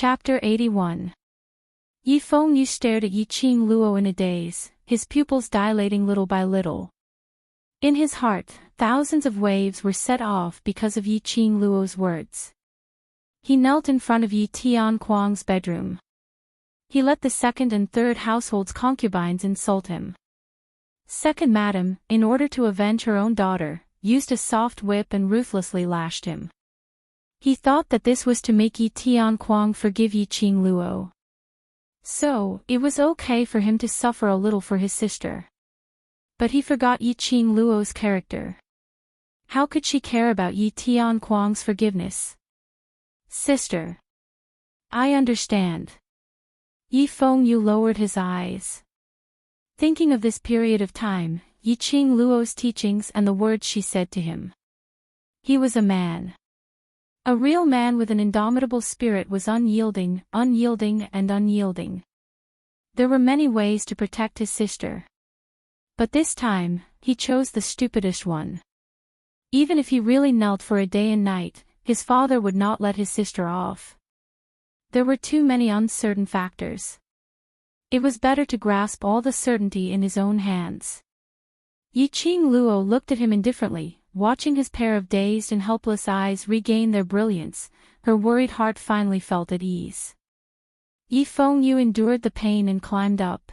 Chapter 81. Yi Fengyu stared at Yi Qing Luo in a daze, his pupils dilating little by little. In his heart, thousands of waves were set off because of Yi Qing Luo's words. He knelt in front of Yi Tianquang's bedroom. He let the second and third household's concubines insult him. Second madam, in order to avenge her own daughter, used a soft whip and ruthlessly lashed him. He thought that this was to make Yi Tianquang forgive Yi Qing Luo. So, it was okay for him to suffer a little for his sister. But he forgot Yi Qing Luo's character. How could she care about Yi Tianquang's forgiveness? Sister. I understand. Yi Fengyu lowered his eyes. Thinking of this period of time, Yi Qing Luo's teachings and the words she said to him. He was a man. A real man with an indomitable spirit was unyielding, and unyielding. There were many ways to protect his sister. But this time, he chose the stupidest one. Even if he really knelt for a day and night, his father would not let his sister off. There were too many uncertain factors. It was better to grasp all the certainty in his own hands. Yi Qing Luo looked at him indifferently, watching his pair of dazed and helpless eyes regain their brilliance. Her worried heart finally felt at ease. Yi Fengyu endured the pain and climbed up.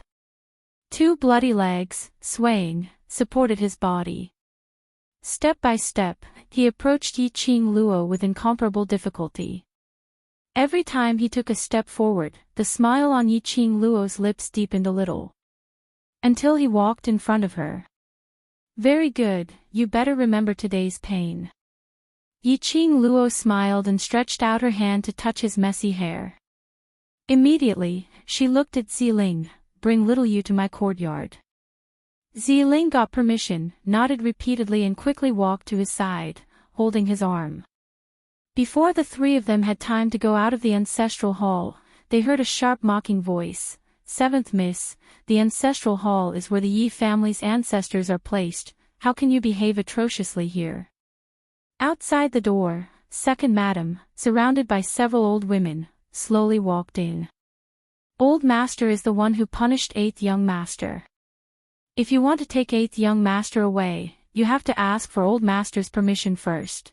Two bloody legs, swaying, supported his body. Step by step, he approached Yi Qing Luo with incomparable difficulty. Every time he took a step forward, the smile on Yi Qing Luo's lips deepened a little. Until he walked in front of her. Very good, you better remember today's pain. Yi Qing Luo smiled and stretched out her hand to touch his messy hair. Immediately, she looked at Ziling. Bring little you to my courtyard. Ziling got permission, nodded repeatedly and quickly walked to his side, holding his arm. Before the three of them had time to go out of the ancestral hall, they heard a sharp mocking voice. Seventh Miss, the ancestral hall is where the Yi family's ancestors are placed. How can you behave atrociously here? Outside the door, second madam, surrounded by several old women, slowly walked in. Old master is the one who punished eighth young master. If you want to take eighth young master away, you have to ask for old master's permission first.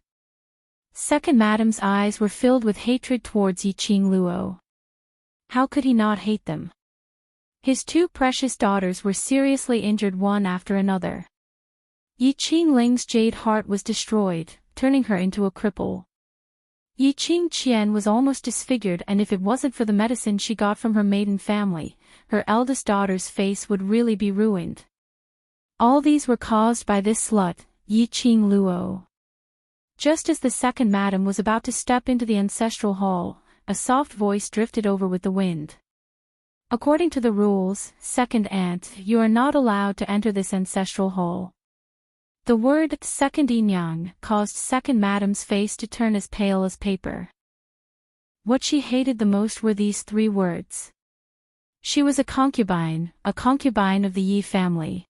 Second madam's eyes were filled with hatred towards Yi Qing Luo. How could he not hate them? His two precious daughters were seriously injured one after another. Yi Qing Ling's jade heart was destroyed, turning her into a cripple. Yi Qing Qian was almost disfigured, and if it wasn't for the medicine she got from her maiden family, her eldest daughter's face would really be ruined. All these were caused by this slut, Yi Qing Luo. Just as the second madam was about to step into the ancestral hall, a soft voice drifted over with the wind. According to the rules, second aunt, you are not allowed to enter this ancestral hall. The word second Inyang caused second madam's face to turn as pale as paper. What she hated the most were these three words. She was a concubine of the Yi family.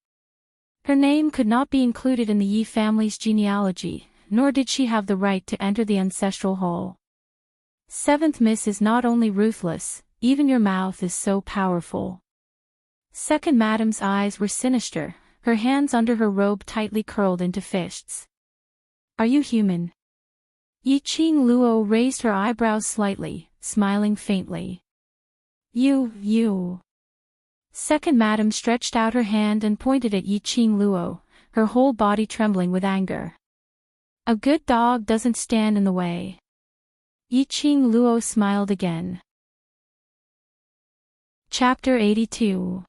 Her name could not be included in the Yi family's genealogy, nor did she have the right to enter the ancestral hall. Seventh Miss is not only ruthless, even your mouth is so powerful. Second madam's eyes were sinister, her hands under her robe tightly curled into fists. Are you human? Yi Qing Luo raised her eyebrows slightly, smiling faintly. You. Second madam stretched out her hand and pointed at Yi Qing Luo, her whole body trembling with anger. A good dog doesn't stand in the way. Yi Qing Luo smiled again. Chapter 82.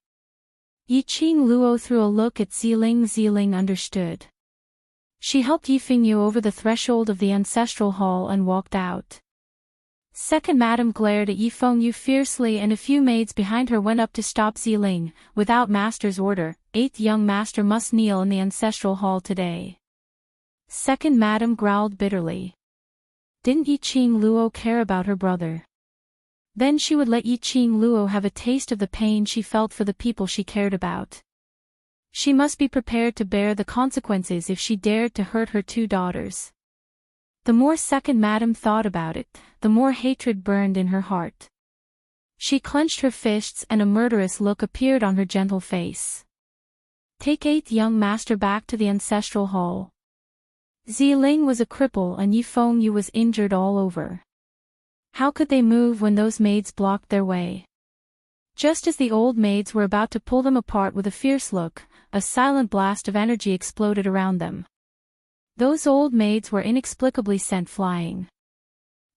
Yi Qing Luo threw a look at Ziling. Ziling understood. She helped Yi Fengyu over the threshold of the ancestral hall and walked out. Second madam glared at Yi Fengyu fiercely, and a few maids behind her went up to stop Ziling. Without master's order, eighth young master must kneel in the ancestral hall today. Second madam growled bitterly. Didn't Yi Qing Luo care about her brother? Then she would let Yi Qing Luo have a taste of the pain she felt for the people she cared about. She must be prepared to bear the consequences if she dared to hurt her two daughters. The more second madam thought about it, the more hatred burned in her heart. She clenched her fists and a murderous look appeared on her gentle face. Take eighth young master back to the ancestral hall. Ziling was a cripple and Yifeng was injured all over. How could they move when those maids blocked their way? Just as the old maids were about to pull them apart with a fierce look, a silent blast of energy exploded around them. Those old maids were inexplicably sent flying.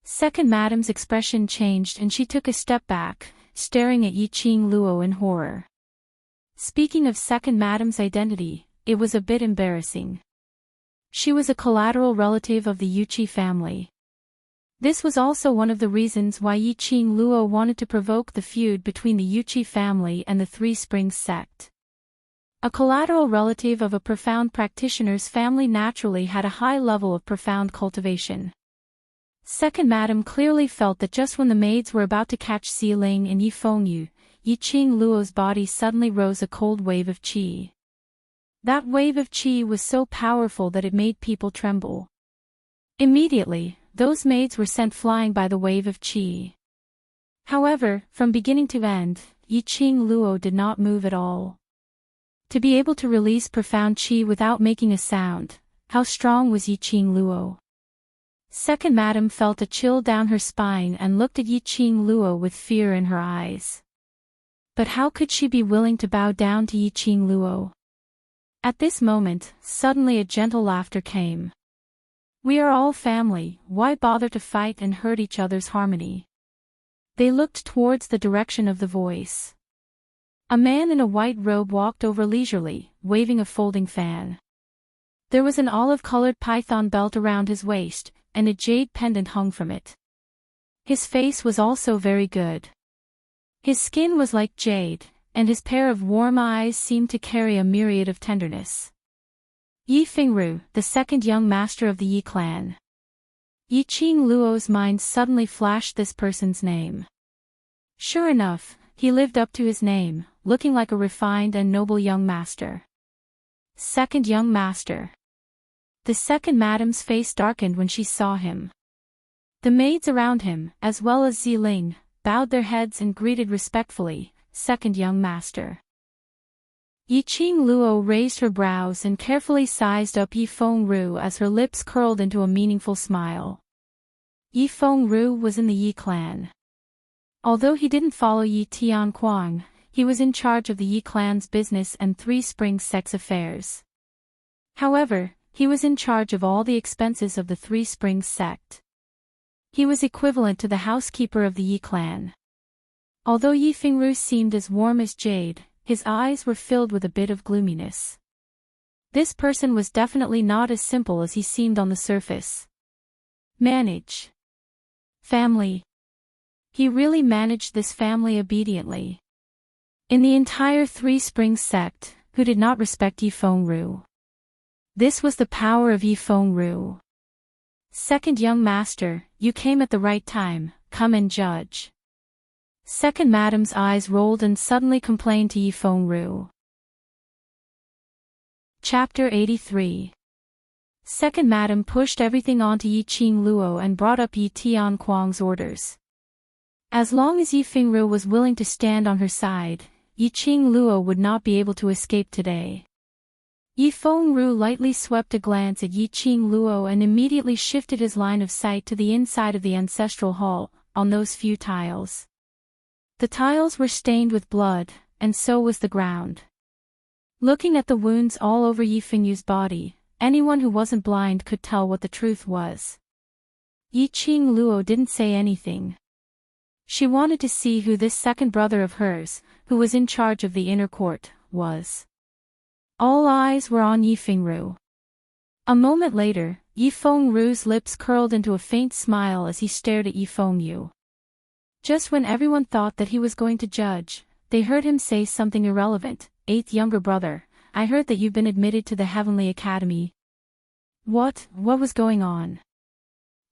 Second madam's expression changed and she took a step back, staring at Yiqing Luo in horror. Speaking of second madam's identity, it was a bit embarrassing. She was a collateral relative of the Yuqi family. This was also one of the reasons why Yiqing Luo wanted to provoke the feud between the Yuqi family and the Three Springs sect. A collateral relative of a profound practitioner's family naturally had a high level of profound cultivation. Second madam clearly felt that just when the maids were about to catch Ziling and Yifeng, Yiqing Luo's body suddenly rose a cold wave of qi. That wave of qi was so powerful that it made people tremble. Immediately, those maids were sent flying by the wave of qi. However, from beginning to end, Yiqing Luo did not move at all. To be able to release profound qi without making a sound, how strong was Yiqing Luo? Second madam felt a chill down her spine and looked at Yiqing Luo with fear in her eyes. But how could she be willing to bow down to Yiqing Luo? At this moment, suddenly a gentle laughter came. We are all family, why bother to fight and hurt each other's harmony? They looked towards the direction of the voice. A man in a white robe walked over leisurely, waving a folding fan. There was an olive-colored python belt around his waist, and a jade pendant hung from it. His face was also very good. His skin was like jade, and his pair of warm eyes seemed to carry a myriad of tenderness. Yi Fengru, the second young master of the Yi clan. Yiqing Luo's mind suddenly flashed this person's name. Sure enough, he lived up to his name, looking like a refined and noble young master. Second young master. The second madam's face darkened when she saw him. The maids around him, as well as Ziling, bowed their heads and greeted respectfully, second young master. Yiqing Luo raised her brows and carefully sized up Yifeng Ru as her lips curled into a meaningful smile. Yifeng Ru was in the Yi clan. Although he didn't follow Yi Tianquang, he was in charge of the Yi clan's business and Three Springs sect's affairs. However, he was in charge of all the expenses of the Three Springs sect. He was equivalent to the housekeeper of the Yi clan. Although Yi Fengru seemed as warm as jade, his eyes were filled with a bit of gloominess. This person was definitely not as simple as he seemed on the surface. Manage. Family. He really managed this family obediently. In the entire Three Springs sect, who did not respect Yifeng Ru. This was the power of Yifeng Ru. Second young master, you came at the right time, come and judge. Second madam's eyes rolled and suddenly complained to Yifeng Ru. Chapter 83. Second madam pushed everything onto Yiqing Luo and brought up Yi Tianquang's orders. As long as Yifeng Ru was willing to stand on her side, Yiqing Luo would not be able to escape today. Yifeng Ru lightly swept a glance at Yiqing Luo and immediately shifted his line of sight to the inside of the ancestral hall, on those few tiles. The tiles were stained with blood, and so was the ground. Looking at the wounds all over Yifengru's body, anyone who wasn't blind could tell what the truth was. Yiqing Luo didn't say anything. She wanted to see who this second brother of hers, who was in charge of the inner court, was. All eyes were on Yifeng Ru. A moment later, Yifeng Ru's lips curled into a faint smile as he stared at Yifeng Yu. Just when everyone thought that he was going to judge, they heard him say something irrelevant. Eighth younger brother, I heard that you've been admitted to the Heavenly Academy. What was going on?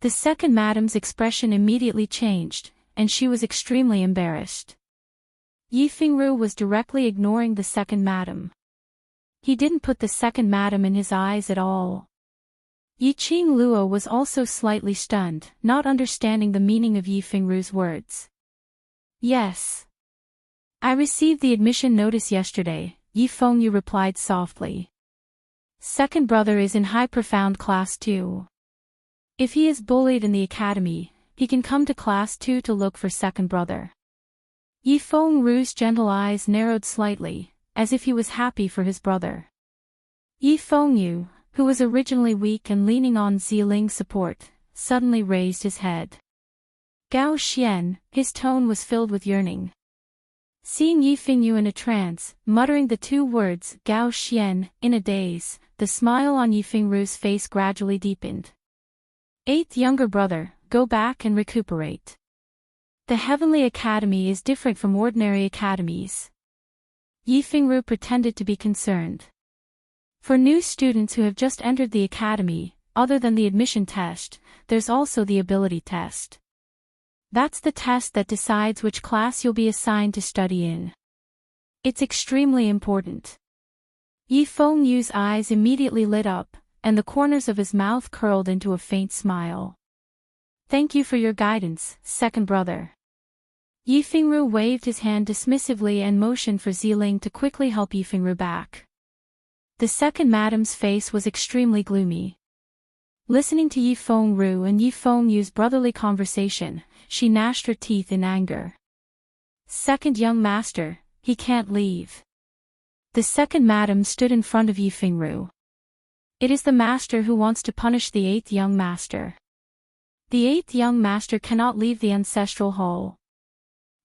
The second madam's expression immediately changed, and she was extremely embarrassed. Yifeng Ru was directly ignoring the second madam. He didn't put the second madam in his eyes at all. Yiqing Luo was also slightly stunned, not understanding the meaning of Yi Fengru's words. Yes. I received the admission notice yesterday, Yi Fengyu replied softly. Second brother is in high profound class 2. If he is bullied in the academy, he can come to class 2 to look for second brother. Yi Fengru's gentle eyes narrowed slightly, as if he was happy for his brother. Yi Fengyu, who was originally weak and leaning on Ziling's support, suddenly raised his head. Gao Xian, his tone was filled with yearning. Seeing Yi Fengyu in a trance, muttering the two words Gao Xian, in a daze, the smile on Yi Fengru's face gradually deepened. Eighth younger brother, go back and recuperate. The Heavenly Academy is different from ordinary academies. Yi Fengru pretended to be concerned. For new students who have just entered the academy, other than the admission test, there's also the ability test. That's the test that decides which class you'll be assigned to study in. It's extremely important. Yi Fengyu's eyes immediately lit up, and the corners of his mouth curled into a faint smile. Thank you for your guidance, second brother. Yi Fengru waved his hand dismissively and motioned for Ziling to quickly help Yi Fengru back. The second madam's face was extremely gloomy. Listening to Yi Fengru and Yi Fengyu's brotherly conversation, she gnashed her teeth in anger. Second young master, he can't leave. The second madam stood in front of Yi Fengru. It is the master who wants to punish the eighth young master. The eighth young master cannot leave the ancestral hall.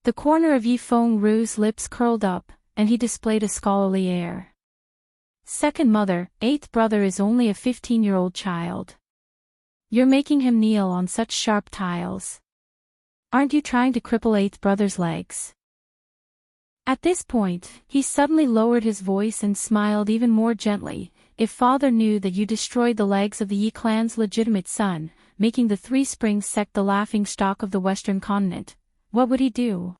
The corner of Yi Fengru's lips curled up, and he displayed a scholarly air. Second mother, eighth brother is only a 15-year-old child. You're making him kneel on such sharp tiles. Aren't you trying to cripple eighth brother's legs? At this point, he suddenly lowered his voice and smiled even more gently. If father knew that you destroyed the legs of the Yi clan's legitimate son, making the Three Springs sect the laughingstock of the Western continent, what would he do?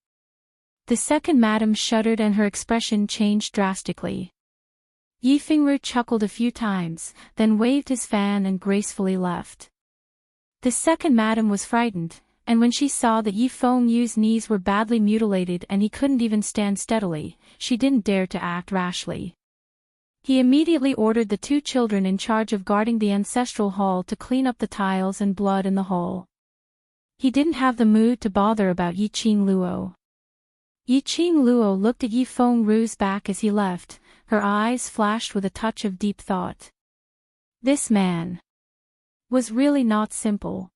The second madam shuddered and her expression changed drastically. Yi Fengru chuckled a few times, then waved his fan and gracefully left. The second madam was frightened, and when she saw that Yi Fengyu's knees were badly mutilated and he couldn't even stand steadily, she didn't dare to act rashly. He immediately ordered the two children in charge of guarding the ancestral hall to clean up the tiles and blood in the hall. He didn't have the mood to bother about Yiqing Luo. Yiqing Luo looked at Yi Fengru's back as he left, her eyes flashed with a touch of deep thought. This man was really not simple.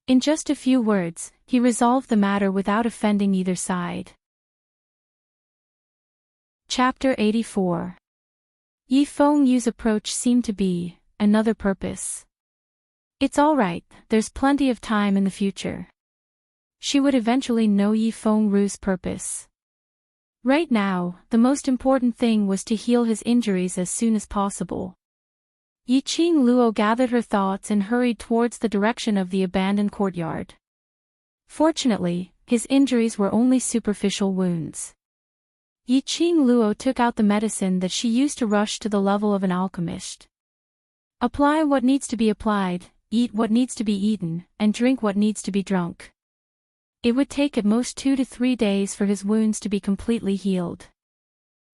In just a few words, he resolved the matter without offending either side. Chapter 84. Yi Fengyu's approach seemed to be another purpose. It's all right, there's plenty of time in the future. She would eventually know Yi Fengru's purpose. Right now, the most important thing was to heal his injuries as soon as possible. Yiqing Luo gathered her thoughts and hurried towards the direction of the abandoned courtyard. Fortunately, his injuries were only superficial wounds. Yiqing Luo took out the medicine that she used to rush to the level of an alchemist. Apply what needs to be applied, eat what needs to be eaten, and drink what needs to be drunk. It would take at most 2 to 3 days for his wounds to be completely healed.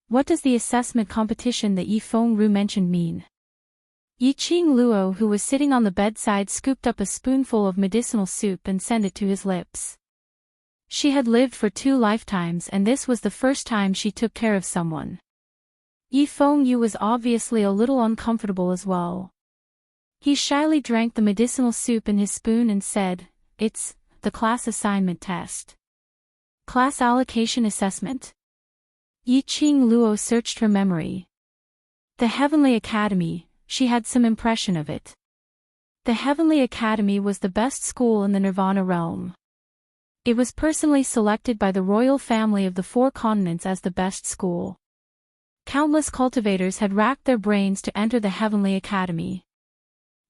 What does the assessment competition that Yi Fengru mentioned mean? Yiqing Luo, who was sitting on the bedside, scooped up a spoonful of medicinal soup and sent it to his lips. She had lived for 2 lifetimes and this was the first time she took care of someone. Yi Fengyu was obviously a little uncomfortable as well. He shyly drank the medicinal soup in his spoon and said, "It's the class assignment test." Class allocation assessment? Yiqing Luo searched her memory. The Heavenly Academy, she had some impression of it. The Heavenly Academy was the best school in the Nirvana realm. It was personally selected by the royal family of the 4 continents as the best school. Countless cultivators had racked their brains to enter the Heavenly Academy.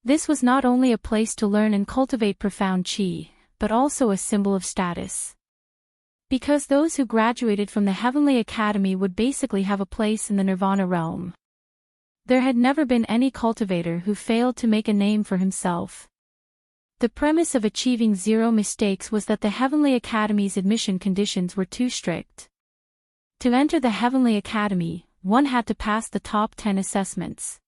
This was not only a place to learn and cultivate profound qi, but also a symbol of status. Because those who graduated from the Heavenly Academy would basically have a place in the Nirvana realm. There had never been any cultivator who failed to make a name for himself. The premise of achieving 0 mistakes was that the Heavenly Academy's admission conditions were too strict. To enter the Heavenly Academy, one had to pass the top 10 assessments.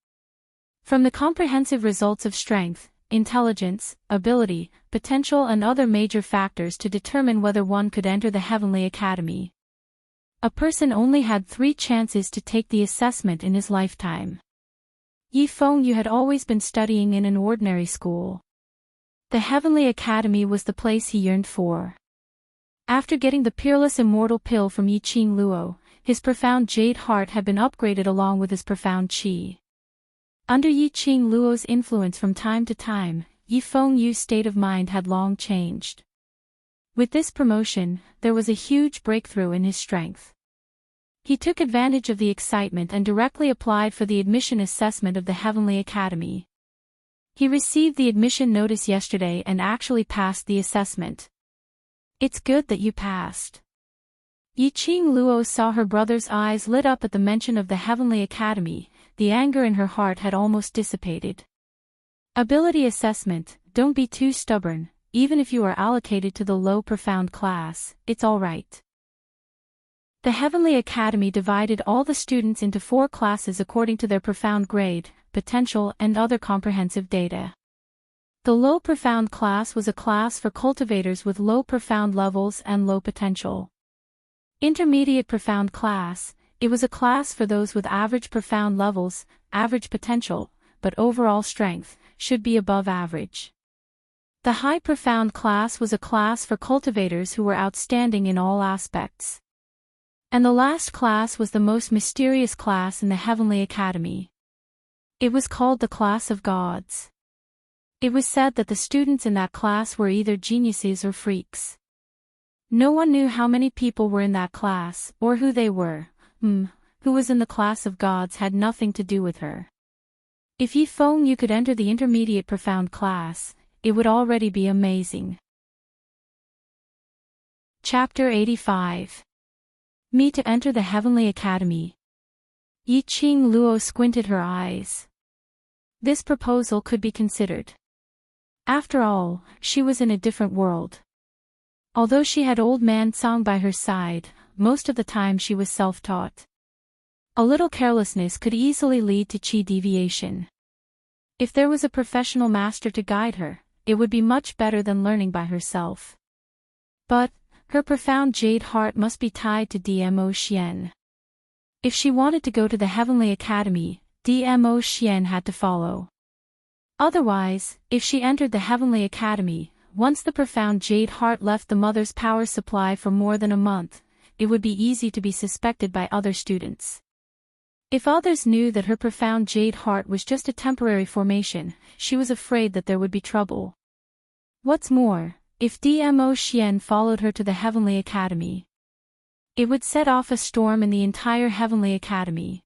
From the comprehensive results of strength, intelligence, ability, potential and other major factors to determine whether one could enter the Heavenly Academy. A person only had 3 chances to take the assessment in his lifetime. Yifeng Yu had always been studying in an ordinary school. The Heavenly Academy was the place he yearned for. After getting the peerless immortal pill from Yiqing Luo, his profound jade heart had been upgraded along with his profound qi. Under Yiqing Luo's influence from time to time, Yifeng Yu's state of mind had long changed. With this promotion, there was a huge breakthrough in his strength. He took advantage of the excitement and directly applied for the admission assessment of the Heavenly Academy. He received the admission notice yesterday and actually passed the assessment. It's good that you passed. Yiqing Luo saw her brother's eyes lit up at the mention of the Heavenly Academy. The anger in her heart had almost dissipated. Ability assessment, don't be too stubborn, even if you are allocated to the low profound class, it's alright. The Heavenly Academy divided all the students into 4 classes according to their profound grade, potential and other comprehensive data. The low profound class was a class for cultivators with low profound levels and low potential. Intermediate profound class, it was a class for those with average profound levels, average potential, but overall strength, should be above average. The high profound class was a class for cultivators who were outstanding in all aspects. And the last class was the most mysterious class in the Heavenly Academy. It was called the class of gods. It was said that the students in that class were either geniuses or freaks. No one knew how many people were in that class, or who they were. Who was in the class of gods had nothing to do with her. If Yifeng Yu could enter the intermediate profound class, it would already be amazing. Chapter 85. Me to enter the Heavenly Academy. Yiqing Luo squinted her eyes. This proposal could be considered. After all, she was in a different world. Although she had old man Song by her side, most of the time she was self-taught. A little carelessness could easily lead to qi deviation. If there was a professional master to guide her, it would be much better than learning by herself. But, her profound jade heart must be tied to Dmo Xian. If she wanted to go to the Heavenly Academy, Dmo Xian had to follow. Otherwise, if she entered the Heavenly Academy, once the profound jade heart left the mother's power supply for more than a month, it would be easy to be suspected by other students. If others knew that her profound jade heart was just a temporary formation, she was afraid that there would be trouble. What's more, if Dmo Xian followed her to the Heavenly Academy, it would set off a storm in the entire Heavenly Academy.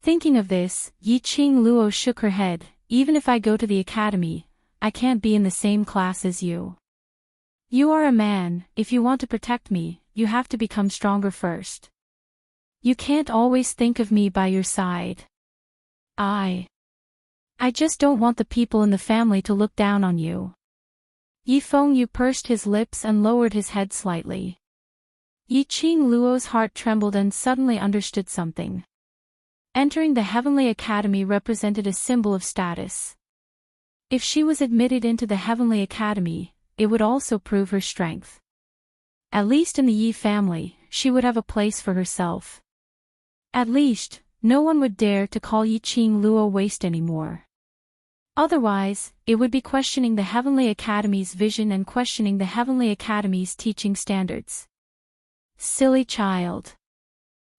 Thinking of this, Yiqing Luo shook her head. Even if I go to the academy, I can't be in the same class as you. You are a man, if you want to protect me, you have to become stronger first. You can't always think of me by your side. I just don't want the people in the family to look down on you. Yifeng Yu pursed his lips and lowered his head slightly. Yiqing Luo's heart trembled and suddenly understood something. Entering the Heavenly Academy represented a symbol of status. If she was admitted into the Heavenly Academy, it would also prove her strength. At least in the Yi family, she would have a place for herself. At least, no one would dare to call Yiqing Luo waste anymore. Otherwise, it would be questioning the Heavenly Academy's vision and questioning the Heavenly Academy's teaching standards. Silly child.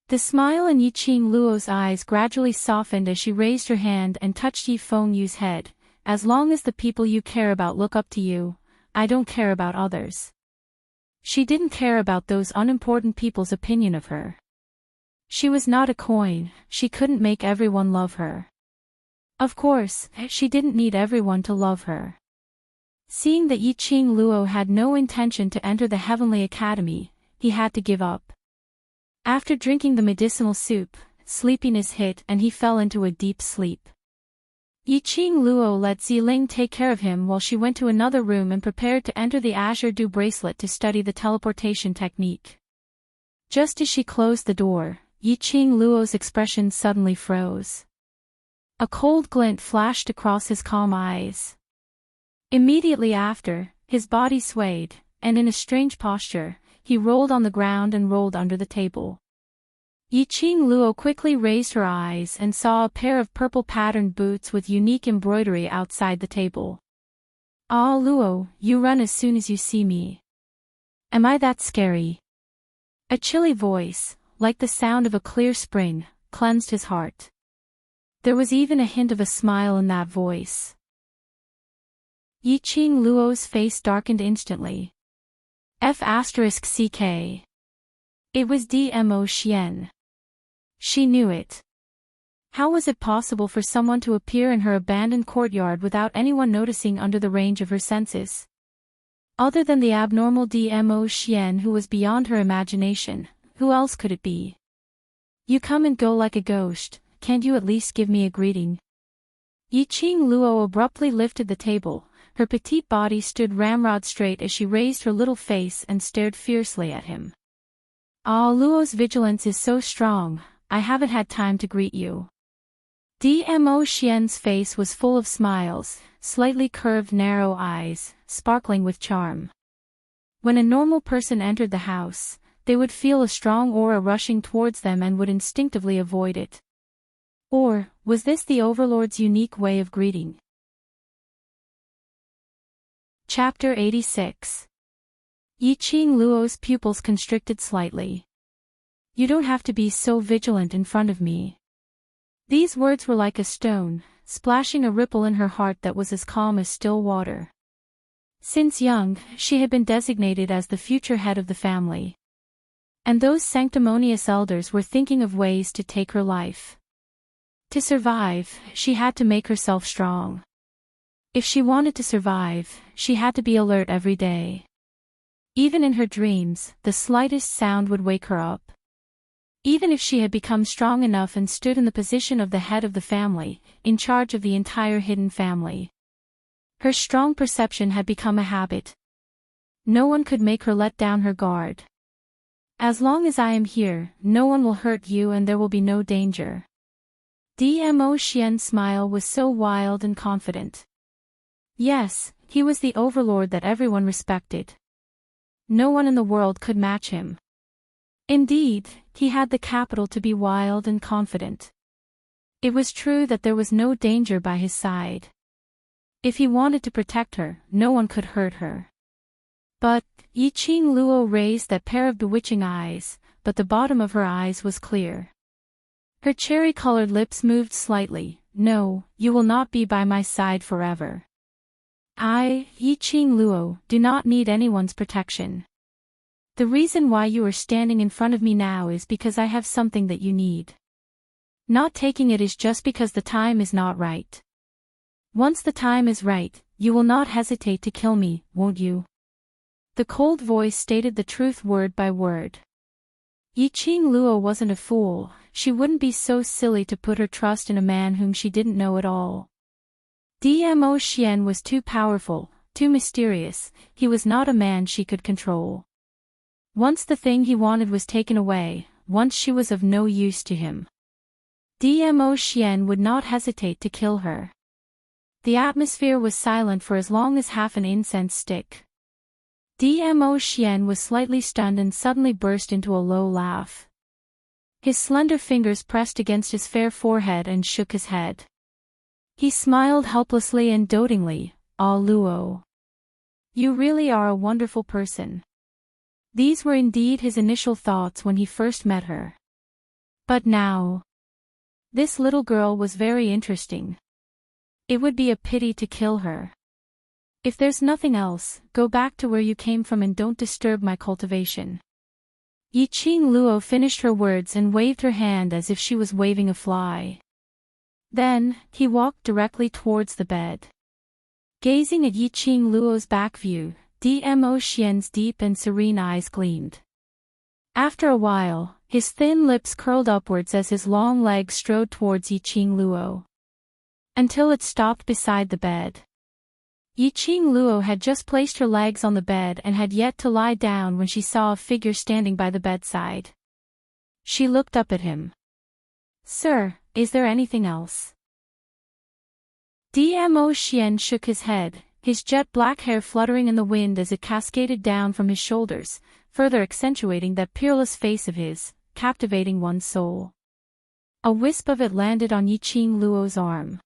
The smile in Yiqing Luo's eyes gradually softened as she raised her hand and touched Yifeng Yu's head. As long as the people you care about look up to you, I don't care about others. She didn't care about those unimportant people's opinion of her. She was not a coin, she couldn't make everyone love her. Of course, she didn't need everyone to love her. Seeing that Yiqing Luo had no intention to enter the Heavenly Academy, he had to give up. After drinking the medicinal soup, sleepiness hit and he fell into a deep sleep. Yiqing Luo let Ziling take care of him while she went to another room and prepared to enter the Azure Dew bracelet to study the teleportation technique. Just as she closed the door, Yiqing Luo's expression suddenly froze. A cold glint flashed across his calm eyes. Immediately after, his body swayed, and in a strange posture, he rolled on the ground and rolled under the table. Yiqing Luo quickly raised her eyes and saw a pair of purple-patterned boots with unique embroidery outside the table. "Ah, Luo, you run as soon as you see me. Am I that scary?" A chilly voice, like the sound of a clear spring, cleansed his heart. There was even a hint of a smile in that voice. Yiqing Luo's face darkened instantly. F***ck. It was Dmo Xian. She knew it. How was it possible for someone to appear in her abandoned courtyard without anyone noticing under the range of her senses? Other than the abnormal Dmo Xian who was beyond her imagination, who else could it be? "You come and go like a ghost, can't you at least give me a greeting?" Yiqing Luo abruptly lifted the table. Her petite body stood ramrod straight as she raised her little face and stared fiercely at him. "Ah, Luo's vigilance is so strong, I haven't had time to greet you." Dmo Xian's face was full of smiles, slightly curved narrow eyes, sparkling with charm. When a normal person entered the house, they would feel a strong aura rushing towards them and would instinctively avoid it. Or, was this the Overlord's unique way of greeting? Chapter 86. Yiqing Luo's pupils constricted slightly. "You don't have to be so vigilant in front of me." These words were like a stone, splashing a ripple in her heart that was as calm as still water. Since young, she had been designated as the future head of the family. And those sanctimonious elders were thinking of ways to take her life. To survive, she had to make herself strong. If she wanted to survive, she had to be alert every day. Even in her dreams, the slightest sound would wake her up. Even if she had become strong enough and stood in the position of the head of the family, in charge of the entire hidden family. Her strong perception had become a habit. No one could make her let down her guard. "As long as I am here, no one will hurt you and there will be no danger." Dmo Xian's smile was so wild and confident. Yes, he was the overlord that everyone respected. No one in the world could match him. Indeed, he had the capital to be wild and confident. It was true that there was no danger by his side. If he wanted to protect her, no one could hurt her. But, Yiqing Luo raised that pair of bewitching eyes, but the bottom of her eyes was clear. Her cherry-colored lips moved slightly. "No, you will not be by my side forever. I, Yiqing Luo, do not need anyone's protection. The reason why you are standing in front of me now is because I have something that you need. Not taking it is just because the time is not right. Once the time is right, you will not hesitate to kill me, won't you?" The cold voice stated the truth word by word. Yiqing Luo wasn't a fool. She wouldn't be so silly to put her trust in a man whom she didn't know at all. Dmo Xian was too powerful, too mysterious. He was not a man she could control. Once the thing he wanted was taken away, once she was of no use to him. Dmo Xian would not hesitate to kill her. The atmosphere was silent for as long as half an incense stick. Dmo Xian was slightly stunned and suddenly burst into a low laugh. His slender fingers pressed against his fair forehead and shook his head. He smiled helplessly and dotingly. "Ah, Luo. You really are a wonderful person." These were indeed his initial thoughts when he first met her. But now, this little girl was very interesting. It would be a pity to kill her. "If there's nothing else, go back to where you came from and don't disturb my cultivation." Yiqing Luo finished her words and waved her hand as if she was waving a fly. Then, he walked directly towards the bed. Gazing at Yiqing Luo's back view, Dmo Xian's deep and serene eyes gleamed. After a while, his thin lips curled upwards as his long legs strode towards Yiqing Luo. Until it stopped beside the bed. Yiqing Luo had just placed her legs on the bed and had yet to lie down when she saw a figure standing by the bedside. She looked up at him. "Sir, is there anything else?" Dmo Xian shook his head, his jet black hair fluttering in the wind as it cascaded down from his shoulders, further accentuating that peerless face of his, captivating one's soul. A wisp of it landed on Yiqing Luo's arm.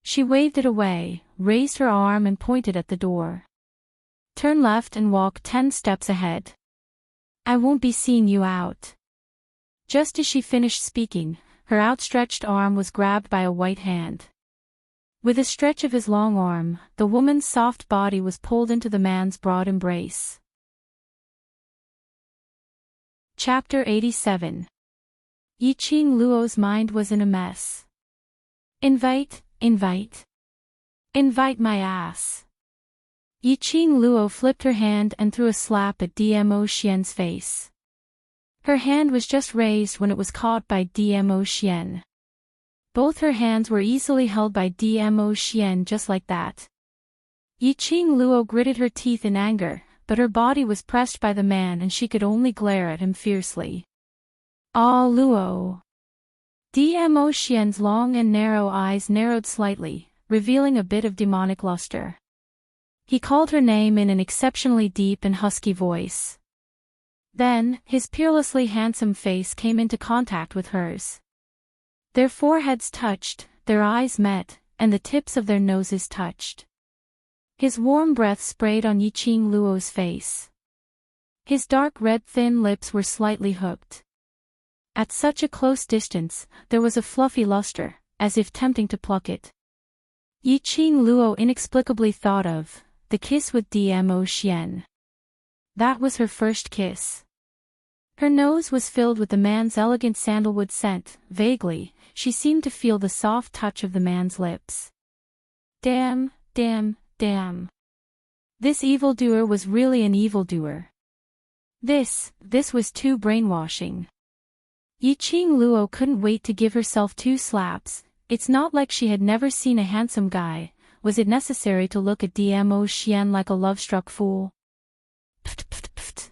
She waved it away, raised her arm and pointed at the door. "Turn left and walk 10 steps ahead. I won't be seeing you out." Just as she finished speaking, her outstretched arm was grabbed by a white hand. With a stretch of his long arm, the woman's soft body was pulled into the man's broad embrace. Chapter 87. Yiqing Luo's mind was in a mess. Invite my ass." Yiqing Luo flipped her hand and threw a slap at Dmo Xian's face. Her hand was just raised when it was caught by Dmo Xian. Both her hands were easily held by Dmo Xian just like that. Yiqing Luo gritted her teeth in anger, but her body was pressed by the man and she could only glare at him fiercely. "Ah, Luo." Dmo Xian's long and narrow eyes narrowed slightly, revealing a bit of demonic luster. He called her name in an exceptionally deep and husky voice. Then, his peerlessly handsome face came into contact with hers. Their foreheads touched, their eyes met, and the tips of their noses touched. His warm breath sprayed on Yiqing Luo's face. His dark red thin lips were slightly hooked. At such a close distance, there was a fluffy luster, as if tempting to pluck it. Yiqing Luo inexplicably thought of the kiss with Dmo Xian. That was her first kiss. Her nose was filled with the man's elegant sandalwood scent. Vaguely, she seemed to feel the soft touch of the man's lips. Damn. This evildoer was really an evildoer. This was too brainwashing. Yiqing Luo couldn't wait to give herself 2 slaps. It's not like she had never seen a handsome guy. Was it necessary to look at Dmo Xian like a love-struck fool? Pft.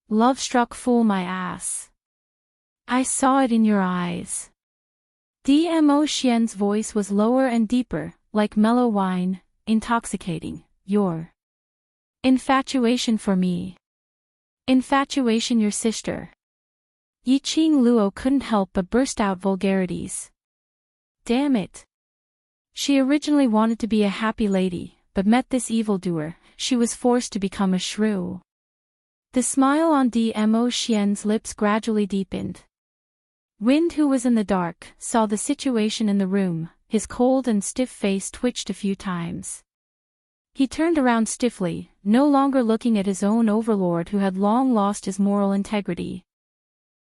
Love-struck fool my ass. I saw it in your eyes. Dmo Xian's voice was lower and deeper, like mellow wine, intoxicating. Your infatuation for me. Infatuation your sister. Yiqing Luo couldn't help but burst out vulgarities. Damn it. She originally wanted to be a happy lady, but met this evildoer, she was forced to become a shrew. The smile on Dmo Xian's lips gradually deepened. Wind, who was in the dark, saw the situation in the room. His cold and stiff face twitched a few times. He turned around stiffly, no longer looking at his own overlord who had long lost his moral integrity.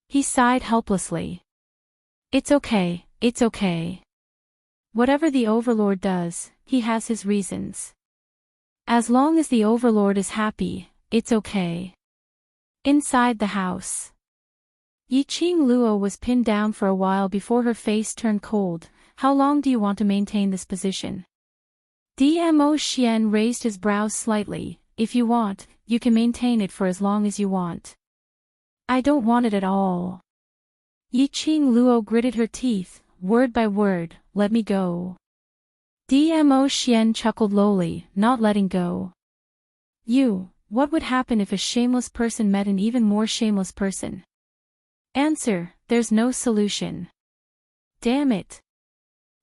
He sighed helplessly. It's okay. Whatever the overlord does, he has his reasons. As long as the overlord is happy, it's okay. Inside the house. Yiqing Luo was pinned down for a while before her face turned cold. How long do you want to maintain this position? Dmo Xian raised his brows slightly. If you want, you can maintain it for as long as you want. I don't want it at all. Yiqing Luo gritted her teeth, word by word, let me go. Dmo Xian chuckled lowly, not letting go. What would happen if a shameless person met an even more shameless person? Answer, there's no solution. Damn it.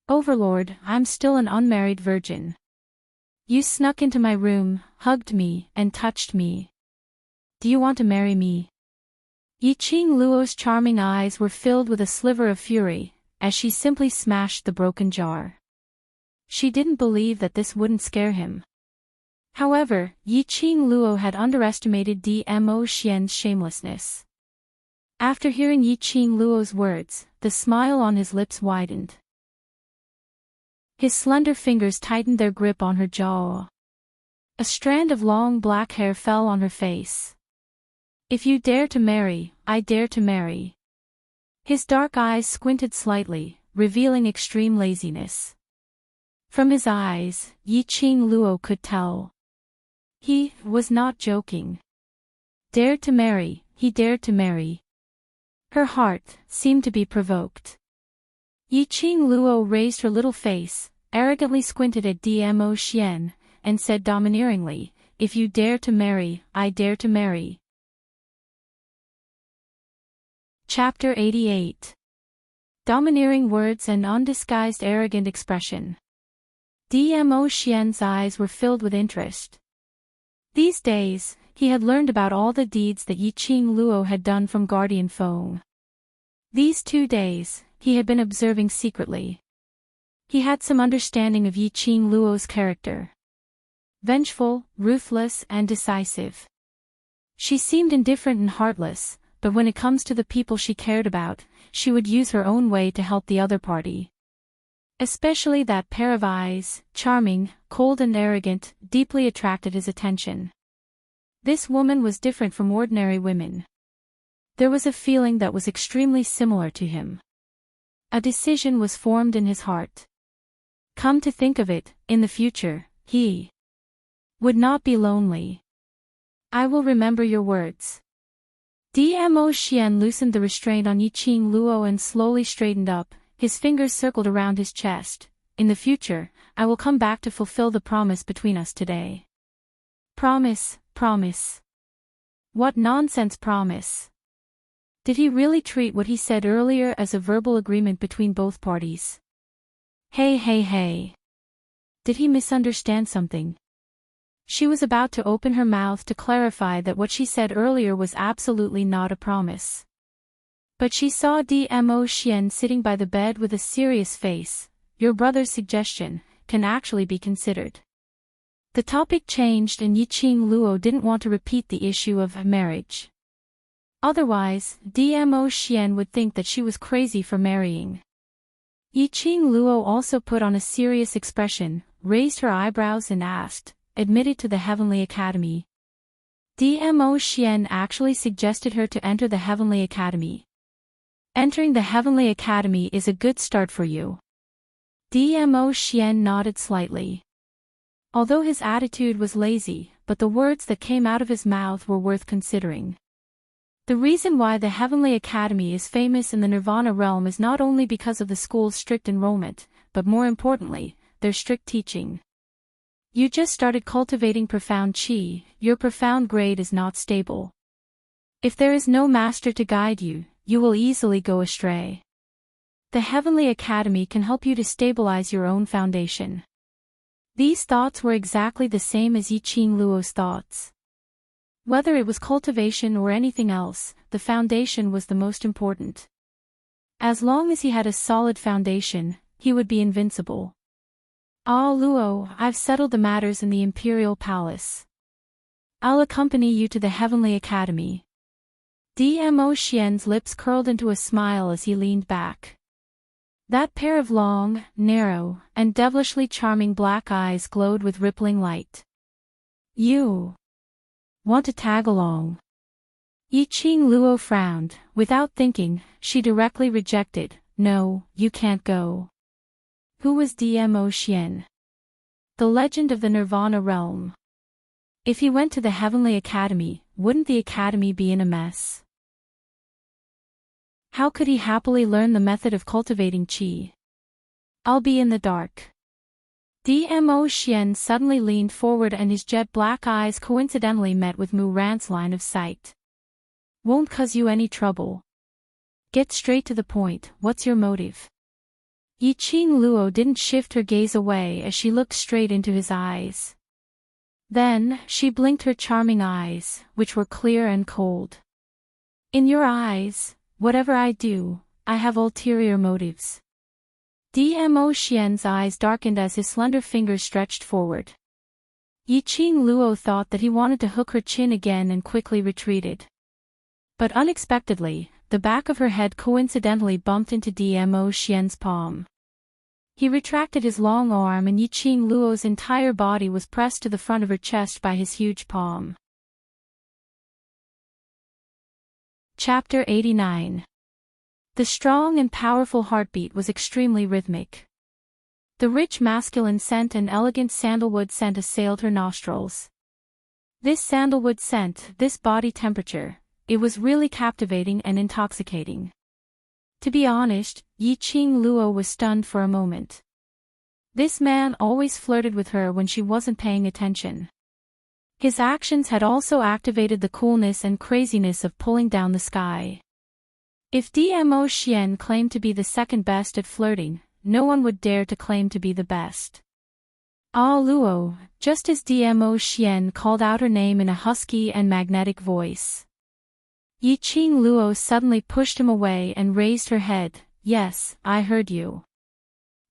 Overlord, I'm still an unmarried virgin. You snuck into my room, hugged me, and touched me. Do you want to marry me? Yiqing Luo's charming eyes were filled with a sliver of fury, as she simply smashed the broken jar. She didn't believe that this wouldn't scare him. However, Yiqing Luo had underestimated Dmo Xian's shamelessness. After hearing Yiqing Luo's words, the smile on his lips widened. His slender fingers tightened their grip on her jaw. A strand of long black hair fell on her face. If you dare to marry, I dare to marry. His dark eyes squinted slightly, revealing extreme laziness. From his eyes, Yi-Ching Luo could tell. He was not joking. Dared to marry, he dared to marry. Her heart seemed to be provoked. Yi-Ching Luo raised her little face, arrogantly squinted at Dmo Xian, and said domineeringly, "If you dare to marry, I dare to marry." Chapter 88. Domineering words and undisguised arrogant expression. Dmo Xian's eyes were filled with interest. These days, he had learned about all the deeds that Yi-Ching Luo had done from Guardian Feng. These 2 days, he had been observing secretly. He had some understanding of Yi-Ching Luo's character. Vengeful, ruthless, and decisive. She seemed indifferent and heartless, but when it comes to the people she cared about, she would use her own way to help the other party. Especially that pair of eyes, charming, cold and arrogant, deeply attracted his attention. This woman was different from ordinary women. There was a feeling that was extremely similar to him. A decision was formed in his heart. Come to think of it, in the future, he would not be lonely. I will remember your words. Dmo Xian loosened the restraint on Yi-Ching Luo and slowly straightened up, his fingers circled around his chest. In the future, I will come back to fulfill the promise between us today. Promise, promise. What nonsense promise? Did he really treat what he said earlier as a verbal agreement between both parties? Hey. Did he misunderstand something? She was about to open her mouth to clarify that what she said earlier was absolutely not a promise. But she saw Dmo Xian sitting by the bed with a serious face. Your brother's suggestion can actually be considered. The topic changed and Yi-Ching Luo didn't want to repeat the issue of marriage. Otherwise, Dmo Xian would think that she was crazy for marrying. Yi-Ching Luo also put on a serious expression, raised her eyebrows and asked, "Admitted to the Heavenly Academy?" Dmo Xian actually suggested her to enter the Heavenly Academy. Entering the Heavenly Academy is a good start for you. Dmo Xian nodded slightly. Although his attitude was lazy, but the words that came out of his mouth were worth considering. The reason why the Heavenly Academy is famous in the Nirvana realm is not only because of the school's strict enrollment, but more importantly, their strict teaching. You just started cultivating profound qi, your profound grade is not stable. If there is no master to guide you, you will easily go astray. The Heavenly Academy can help you to stabilize your own foundation. These thoughts were exactly the same as Yi-Ching Luo's thoughts. Whether it was cultivation or anything else, the foundation was the most important. As long as he had a solid foundation, he would be invincible. Ah Luo, I've settled the matters in the Imperial Palace. I'll accompany you to the Heavenly Academy. Dmo Xian's lips curled into a smile as he leaned back. That pair of long, narrow, and devilishly charming black eyes glowed with rippling light. You want to tag along? Yi-Ching Luo frowned. Without thinking, she directly rejected, "No, you can't go." Who was Dmo Xian? The legend of the Nirvana realm. If he went to the Heavenly Academy, wouldn't the Academy be in a mess? How could he happily learn the method of cultivating qi? I'll be in the dark. Dmo Xian suddenly leaned forward and his jet black eyes coincidentally met with Mu Ran's line of sight. Won't cause you any trouble. Get straight to the point, what's your motive? Yi-Ching Luo didn't shift her gaze away as she looked straight into his eyes. Then, she blinked her charming eyes, which were clear and cold. In your eyes, whatever I do, I have ulterior motives. Dmo Xian's eyes darkened as his slender fingers stretched forward. Yi-Ching Luo thought that he wanted to hook her chin again and quickly retreated. But unexpectedly, the back of her head coincidentally bumped into Dmo Xian's palm. He retracted his long arm and Yi-Ching Luo's entire body was pressed to the front of her chest by his huge palm. Chapter 89. The strong and powerful heartbeat was extremely rhythmic. The rich masculine scent and elegant sandalwood scent assailed her nostrils. This sandalwood scent, this body temperature, it was really captivating and intoxicating. To be honest, Yi-Ching Luo was stunned for a moment. This man always flirted with her when she wasn't paying attention. His actions had also activated the coolness and craziness of pulling down the sky. If Dmo Xian claimed to be the second best at flirting, no one would dare to claim to be the best. Ah Luo, just as Dmo Xian called out her name in a husky and magnetic voice. Yi-Ching Luo suddenly pushed him away and raised her head. Yes, I heard you.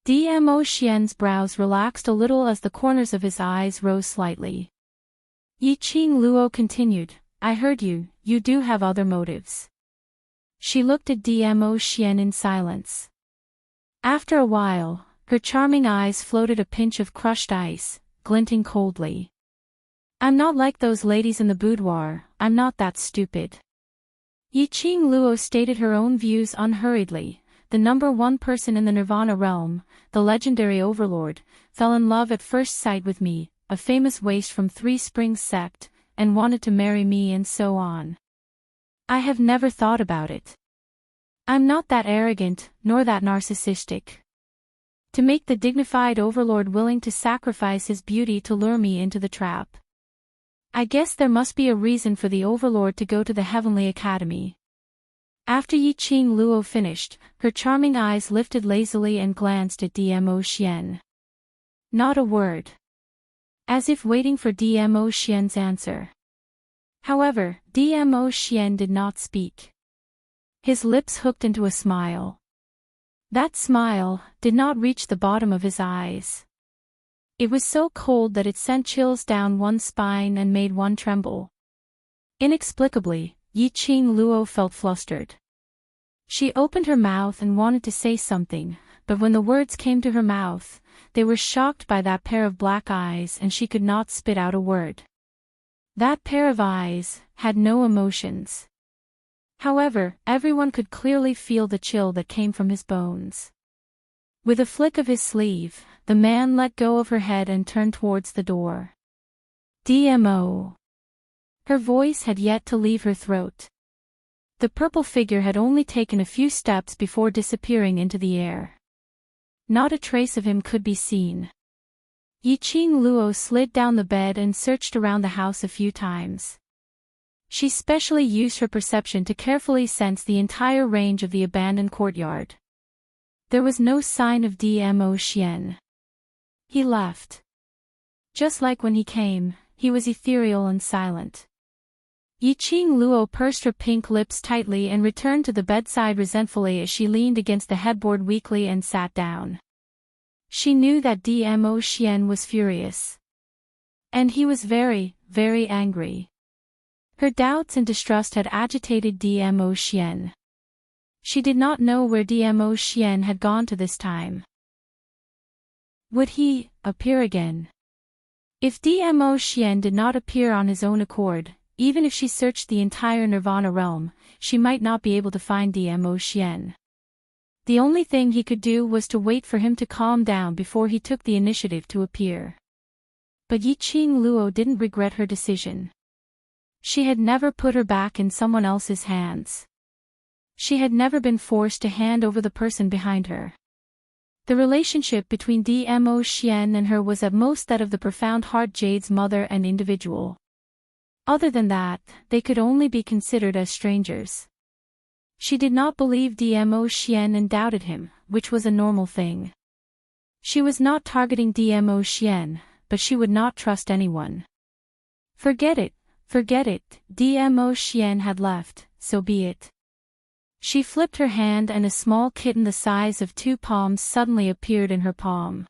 Dmo Xian's brows relaxed a little as the corners of his eyes rose slightly. Yi-Ching Luo continued, I heard you, you do have other motives. She looked at Dmo Xian in silence. After a while, her charming eyes floated a pinch of crushed ice, glinting coldly. I'm not like those ladies in the boudoir, I'm not that stupid. Yi-Ching Luo stated her own views unhurriedly. The number one person in the Nirvana realm, the legendary overlord, fell in love at first sight with me, a famous waste from Three Springs sect, and wanted to marry me and so on. I have never thought about it. I'm not that arrogant, nor that narcissistic. To make the dignified overlord willing to sacrifice his beauty to lure me into the trap. I guess there must be a reason for the overlord to go to the Heavenly Academy. After Yi-Ching Luo finished, her charming eyes lifted lazily and glanced at Dmo Xian. Not a word. As if waiting for Dmo Xian's answer. However, Dmo Xian did not speak. His lips hooked into a smile. That smile did not reach the bottom of his eyes. It was so cold that it sent chills down one's spine and made one tremble. Inexplicably, Yi-Ching Luo felt flustered. She opened her mouth and wanted to say something, but when the words came to her mouth, they were shocked by that pair of black eyes and she could not spit out a word. That pair of eyes had no emotions. However, everyone could clearly feel the chill that came from his bones. With a flick of his sleeve, the man let go of her head and turned towards the door. Dmo. Her voice had yet to leave her throat. The purple figure had only taken a few steps before disappearing into the air. Not a trace of him could be seen. Yi-Ching Luo slid down the bed and searched around the house a few times. She specially used her perception to carefully sense the entire range of the abandoned courtyard. There was no sign of Dmo Xian. He left. Just like when he came, he was ethereal and silent. Yi-Ching Luo pursed her pink lips tightly and returned to the bedside resentfully as she leaned against the headboard weakly and sat down. She knew that Dmo Xian was furious. And he was very, very angry. Her doubts and distrust had agitated Dmo Xian. She did not know where Dmo Xian had gone to this time. Would he appear again? If Dmo Xian did not appear on his own accord, even if she searched the entire Nirvana realm, she might not be able to find Dmo Xian. The only thing he could do was to wait for him to calm down before he took the initiative to appear. But Yi-Ching Luo didn't regret her decision. She had never put her back in someone else's hands. She had never been forced to hand over the person behind her. The relationship between Dmo Xian and her was at most that of the profound heart Jade's mother and individual. Other than that, they could only be considered as strangers. She did not believe Dmo Xian and doubted him, which was a normal thing. She was not targeting Dmo Xian, but she would not trust anyone. Forget it, Dmo Xian had left, so be it. She flipped her hand and a small kitten the size of 2 palms suddenly appeared in her palm.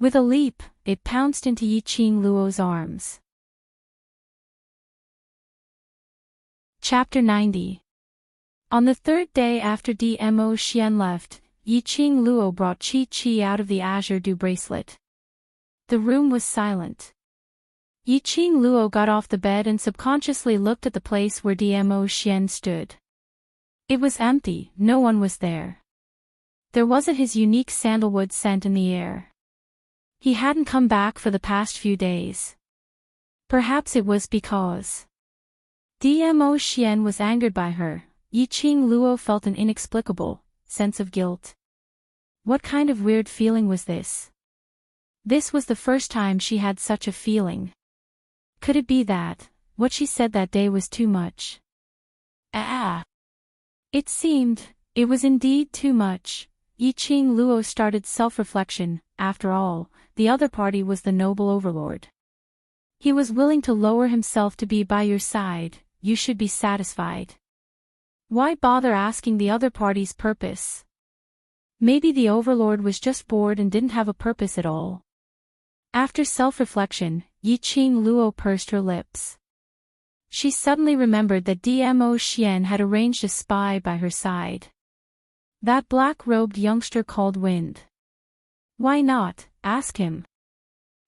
With a leap, it pounced into Yi-Ching Luo's arms. Chapter 90. On the third day after Dmo Xian left, Yi-Ching Luo brought Chi-Chi out of the azure dew bracelet. The room was silent. Yi-Ching Luo got off the bed and subconsciously looked at the place where Dmo Xian stood. It was empty, no one was there. There wasn't his unique sandalwood scent in the air. He hadn't come back for the past few days. Perhaps it was because Dmo Xian was angered by her. Yiqing Luo felt an inexplicable sense of guilt. What kind of weird feeling was this? This was the first time she had such a feeling. Could it be that what she said that day was too much? It seemed, it was indeed too much. Yiqing Luo started self-reflection. After all, the other party was the noble overlord. He was willing to lower himself to be by your side. You should be satisfied. Why bother asking the other party's purpose? Maybe the overlord was just bored and didn't have a purpose at all. After self-reflection, Yiqing Luo pursed her lips. She suddenly remembered that Dmo Xian had arranged a spy by her side. That black-robed youngster called Wind. Why not ask him?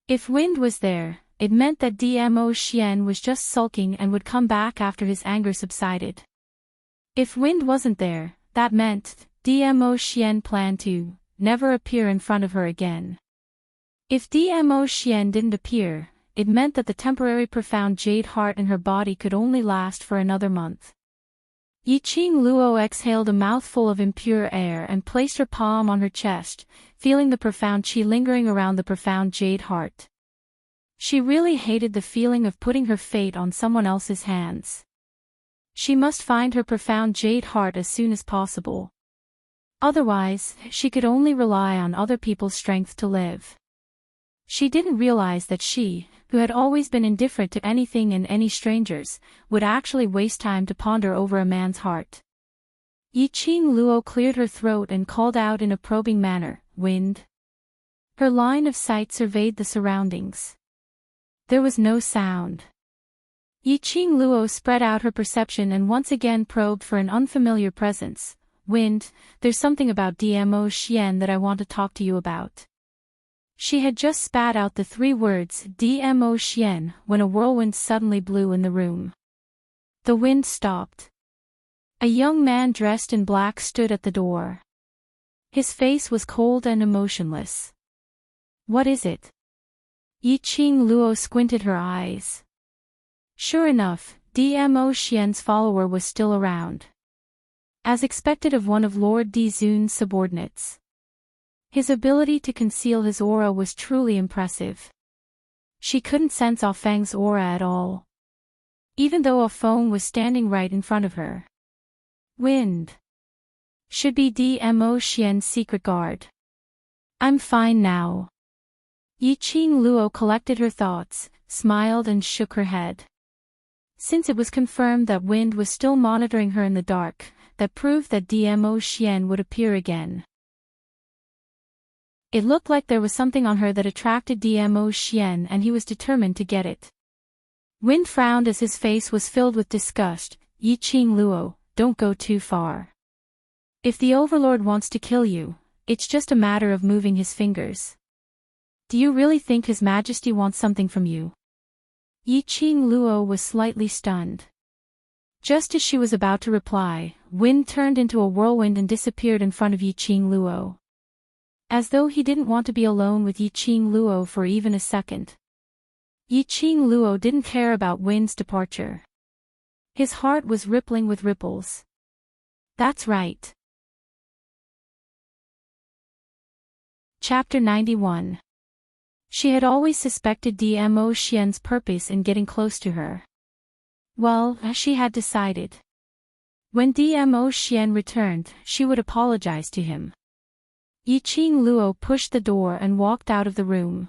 If Wind was there, it meant that Dmo Xian was just sulking and would come back after his anger subsided. If Wind wasn't there, that meant Dmo Xian planned to never appear in front of her again. If Dmo Xian didn't appear, it meant that the temporary profound jade heart in her body could only last for another month. Yiqing Luo exhaled a mouthful of impure air and placed her palm on her chest, feeling the profound qi lingering around the profound jade heart. She really hated the feeling of putting her fate on someone else's hands. She must find her profound jade heart as soon as possible. Otherwise, she could only rely on other people's strength to live. She didn't realize that she, who had always been indifferent to anything and any strangers, would actually waste time to ponder over a man's heart. Yiqing Luo cleared her throat and called out in a probing manner, "Wind." Her line of sight surveyed the surroundings. There was no sound. Yiqing Luo spread out her perception and once again probed for an unfamiliar presence. "Wind, there's something about Dmo Xian that I want to talk to you about." She had just spat out the 3 words Dmo Xian when a whirlwind suddenly blew in the room. The wind stopped. A young man dressed in black stood at the door. His face was cold and emotionless. "What is it?" Yiqing Luo squinted her eyes. Sure enough, Dmo Xian's follower was still around. As expected of one of Lord Dizun's subordinates. His ability to conceal his aura was truly impressive. She couldn't sense Ah Feng's aura at all. Even though Ah Feng was standing right in front of her. Wind. Should be Dmo Xian's secret guard. I'm fine now. Yiqing Luo collected her thoughts, smiled and shook her head. Since it was confirmed that Wind was still monitoring her in the dark, that proved that Dmo Xian would appear again. It looked like there was something on her that attracted Dmo Xian and he was determined to get it. Wind frowned as his face was filled with disgust. "Yiqing Luo, don't go too far. If the Overlord wants to kill you, it's just a matter of moving his fingers. Do you really think His Majesty wants something from you?" Yiqing Luo was slightly stunned. Just as she was about to reply, Wind turned into a whirlwind and disappeared in front of Yiqing Luo. As though he didn't want to be alone with Yiqing Luo for even a second. Yiqing Luo didn't care about Wind's departure. His heart was rippling with ripples. That's right. Chapter 91. She had always suspected Dmo Xian's purpose in getting close to her. Well, she had decided. When Dmo Xian returned, she would apologize to him. Yiqing Luo pushed the door and walked out of the room.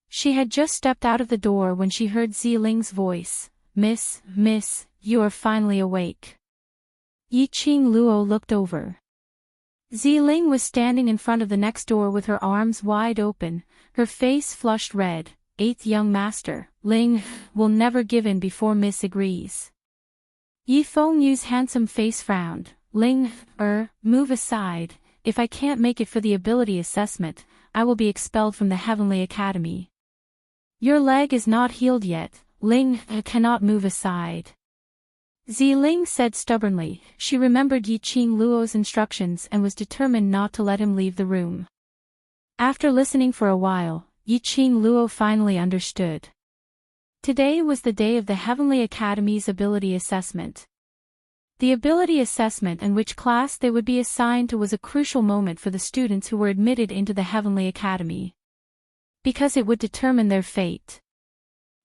She had just stepped out of the door when she heard Ziling's voice. Miss, you are finally awake." Yiqing Luo looked over. Ziling was standing in front of the next door with her arms wide open, her face flushed red. "Eighth young master, Ling, will never give in before Miss agrees." Yi Fengyu's handsome face frowned. "Ling, move aside. If I can't make it for the ability assessment, I will be expelled from the Heavenly Academy." "Your leg is not healed yet, Ling, cannot move aside." Ziling said stubbornly. She remembered Yiqing Luo's instructions and was determined not to let him leave the room. After listening for a while, Yiqing Luo finally understood. Today was the day of the Heavenly Academy's ability assessment. The ability assessment and which class they would be assigned to was a crucial moment for the students who were admitted into the Heavenly Academy. Because it would determine their fate.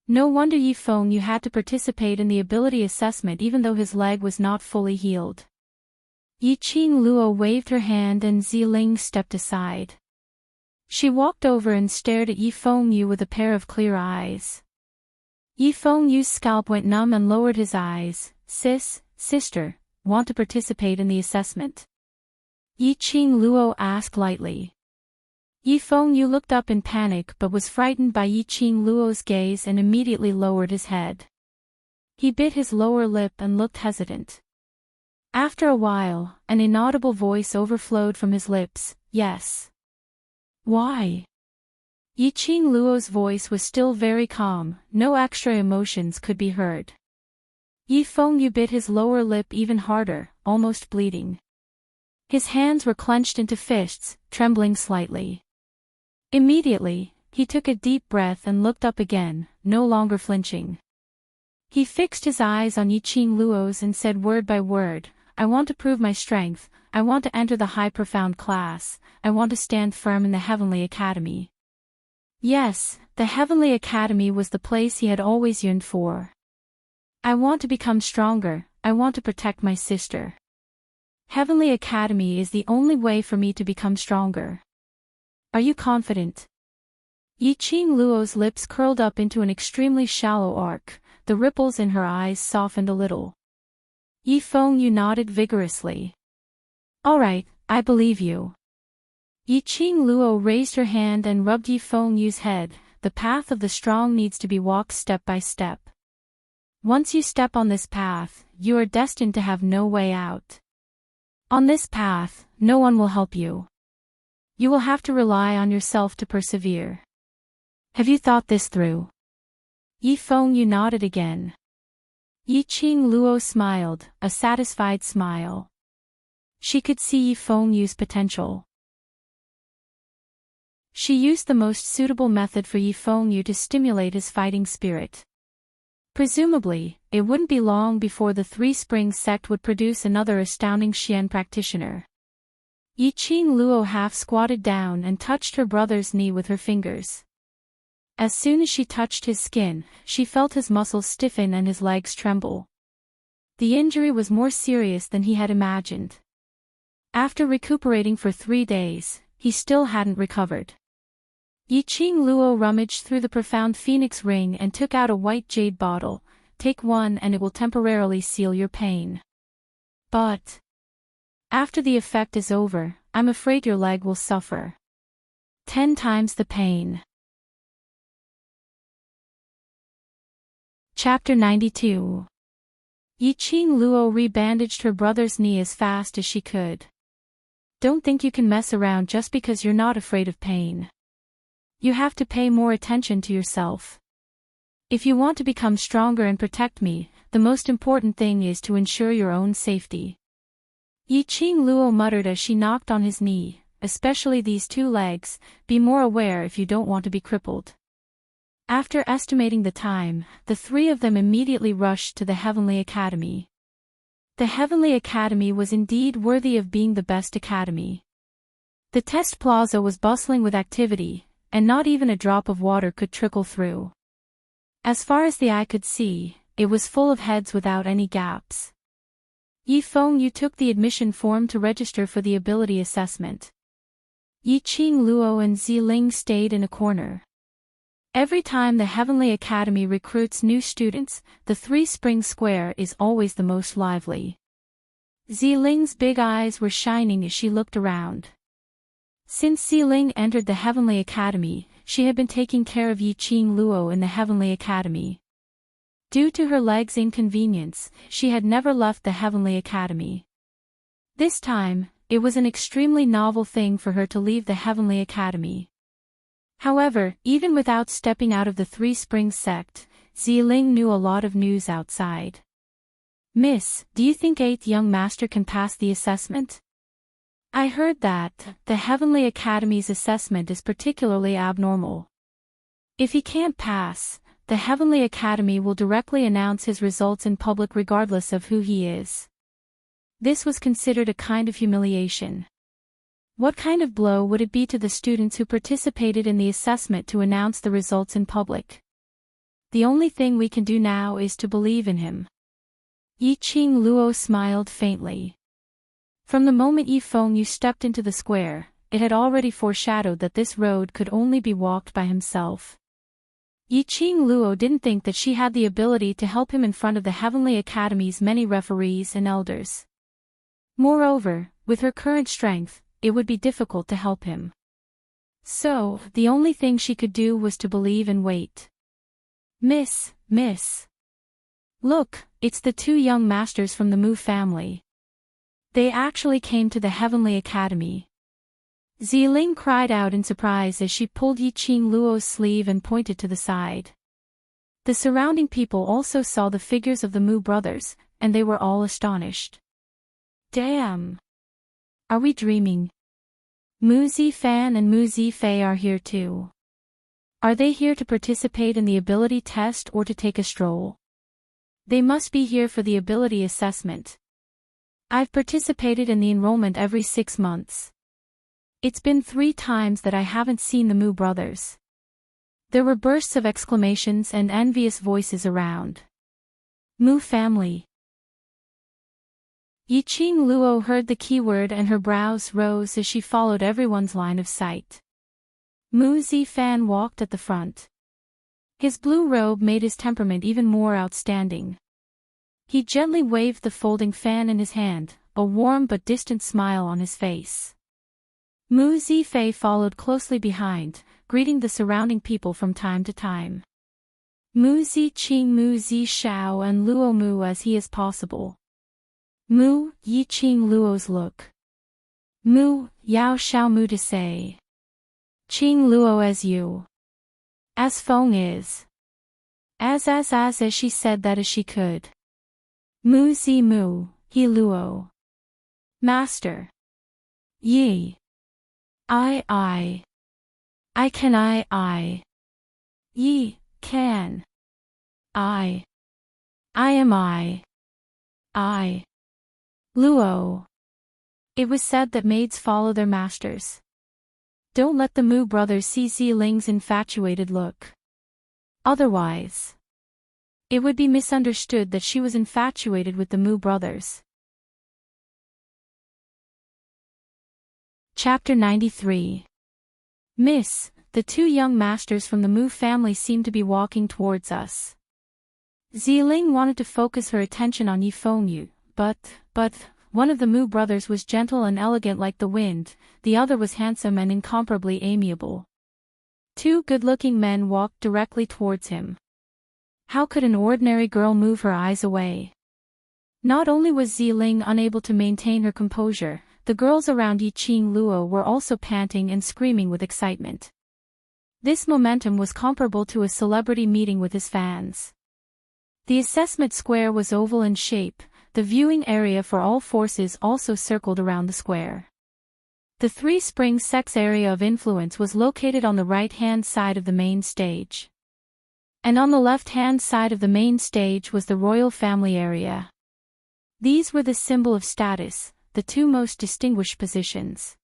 No wonder Yi Fengyu had to participate in the ability assessment even though his leg was not fully healed. Yiqing Luo waved her hand and Ziling stepped aside. She walked over and stared at Yi Fengyu with a pair of clear eyes. Yi Fengyu's scalp went numb and lowered his eyes. Sister, want to participate in the assessment? Yiqing Luo asked lightly. Yi Fengyu looked up in panic but was frightened by Yiqing Luo's gaze and immediately lowered his head. He bit his lower lip and looked hesitant. After a while, an inaudible voice overflowed from his lips, "Yes." "Why?" Yiqing Luo's voice was still very calm, no extra emotions could be heard. Yi Fengyu bit his lower lip even harder, almost bleeding. His hands were clenched into fists, trembling slightly. Immediately, he took a deep breath and looked up again, no longer flinching. He fixed his eyes on Yiqing Luo's and said word by word, "I want to prove my strength, I want to enter the high profound class, I want to stand firm in the Heavenly Academy." Yes, the Heavenly Academy was the place he had always yearned for. "I want to become stronger, I want to protect my sister. Heavenly Academy is the only way for me to become stronger. Are you confident?" Yiqing Luo's lips curled up into an extremely shallow arc, the ripples in her eyes softened a little. Yi Fengyu nodded vigorously. "All right, I believe you." Yiqing Luo raised her hand and rubbed Yi Fengyu's head. "The path of the strong needs to be walked step by step. Once you step on this path, you are destined to have no way out. On this path, no one will help you. You will have to rely on yourself to persevere. Have you thought this through?" Yi Fengyu nodded again. Yiqing Luo smiled, a satisfied smile. She could see Yi Fengyu's potential. She used the most suitable method for Yi Fengyu to stimulate his fighting spirit. Presumably, it wouldn't be long before the Three Springs sect would produce another astounding Xian practitioner. Yiqing Luo half squatted down and touched her brother's knee with her fingers. As soon as she touched his skin, she felt his muscles stiffen and his legs tremble. The injury was more serious than he had imagined. After recuperating for 3 days, he still hadn't recovered. Yiqing Luo rummaged through the profound phoenix ring and took out a white jade bottle. "Take one and it will temporarily seal your pain. But after the effect is over, I'm afraid your leg will suffer 10 times the pain." Chapter 92. Yiqing Luo rebandaged her brother's knee as fast as she could. "Don't think you can mess around just because you're not afraid of pain. You have to pay more attention to yourself. If you want to become stronger and protect me, the most important thing is to ensure your own safety." Yiqing Luo muttered as she knocked on his knee, "Especially these 2 legs, be more aware if you don't want to be crippled." After estimating the time, the 3 of them immediately rushed to the Heavenly Academy. The Heavenly Academy was indeed worthy of being the best academy. The test plaza was bustling with activity, and not even a drop of water could trickle through. As far as the eye could see, it was full of heads without any gaps. Yi Fengyu took the admission form to register for the ability assessment. Yiqing Luo and Ziling stayed in a corner. Every time the Heavenly Academy recruits new students, the Three Springs Square is always the most lively. Ziling's big eyes were shining as she looked around. Since Ziling entered the Heavenly Academy, she had been taking care of Yiqing Luo in the Heavenly Academy. Due to her leg's inconvenience, she had never left the Heavenly Academy. This time, it was an extremely novel thing for her to leave the Heavenly Academy. However, even without stepping out of the Three Springs sect, Ziling knew a lot of news outside. Miss, do you think 8th young master can pass the assessment? I heard that the Heavenly Academy's assessment is particularly abnormal. If he can't pass, the Heavenly Academy will directly announce his results in public regardless of who he is. This was considered a kind of humiliation. What kind of blow would it be to the students who participated in the assessment to announce the results in public? The only thing we can do now is to believe in him. Yiqing Luo smiled faintly. From the moment Yi Fengyu stepped into the square, it had already foreshadowed that this road could only be walked by himself. Yiqing Luo didn't think that she had the ability to help him in front of the Heavenly Academy's many referees and elders. Moreover, with her current strength, it would be difficult to help him. So, the only thing she could do was to believe and wait. Miss. Look, it's the 2 young masters from the Mu family. They actually came to the Heavenly Academy. Ziling cried out in surprise as she pulled Yiqing Luo's sleeve and pointed to the side. The surrounding people also saw the figures of the Mu brothers, and they were all astonished. Damn! Are we dreaming? Mu Zifan and Mu Zifei are here too. Are they here to participate in the ability test or to take a stroll? They must be here for the ability assessment. I've participated in the enrollment every 6 months. It's been 3 times that I haven't seen the Mu brothers. There were bursts of exclamations and envious voices around. Mu family. Yiqing Luo heard the keyword and her brows rose as she followed everyone's line of sight. Mu Zifan walked at the front. His blue robe made his temperament even more outstanding. He gently waved the folding fan in his hand, a warm but distant smile on his face. Mu Zifei followed closely behind, greeting the surrounding people from time to time. Mu Ziqing, Mu Zishao and Luo Mu as he is possible. Mu, Yiqing Luo's look. Mu, Yao Xiao Mu to say. Qing Luo as you. As Feng is. As she said that as she could. Mu Zi Mu, He Luo. Master. Yi. I can I. Yi, can. I am I. Luo. It was said that maids follow their masters. Don't let the Mu brothers see Ziling's infatuated look. Otherwise, it would be misunderstood that she was infatuated with the Mu brothers. Chapter 93. Miss, the 2 young masters from the Mu family seem to be walking towards us. Ziling wanted to focus her attention on Yi Fengyu, but one of the Mu brothers was gentle and elegant like the wind, the other was handsome and incomparably amiable. 2 good-looking men walked directly towards him. How could an ordinary girl move her eyes away? Not only was Ziling unable to maintain her composure, the girls around Yiqing Luo were also panting and screaming with excitement. This momentum was comparable to a celebrity meeting with his fans. The assessment square was oval in shape. The viewing area for all forces also circled around the square. The 3 Springs Sect's area of influence was located on the right-hand side of the main stage. And on the left-hand side of the main stage was the royal family area. These were the symbol of status, the 2 most distinguished positions.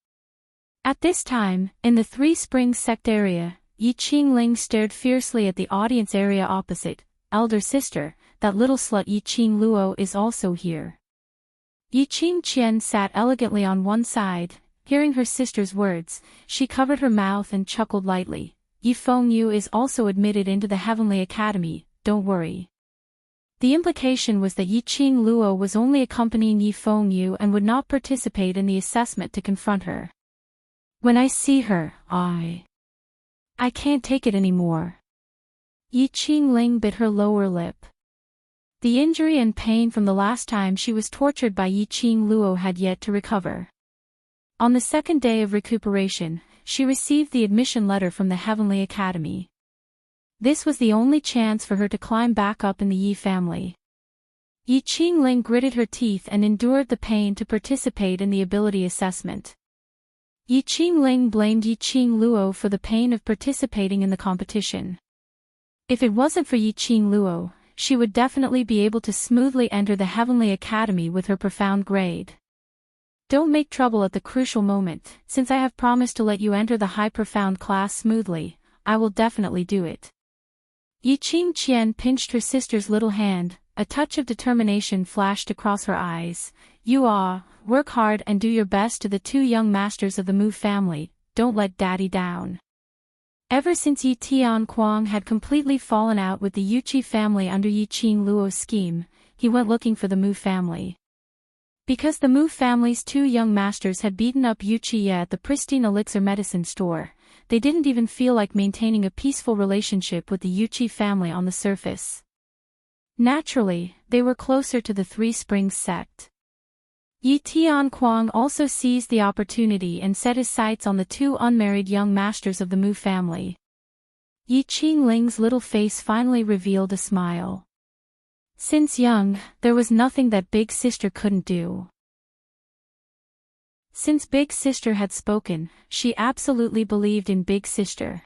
At this time, in the 3 Springs Sect area, Yiqing Ling stared fiercely at the audience area opposite. Elder sister, that little slut Yiqing Luo is also here. Yiqing Qian sat elegantly on one side. Hearing her sister's words, she covered her mouth and chuckled lightly. Yi Fengyu is also admitted into the Heavenly Academy, don't worry. The implication was that Yiqing Luo was only accompanying Yi Fengyu and would not participate in the assessment to confront her. When I see her, I can't take it anymore. Yiqing Ling bit her lower lip. The injury and pain from the last time she was tortured by Yiqing Luo had yet to recover. On the 2nd day of recuperation, she received the admission letter from the Heavenly Academy. This was the only chance for her to climb back up in the Yi family. Yi Qingling gritted her teeth and endured the pain to participate in the ability assessment. Yi Qingling blamed Yi Qingluo for the pain of participating in the competition. If it wasn't for Yi Qingluo, she would definitely be able to smoothly enter the Heavenly Academy with her profound grade. Don't make trouble at the crucial moment. Since I have promised to let you enter the high profound class smoothly, I will definitely do it. Yi Qingqian pinched her sister's little hand, a touch of determination flashed across her eyes. Work hard and do your best to the two young masters of the Mu family, don't let daddy down. Ever since Yi Tianquang had completely fallen out with the Yuqi family under Yi Qingluo's scheme, he went looking for the Mu family. Because the Mu family's two young masters had beaten up Yuqi at the pristine elixir medicine store, they didn't even feel like maintaining a peaceful relationship with the Yuqi family on the surface. Naturally, they were closer to the Three Springs sect. Yi Tianquang also seized the opportunity and set his sights on the two unmarried young masters of the Mu family. Yi Qingling's little face finally revealed a smile. Since young, there was nothing that Big Sister couldn't do. Since Big Sister had spoken, she absolutely believed in Big Sister.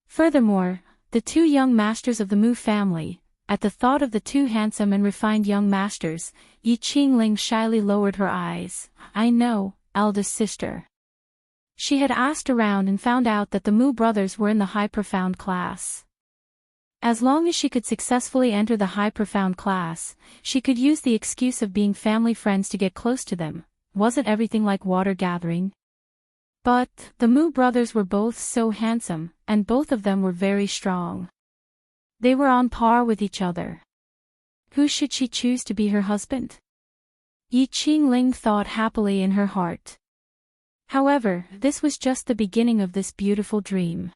Furthermore, the two young masters of the Mu family, at the thought of the two handsome and refined young masters, Yi Qingling shyly lowered her eyes. I know, eldest sister. She had asked around and found out that the Mu brothers were in the high profound class. As long as she could successfully enter the high profound class, she could use the excuse of being family friends to get close to them. Wasn't everything like water gathering? But, the Mu brothers were both so handsome, and both of them were very strong. They were on par with each other. Who should she choose to be her husband? Yi Qingling thought happily in her heart. However, this was just the beginning of this beautiful dream.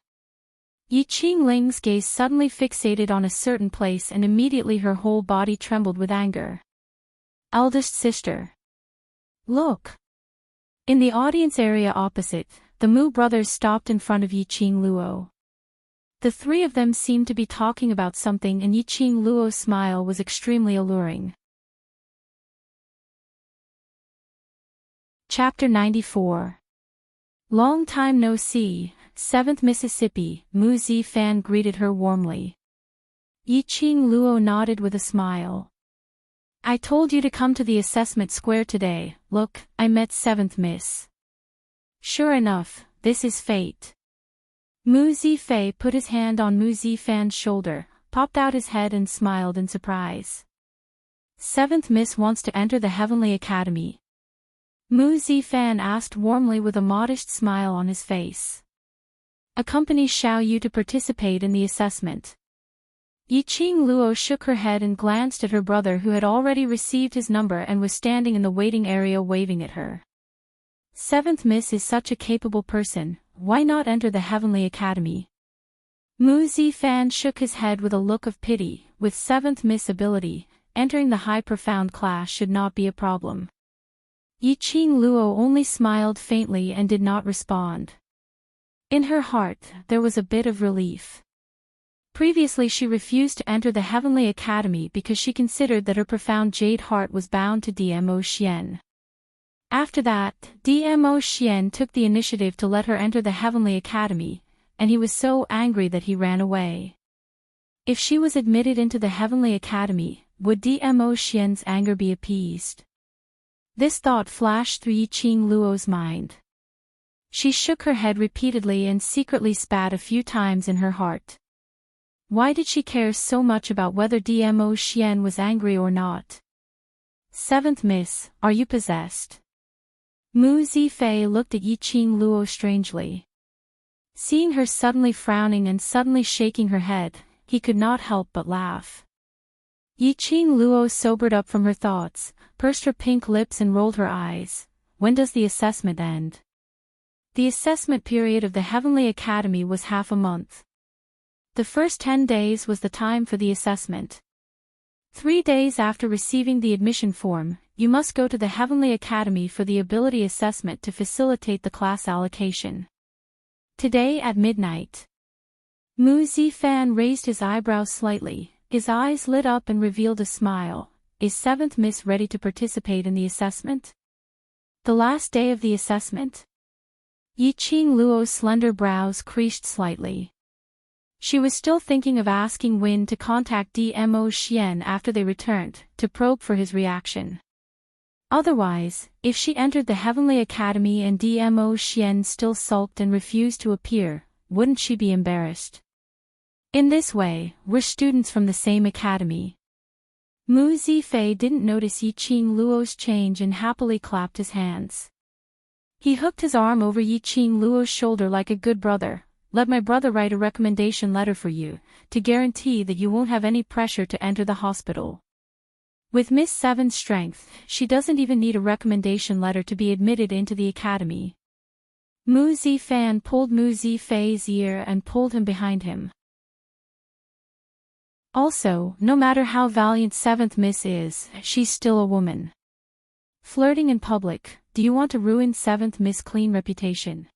Yi Qingling's gaze suddenly fixated on a certain place and immediately her whole body trembled with anger. Eldest sister. Look! In the audience area opposite, the Mu brothers stopped in front of Yi Qingluo. The three of them seemed to be talking about something and Yi Qingluo's smile was extremely alluring. Chapter 94. Long time no see, 7th Mississippi, Mu Zifan greeted her warmly. Yi Qingluo nodded with a smile. I told you to come to the assessment square today. Look, I met 7th Miss. Sure enough, this is fate. Mu Zifei put his hand on Mu Zifan's shoulder, popped out his head and smiled in surprise. 7th Miss wants to enter the Heavenly Academy. Mu Zifan asked warmly with a modest smile on his face. Accompany Xiao Yu to participate in the assessment. Yi Qingluo shook her head and glanced at her brother who had already received his number and was standing in the waiting area waving at her. 7th Miss is such a capable person, why not enter the Heavenly Academy? Mu Zifan shook his head with a look of pity. With 7th Miss ability, entering the high profound class should not be a problem. Yi Qingluo only smiled faintly and did not respond. In her heart, there was a bit of relief. Previously she refused to enter the Heavenly Academy because she considered that her profound jade heart was bound to Dmo Xian. After that, Dmo Xian took the initiative to let her enter the Heavenly Academy, and he was so angry that he ran away. If she was admitted into the Heavenly Academy, would Dmo Xian's anger be appeased? This thought flashed through Yi Qingluo's mind. She shook her head repeatedly and secretly spat a few times in her heart. Why did she care so much about whether Dmo Xian was angry or not? 7th Miss, are you possessed? Mu Zifei looked at Yi Qingluo strangely. Seeing her suddenly frowning and suddenly shaking her head, he could not help but laugh. Yi Qingluo sobered up from her thoughts, pursed her pink lips and rolled her eyes. When does the assessment end? The assessment period of the Heavenly Academy was half a month. The first 10 days was the time for the assessment. 3 days after receiving the admission form, you must go to the Heavenly Academy for the ability assessment to facilitate the class allocation. Today at midnight. Mu Zifan raised his eyebrows slightly, his eyes lit up and revealed a smile. is 7th Miss ready to participate in the assessment? The last day of the assessment? Yiqing Luo's slender brows creased slightly. She was still thinking of asking Win to contact DMO Xian after they returned, to probe for his reaction. Otherwise, if she entered the Heavenly Academy and DMO Xian still sulked and refused to appear, wouldn't she be embarrassed? In this way, we're students from the same academy. Mu Zifei didn't notice Yiqing Luo's change and happily clapped his hands. He hooked his arm over Yiqing Luo's shoulder like a good brother. Let my brother write a recommendation letter for you, to guarantee that you won't have any pressure to enter the hospital. With Miss Seven's strength, she doesn't even need a recommendation letter to be admitted into the academy. Mu Zifan pulled Mu Zifei's ear and pulled him behind him. Also, no matter how valiant 7th Miss is, she's still a woman. Flirting in public, do you want to ruin 7th Miss' clean reputation?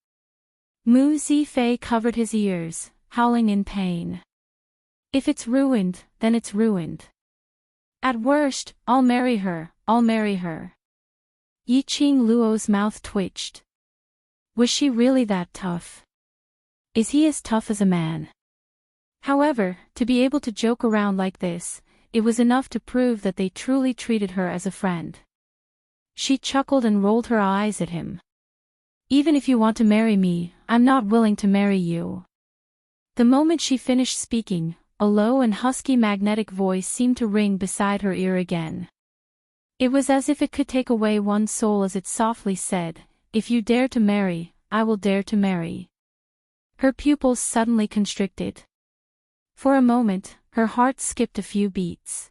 Mu Zifei covered his ears, howling in pain. If it's ruined, then it's ruined. At worst, I'll marry her, I'll marry her. Yiqing Luo's mouth twitched. Was she really that tough? Is he as tough as a man? However, to be able to joke around like this, it was enough to prove that they truly treated her as a friend. She chuckled and rolled her eyes at him. Even if you want to marry me, I'm not willing to marry you. The moment she finished speaking, a low and husky magnetic voice seemed to ring beside her ear again. It was as if it could take away one's soul as it softly said, "If you dare to marry, I will dare to marry." Her pupils suddenly constricted. For a moment, her heart skipped a few beats.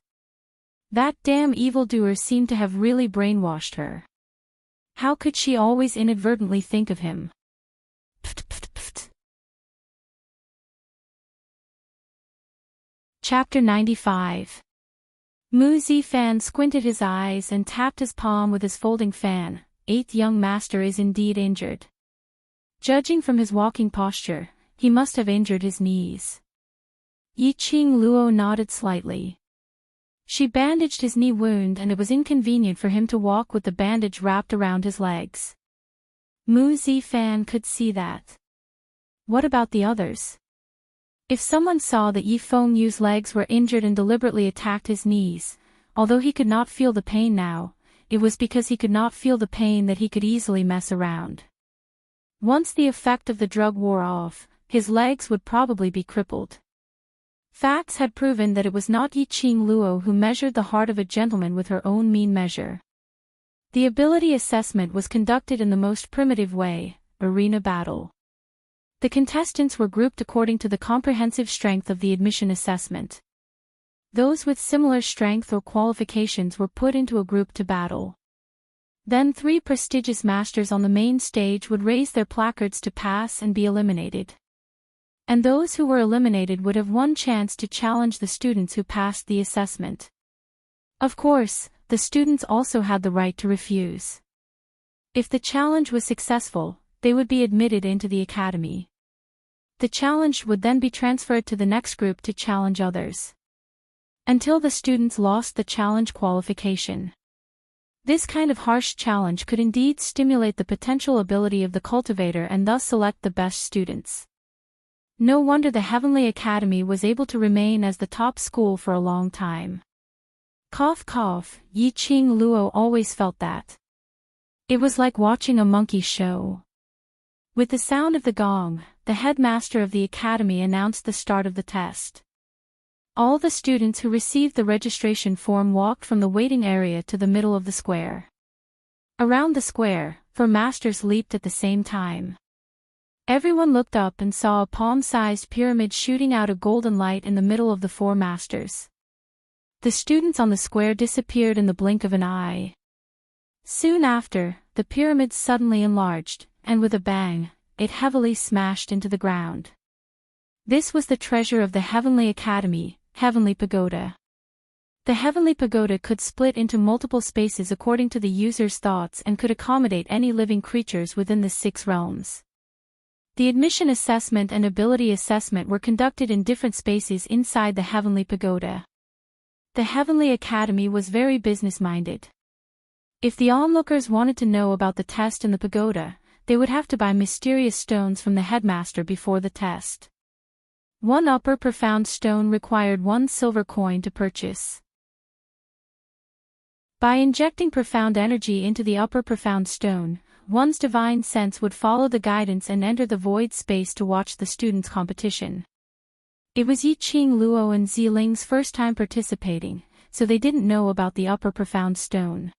That damn evildoer seemed to have really brainwashed her. How could she always inadvertently think of him? Pft, pft, pft. Chapter 95. Mu Zifan squinted his eyes and tapped his palm with his folding fan. 8th young master is indeed injured. Judging from his walking posture, he must have injured his knees. Yiqing Luo nodded slightly. She bandaged his knee wound and it was inconvenient for him to walk with the bandage wrapped around his legs. Mu Zifan could see that. What about the others? If someone saw that Yi Fengyu's legs were injured and deliberately attacked his knees, although he could not feel the pain now, it was because he could not feel the pain that he could easily mess around. Once the effect of the drug wore off, his legs would probably be crippled. Facts had proven that it was not Yiqing Luo who measured the heart of a gentleman with her own mean measure. The ability assessment was conducted in the most primitive way, arena battle. The contestants were grouped according to the comprehensive strength of the admission assessment. Those with similar strength or qualifications were put into a group to battle. Then 3 prestigious masters on the main stage would raise their placards to pass and be eliminated. And those who were eliminated would have one chance to challenge the students who passed the assessment. Of course, the students also had the right to refuse. If the challenge was successful, they would be admitted into the academy. The challenge would then be transferred to the next group to challenge others. Until the students lost the challenge qualification. This kind of harsh challenge could indeed stimulate the potential ability of the cultivator and thus select the best students. No wonder the Heavenly Academy was able to remain as the top school for a long time. Cough cough, Yiqing Luo always felt that. It was like watching a monkey show. With the sound of the gong, the headmaster of the academy announced the start of the test. All the students who received the registration form walked from the waiting area to the middle of the square. Around the square, 4 masters leaped at the same time. Everyone looked up and saw a palm-sized pyramid shooting out a golden light in the middle of the 4 masters. The students on the square disappeared in the blink of an eye. Soon after, the pyramid suddenly enlarged, and with a bang, it heavily smashed into the ground. This was the treasure of the Heavenly Academy, Heavenly Pagoda. The Heavenly Pagoda could split into multiple spaces according to the user's thoughts and could accommodate any living creatures within the 6 realms. The admission assessment and ability assessment were conducted in different spaces inside the Heavenly Pagoda. The Heavenly Academy was very business-minded. If the onlookers wanted to know about the test in the pagoda, they would have to buy mysterious stones from the headmaster before the test. One upper profound stone required 1 silver coin to purchase. By injecting profound energy into the upper profound stone, one's divine sense would follow the guidance and enter the void space to watch the students' competition. It was Yiqing Luo and Ziling's first time participating, so they didn't know about the upper profound stone.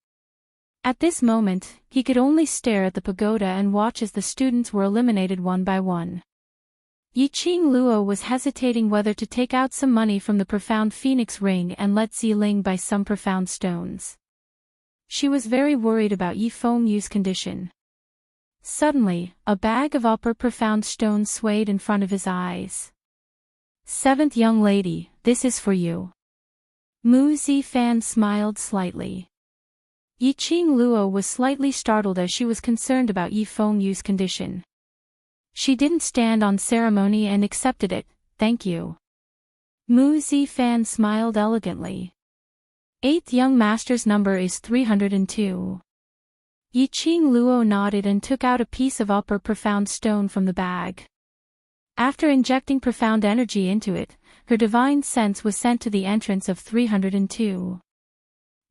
At this moment, he could only stare at the pagoda and watch as the students were eliminated one by one. Yiqing Luo was hesitating whether to take out some money from the profound phoenix ring and let Ziling buy some profound stones. She was very worried about Yi Fengyu's condition. Suddenly, a bag of upper profound stones swayed in front of his eyes. "Seventh young lady, this is for you." Mu Zifan smiled slightly. Yiqing Luo was slightly startled as she was concerned about Yi Fengyu's condition. She didn't stand on ceremony and accepted it, "Thank you." Mu Zifan smiled elegantly. "Eighth young master's number is 302. Yiqing Luo nodded and took out a piece of upper profound stone from the bag. After injecting profound energy into it, her divine sense was sent to the entrance of 302.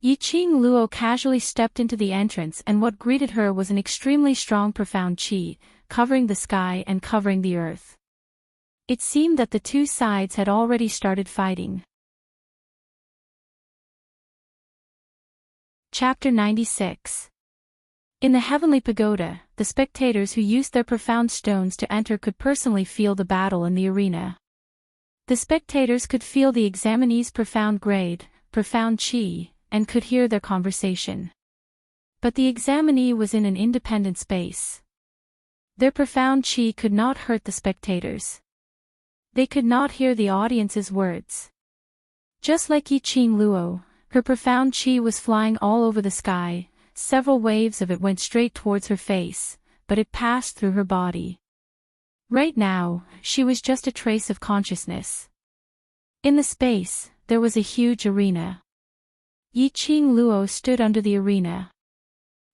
Yiqing Luo casually stepped into the entrance, and what greeted her was an extremely strong profound qi, covering the sky and covering the earth. It seemed that the two sides had already started fighting. Chapter 96. In the Heavenly Pagoda, the spectators who used their profound stones to enter could personally feel the battle in the arena. The spectators could feel the examinees' profound grade, profound qi, and could hear their conversation. But the examinee was in an independent space. Their profound qi could not hurt the spectators. They could not hear the audience's words. Just like Yiqing Luo, her profound qi was flying all over the sky. Several waves of it went straight towards her face, but it passed through her body. Right now, she was just a trace of consciousness. In the space, there was a huge arena. Yiqing Luo stood under the arena.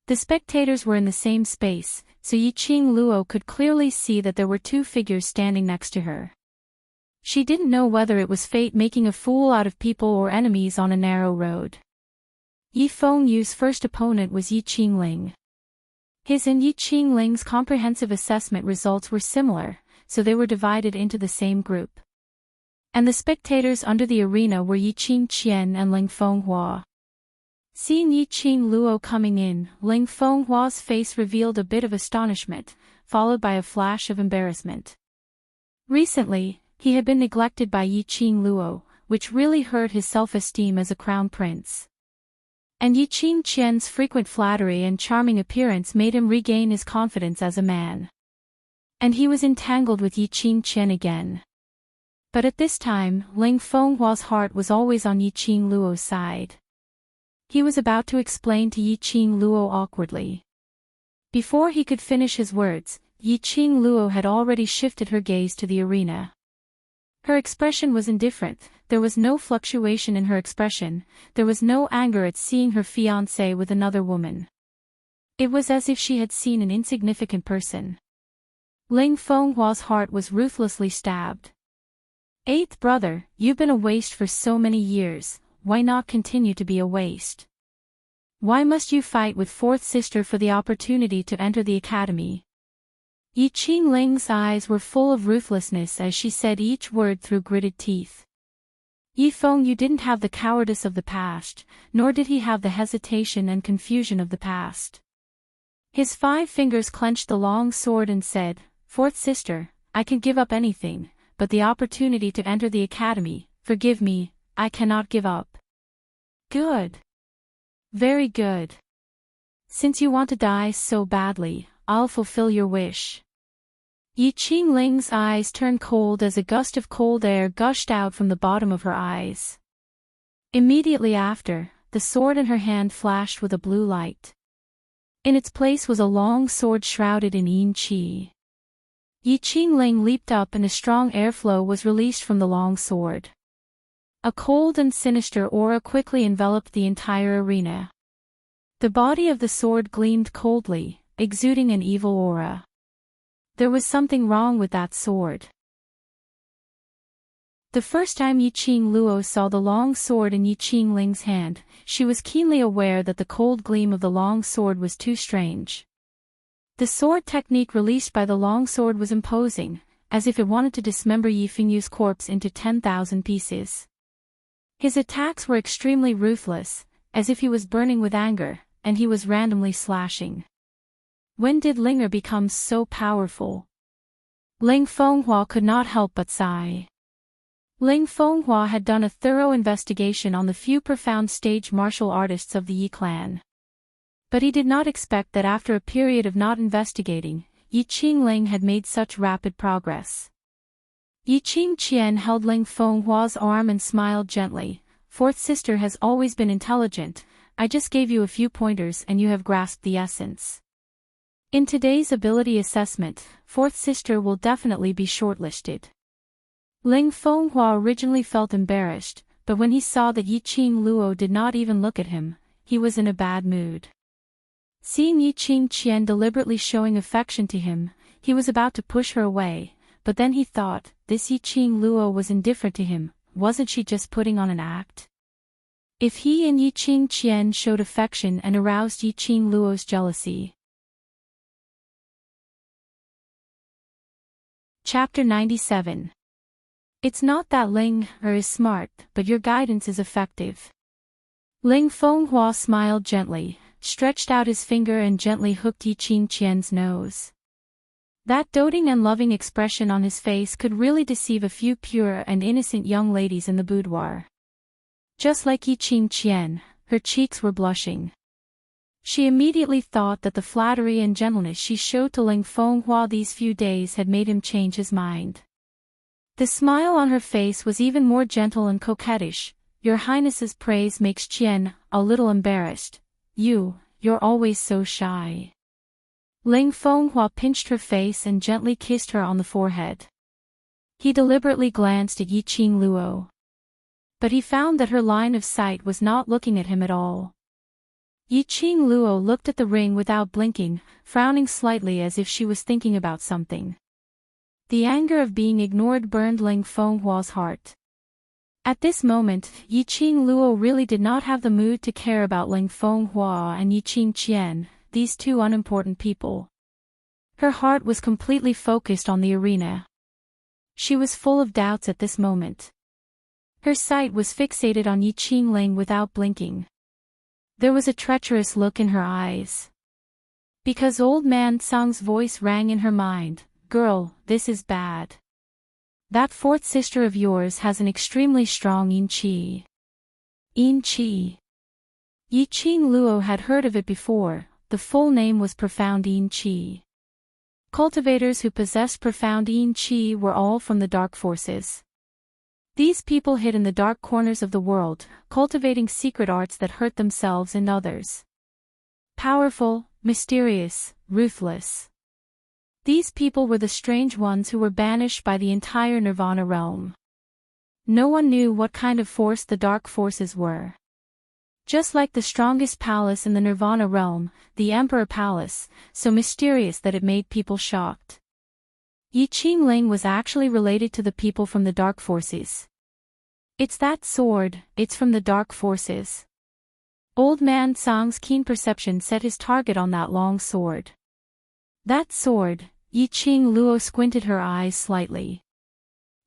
The spectators were in the same space, so Yiqing Luo could clearly see that there were two figures standing next to her. She didn't know whether it was fate making a fool out of people or enemies on a narrow road. Yi Fengyu's first opponent was Yiqing Ling. His and Yiqing Ling's comprehensive assessment results were similar, so they were divided into the same group. And the spectators under the arena were Yiqing Qian and Ling Fenghua. Seeing Yiqing Luo coming in, Ling Fenghua's face revealed a bit of astonishment, followed by a flash of embarrassment. Recently, he had been neglected by Yiqing Luo, which really hurt his self-esteem as a crown prince. And Yiqing Qian's frequent flattery and charming appearance made him regain his confidence as a man. And he was entangled with Yiqing Qian again. But at this time, Ling Fenghua's heart was always on Yiqing Luo's side. He was about to explain to Yiqing Luo awkwardly. Before he could finish his words, Yiqing Luo had already shifted her gaze to the arena. Her expression was indifferent, there was no fluctuation in her expression, there was no anger at seeing her fiancé with another woman. It was as if she had seen an insignificant person. Ling Fenghua's heart was ruthlessly stabbed. "Eighth brother, you've been a waste for so many years, why not continue to be a waste? Why must you fight with fourth sister for the opportunity to enter the academy?" Yiqing Ling's eyes were full of ruthlessness as she said each word through gritted teeth. Yi Fengyu didn't have the cowardice of the past, nor did he have the hesitation and confusion of the past. His 5 fingers clenched the long sword and said, "Fourth sister, I can give up anything, but the opportunity to enter the academy, forgive me, I cannot give up." "Good. Very good. Since you want to die so badly, I'll fulfill your wish." Yiqing Ling's eyes turned cold as a gust of cold air gushed out from the bottom of her eyes. Immediately after, the sword in her hand flashed with a blue light. In its place was a long sword shrouded in yin qi. Yiqing Ling leaped up and a strong airflow was released from the long sword. A cold and sinister aura quickly enveloped the entire arena. The body of the sword gleamed coldly, exuding an evil aura. There was something wrong with that sword. The first time Yiqing Luo saw the long sword in Yiqing Ling's hand, she was keenly aware that the cold gleam of the long sword was too strange. The sword technique released by the long sword was imposing, as if it wanted to dismember Yi Fengyu's corpse into 10,000 pieces. His attacks were extremely ruthless, as if he was burning with anger, and he was randomly slashing. When did Linger become so powerful? Ling Fenghua could not help but sigh. Ling Fenghua had done a thorough investigation on the few profound stage martial artists of the Yi clan. But he did not expect that after a period of not investigating, Yiqing Ling had made such rapid progress. Yiqing Qian held Ling Fenghua's arm and smiled gently. Fourth sister has always been intelligent, I just gave you a few pointers and you have grasped the essence. In today's ability assessment, fourth sister will definitely be shortlisted. Ling Fenghua originally felt embarrassed, but when he saw that Yiqing Luo did not even look at him, he was in a bad mood. Seeing Yiqing Qian deliberately showing affection to him, he was about to push her away, but then he thought, this Yiqing Luo was indifferent to him, wasn't she just putting on an act? If he and Yiqing Qian showed affection and aroused Yiqing Luo's jealousy. Chapter 97. It's not that Ling is smart, but your guidance is effective. Ling Fenghua smiled gently, stretched out his finger and gently hooked Yiqing Qian's nose. That doting and loving expression on his face could really deceive a few pure and innocent young ladies in the boudoir. Just like Yiqing Qian, her cheeks were blushing. She immediately thought that the flattery and gentleness she showed to Ling Fenghua these few days had made him change his mind. The smile on her face was even more gentle and coquettish. Your Highness's praise makes Qian a little embarrassed. You're always so shy. Ling Fenghua pinched her face and gently kissed her on the forehead. He deliberately glanced at Yiqing Luo. But he found that her line of sight was not looking at him at all. Yiqing Luo looked at the ring without blinking, frowning slightly as if she was thinking about something. The anger of being ignored burned Ling Fenghua's heart. At this moment, Yiqing Luo really did not have the mood to care about Ling Fenghua and Yiqing Qian, these two unimportant people. Her heart was completely focused on the arena. She was full of doubts at this moment. Her sight was fixated on Yiqing Ling without blinking. There was a treacherous look in her eyes. Because old man Tsang's voice rang in her mind, girl, this is bad. That fourth sister of yours has an extremely strong yin qi. Yin qi. Yiqing Luo had heard of it before. The full name was Profound Yin Qi. Cultivators who possessed Profound Yin Qi were all from the dark forces. These people hid in the dark corners of the world, cultivating secret arts that hurt themselves and others. Powerful, mysterious, ruthless. These people were the strange ones who were banished by the entire Nirvana realm. No one knew what kind of force the dark forces were. Just like the strongest palace in the Nirvana realm, the Emperor Palace, so mysterious that it made people shocked. Yiqing Ling was actually related to the people from the dark forces. It's that sword, it's from the dark forces. Old man Tsang's keen perception set his target on that long sword. That sword, Yiqing Luo squinted her eyes slightly.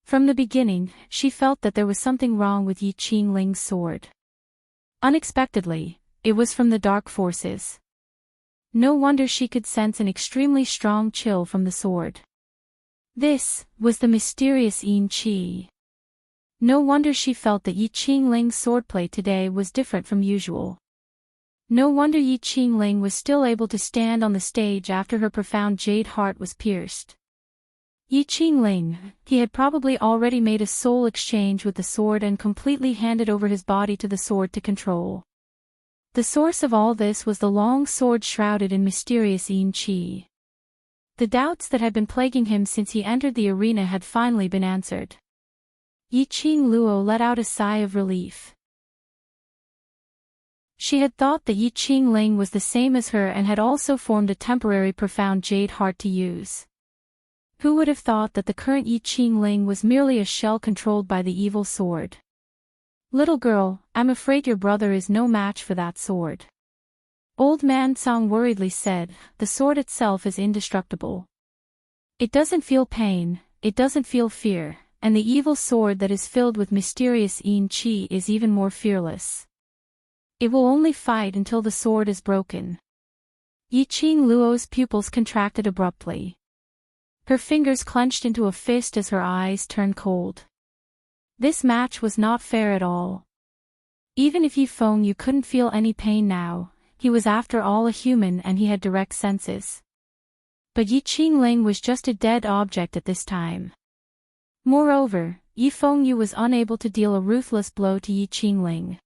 From the beginning, she felt that there was something wrong with Yiqing Ling's sword. Unexpectedly, it was from the dark forces. No wonder she could sense an extremely strong chill from the sword. This was the mysterious yin qi. No wonder she felt that Yiqing Ling's swordplay today was different from usual. No wonder Yiqing Ling was still able to stand on the stage after her profound jade heart was pierced. Yiqing Ling, he had probably already made a soul exchange with the sword and completely handed over his body to the sword to control. The source of all this was the long sword shrouded in mysterious yin qi. The doubts that had been plaguing him since he entered the arena had finally been answered. Yiqing Luo let out a sigh of relief. She had thought that Yiqing Ling was the same as her and had also formed a temporary profound jade heart to use. Who would have thought that the current Yiqing Ling was merely a shell controlled by the evil sword? Little girl, I'm afraid your brother is no match for that sword. Old man Song worriedly said, the sword itself is indestructible. It doesn't feel pain, it doesn't feel fear, and the evil sword that is filled with mysterious yin qi is even more fearless. It will only fight until the sword is broken. Yiqing Luo's pupils contracted abruptly. Her fingers clenched into a fist as her eyes turned cold. This match was not fair at all. Even if Yifeng couldn't feel any pain now, he was after all a human and he had direct senses. But Yiqing Ling was just a dead object at this time. Moreover, Yifeng was unable to deal a ruthless blow to Yiqing Ling.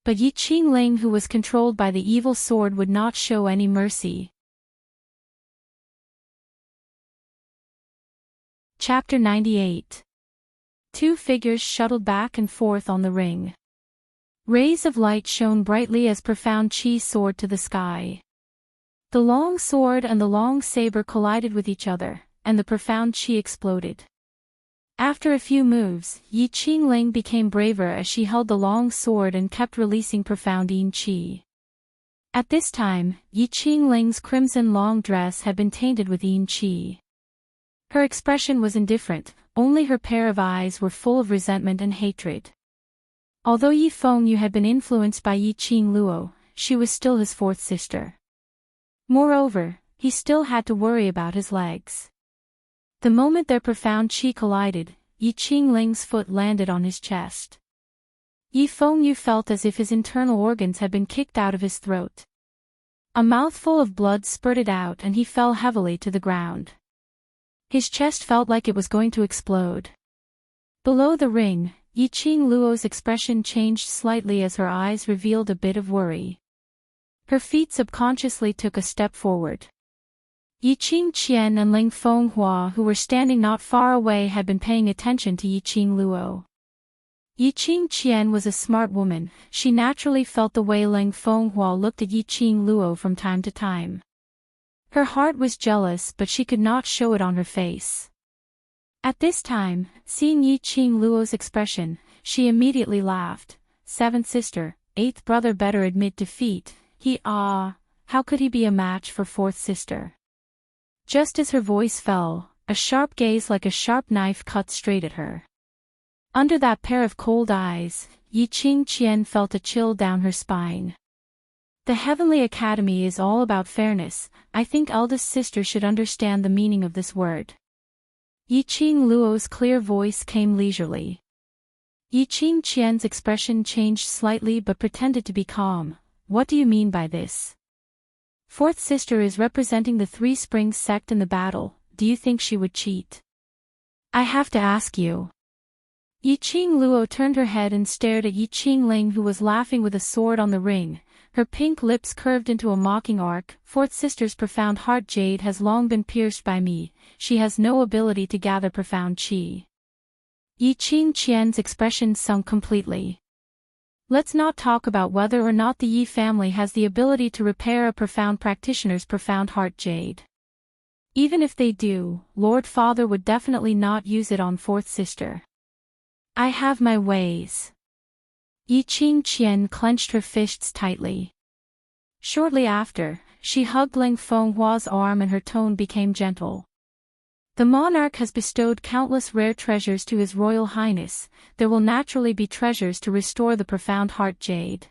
But Yiqing Ling, who was controlled by the evil sword, would not show any mercy. Chapter 98. Two figures shuttled back and forth on the ring. Rays of light shone brightly as profound qi soared to the sky. The long sword and the long saber collided with each other, and the profound qi exploded. After a few moves, Yiqing Ling became braver as she held the long sword and kept releasing profound yin qi. At this time, Yiqing Ling's crimson long dress had been tainted with yin qi. Her expression was indifferent, only her pair of eyes were full of resentment and hatred. Although Yifeng had been influenced by Yiqing Luo, she was still his fourth sister. Moreover, he still had to worry about his legs. The moment their profound qi collided, Yiqing Ling's foot landed on his chest. Yifeng felt as if his internal organs had been kicked out of his throat. A mouthful of blood spurted out and he fell heavily to the ground. His chest felt like it was going to explode. Below the ring, Yiqing Luo's expression changed slightly as her eyes revealed a bit of worry. Her feet subconsciously took a step forward. Yiqing Qian and Ling Fenghua, who were standing not far away, had been paying attention to Yiqing Luo. Yiqing Qian was a smart woman. She naturally felt the way Ling Fenghua looked at Yiqing Luo from time to time. Her heart was jealous, but she could not show it on her face. At this time, seeing Yiqing Luo's expression, she immediately laughed. Seventh sister, eighth brother better admit defeat. How could he be a match for fourth sister? Just as her voice fell, a sharp gaze like a sharp knife cut straight at her. Under that pair of cold eyes, Yiqing Qian felt a chill down her spine. The Heavenly Academy is all about fairness. I think eldest sister should understand the meaning of this word. Yiqing Luo's clear voice came leisurely. Yiqing Qian's expression changed slightly but pretended to be calm. What do you mean by this? Fourth sister is representing the Three Springs sect in the battle. Do you think she would cheat? I have to ask you. Yiqing Luo turned her head and stared at Yiqing Ling, who was laughing with a sword on the ring. Her pink lips curved into a mocking arc. Fourth sister's profound heart jade has long been pierced by me. She has no ability to gather profound qi. Yiqing Qian's expression sunk completely. Let's not talk about whether or not the Yi family has the ability to repair a profound practitioner's profound heart jade. Even if they do, Lord Father would definitely not use it on fourth sister. I have my ways. Yiqing Qian clenched her fists tightly. Shortly after, she hugged Ling Fenghua's arm and her tone became gentle. The monarch has bestowed countless rare treasures to His Royal Highness. There will naturally be treasures to restore the profound heart jade.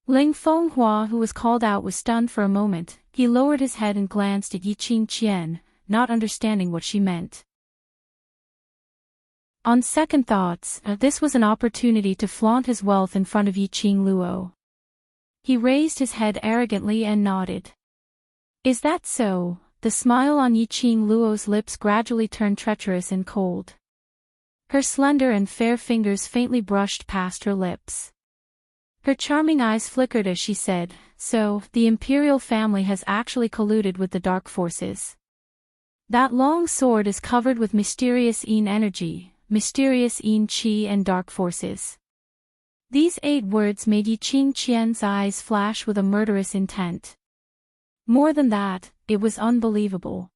Ling Fenghua, who was called out, was stunned for a moment. He lowered his head and glanced at Yiqing Qian, not understanding what she meant. On second thoughts, this was an opportunity to flaunt his wealth in front of Yiqing Luo. He raised his head arrogantly and nodded. Is that so? The smile on Yiqing Luo's lips gradually turned treacherous and cold. Her slender and fair fingers faintly brushed past her lips. Her charming eyes flickered as she said, so, the imperial family has actually colluded with the dark forces. That long sword is covered with mysterious yin energy. mysterious yin qi and dark forces. These 8 words made Yi Qingqian's eyes flash with a murderous intent. More than that, it was unbelievable.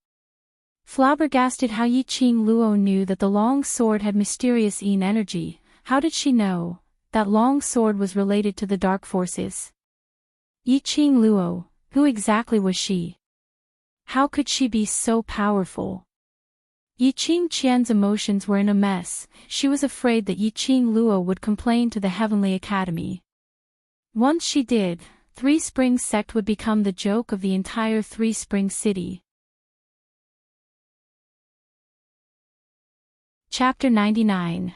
Flabbergasted how Yi Qing Luo knew that the long sword had mysterious yin energy. How did she know that long sword was related to the dark forces? Yi Qing Luo, who exactly was she? How could she be so powerful? Yi Qingqian's emotions were in a mess. She was afraid that Yi Qing Luo would complain to the Heavenly Academy. Once she did, Three Springs sect would become the joke of the entire Three Springs city. Chapter 99.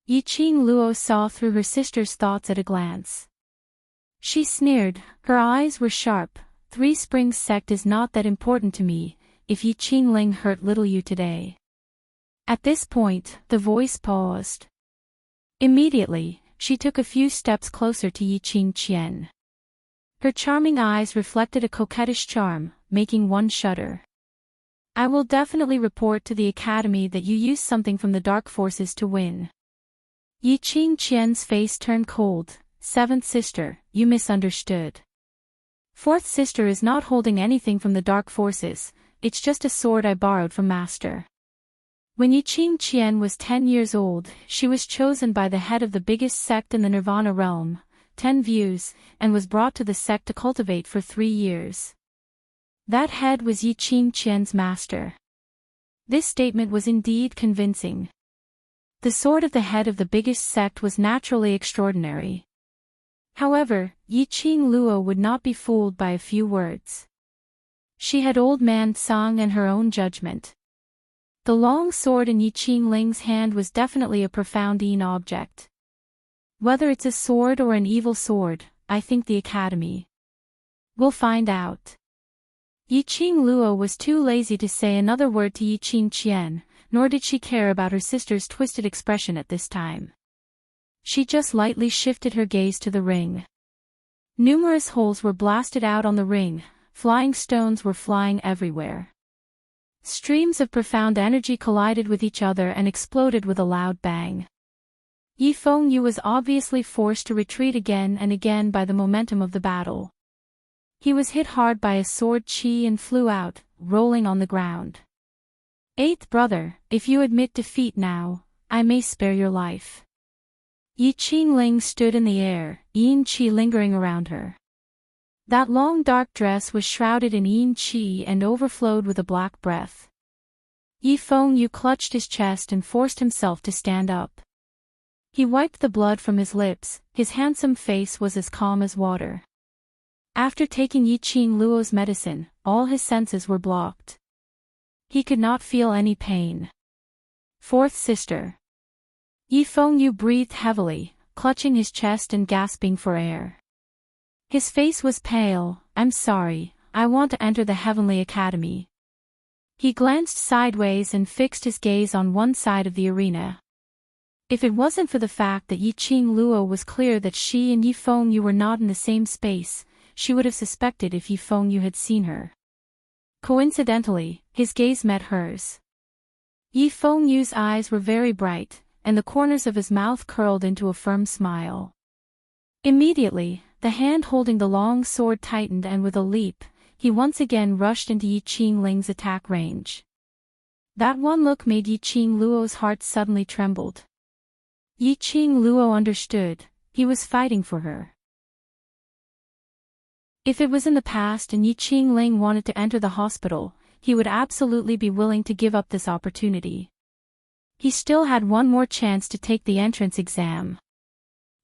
Yi Qing Luo saw through her sister's thoughts at a glance. She sneered, her eyes were sharp. Three Springs sect is not that important to me, if Yi Qingling hurt little you today. At this point, the voice paused. Immediately, she took a few steps closer to Yi Qingqian. Her charming eyes reflected a coquettish charm, making one shudder. I will definitely report to the academy that you used something from the dark forces to win. Yi Qingqian's face turned cold. Seventh sister, you misunderstood. Fourth sister is not holding anything from the dark forces, it's just a sword I borrowed from master. When Yi Qingqian was 10 years old, she was chosen by the head of the biggest sect in the Nirvana realm, 10 views, and was brought to the sect to cultivate for 3 years. That head was Yi Qingqian's master. This statement was indeed convincing. The sword of the head of the biggest sect was naturally extraordinary. However, Yi Qing Luo would not be fooled by a few words. She had old man Tsang and her own judgment. The long sword in Yi Qingling's hand was definitely a profound yin object. Whether it's a sword or an evil sword, I think the academy will find out. Yi Qing Luo was too lazy to say another word to Yi Qingqian, nor did she care about her sister's twisted expression at this time. She just lightly shifted her gaze to the ring. Numerous holes were blasted out on the ring, flying stones were flying everywhere. Streams of profound energy collided with each other and exploded with a loud bang. Yi Fengyu was obviously forced to retreat again and again by the momentum of the battle. He was hit hard by a sword chi and flew out, rolling on the ground. Eighth brother, if you admit defeat now, I may spare your life. Yi Qingling stood in the air, yin qi lingering around her. That long dark dress was shrouded in yin qi and overflowed with a black breath. Yi Fengyu clutched his chest and forced himself to stand up. He wiped the blood from his lips, his handsome face was as calm as water. After taking Yi Qing Luo's medicine, all his senses were blocked. He could not feel any pain. Fourth sister. Yi Fengyu breathed heavily, clutching his chest and gasping for air. His face was pale. I'm sorry, I want to enter the Heavenly Academy. He glanced sideways and fixed his gaze on one side of the arena. If it wasn't for the fact that Yi Qing Luo was clear that she and Yi Fengyu were not in the same space, she would have suspected if Yi Fengyu had seen her. Coincidentally, his gaze met hers. Yi Fengyu's eyes were very bright, and the corners of his mouth curled into a firm smile. Immediately, the hand holding the long sword tightened and with a leap, he once again rushed into Yi Qingling's attack range. That one look made Yi Qing Luo's heart suddenly trembled. Yi Qing Luo understood, he was fighting for her. If it was in the past and Yi Qingling wanted to enter the hospital, he would absolutely be willing to give up this opportunity. He still had one more chance to take the entrance exam.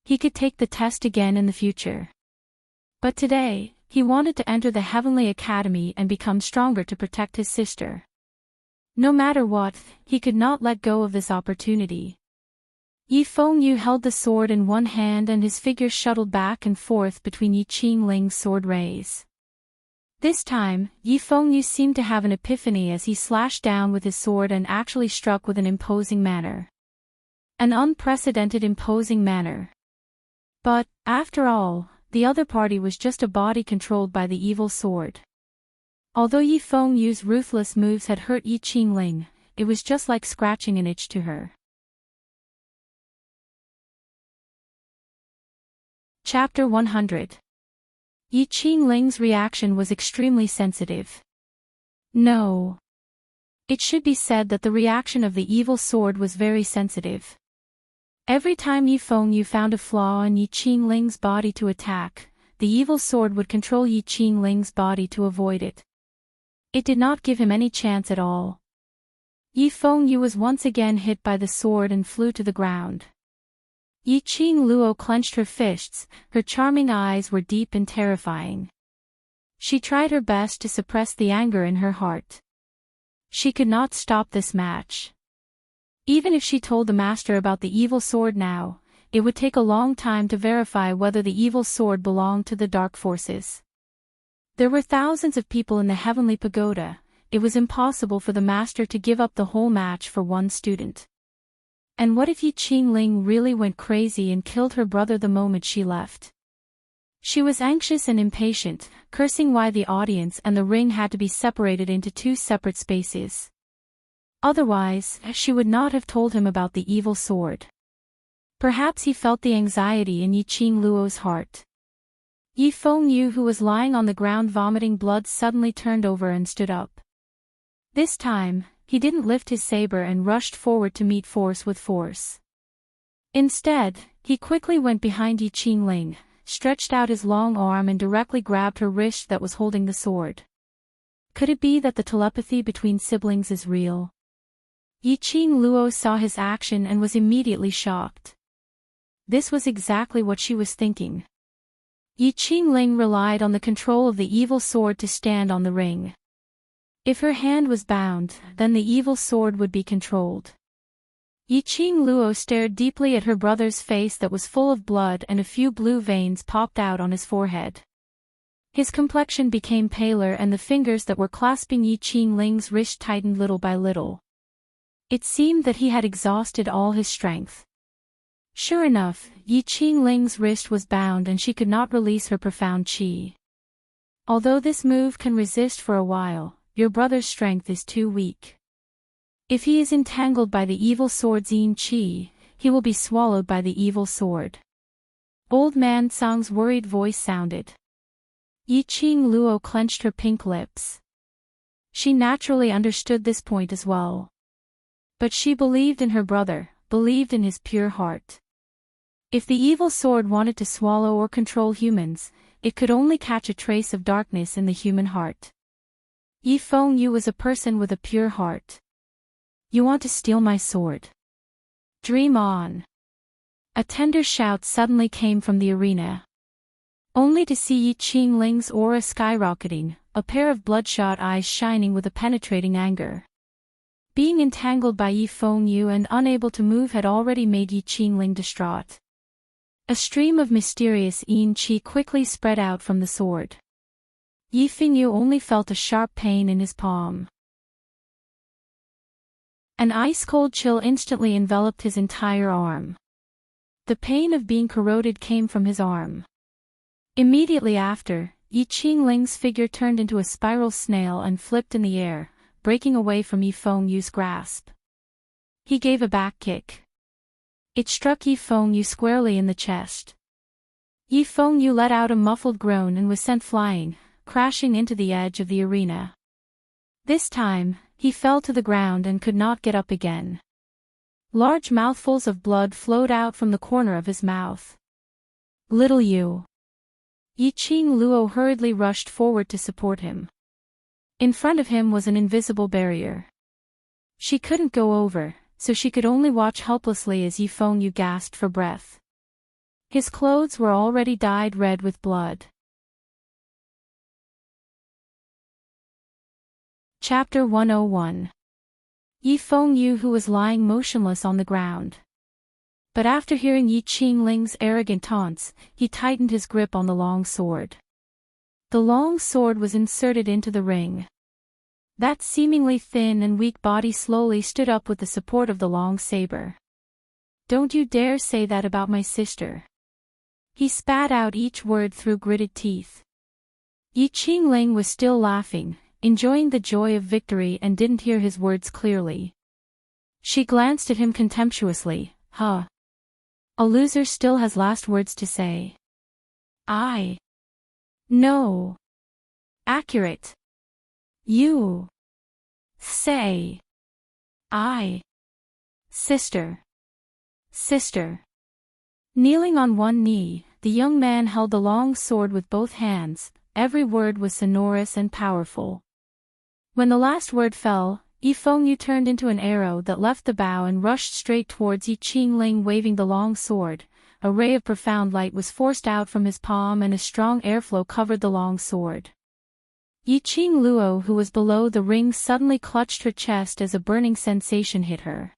He could take the test again in the future. But today, he wanted to enter the Heavenly Academy and become stronger to protect his sister. No matter what, he could not let go of this opportunity. Yi Fengyu held the sword in one hand and his figure shuttled back and forth between Yi Qingling's sword rays. This time, Yi Fengyu seemed to have an epiphany as he slashed down with his sword and actually struck with an imposing manner. An unprecedented imposing manner. But, after all, the other party was just a body controlled by the evil sword. Although Yi Fengyu's ruthless moves had hurt Yi Qingling, it was just like scratching an itch to her. Chapter 100. Yi Qingling's reaction was extremely sensitive. No. It should be said that the reaction of the evil sword was very sensitive. Every time Yi Fengyu found a flaw in Yi Qingling's body to attack, the evil sword would control Yi Qingling's body to avoid it. It did not give him any chance at all. Yi Fengyu was once again hit by the sword and flew to the ground. Yi Qingluo clenched her fists, her charming eyes were deep and terrifying. She tried her best to suppress the anger in her heart. She could not stop this match. Even if she told the master about the evil sword now, it would take a long time to verify whether the evil sword belonged to the dark forces. There were thousands of people in the heavenly pagoda. It was impossible for the master to give up the whole match for one student. And what if Yi Qingling really went crazy and killed her brother the moment she left? She was anxious and impatient, cursing why the audience and the ring had to be separated into two separate spaces. Otherwise, she would not have told him about the evil sword. Perhaps he felt the anxiety in Yi Qingluo's heart. Yi Fengyu, who was lying on the ground vomiting blood, suddenly turned over and stood up. This time, he didn't lift his saber and rushed forward to meet force with force. Instead, he quickly went behind Yi Qingling, stretched out his long arm and directly grabbed her wrist that was holding the sword. Could it be that the telepathy between siblings is real? Yi Qingluo saw his action and was immediately shocked. This was exactly what she was thinking. Yi Qingling relied on the control of the evil sword to stand on the ring. If her hand was bound, then the evil sword would be controlled. Yi Qingluo stared deeply at her brother's face that was full of blood and a few blue veins popped out on his forehead. His complexion became paler and the fingers that were clasping Yi Qingling's wrist tightened little by little. It seemed that he had exhausted all his strength. Sure enough, Yi Qingling's wrist was bound and she could not release her profound qi. Although this move can resist for a while, your brother's strength is too weak. If he is entangled by the evil sword's yin qi, he will be swallowed by the evil sword. Old Man Tsang's worried voice sounded. Yi Qingluo clenched her pink lips. She naturally understood this point as well. But she believed in her brother, believed in his pure heart. If the evil sword wanted to swallow or control humans, it could only catch a trace of darkness in the human heart. Yi Fengyu was a person with a pure heart. You want to steal my sword? Dream on. A tender shout suddenly came from the arena. Only to see Yi Qingling's aura skyrocketing, a pair of bloodshot eyes shining with a penetrating anger. Being entangled by Yi Fengyu and unable to move had already made Yi Qingling distraught. A stream of mysterious yin qi quickly spread out from the sword. Yi Fengyu only felt a sharp pain in his palm. An ice-cold chill instantly enveloped his entire arm. The pain of being corroded came from his arm. Immediately after, Yi Qingling's figure turned into a spiral snail and flipped in the air, breaking away from Yi Fengyu's grasp. He gave a back kick. It struck Yi Fengyu squarely in the chest. Yi Fengyu let out a muffled groan and was sent flying, crashing into the edge of the arena. This time, he fell to the ground and could not get up again. Large mouthfuls of blood flowed out from the corner of his mouth. Little you. Yi Qingluo hurriedly rushed forward to support him. In front of him was an invisible barrier. She couldn't go over, so she could only watch helplessly as Yi Fengyu gasped for breath. His clothes were already dyed red with blood. Chapter 101. Yi Fengyu, who was lying motionless on the ground. But after hearing Yi Qingling's arrogant taunts, he tightened his grip on the long sword. The long sword was inserted into the ring. That seemingly thin and weak body slowly stood up with the support of the long saber. Don't you dare say that about my sister. He spat out each word through gritted teeth. Yi Qingling was still laughing, enjoying the joy of victory, and didn't hear his words clearly. She glanced at him contemptuously. Huh. A loser still has last words to say. I. No. Accurate. You. Say. I. Sister. Sister. Kneeling on one knee, the young man held the long sword with both hands. Every word was sonorous and powerful. When the last word fell, Yi Fengyu turned into an arrow that left the bow and rushed straight towards Yi Qingling waving the long sword. A ray of profound light was forced out from his palm and a strong airflow covered the long sword. Yi Qingluo, who was below the ring, suddenly clutched her chest as a burning sensation hit her.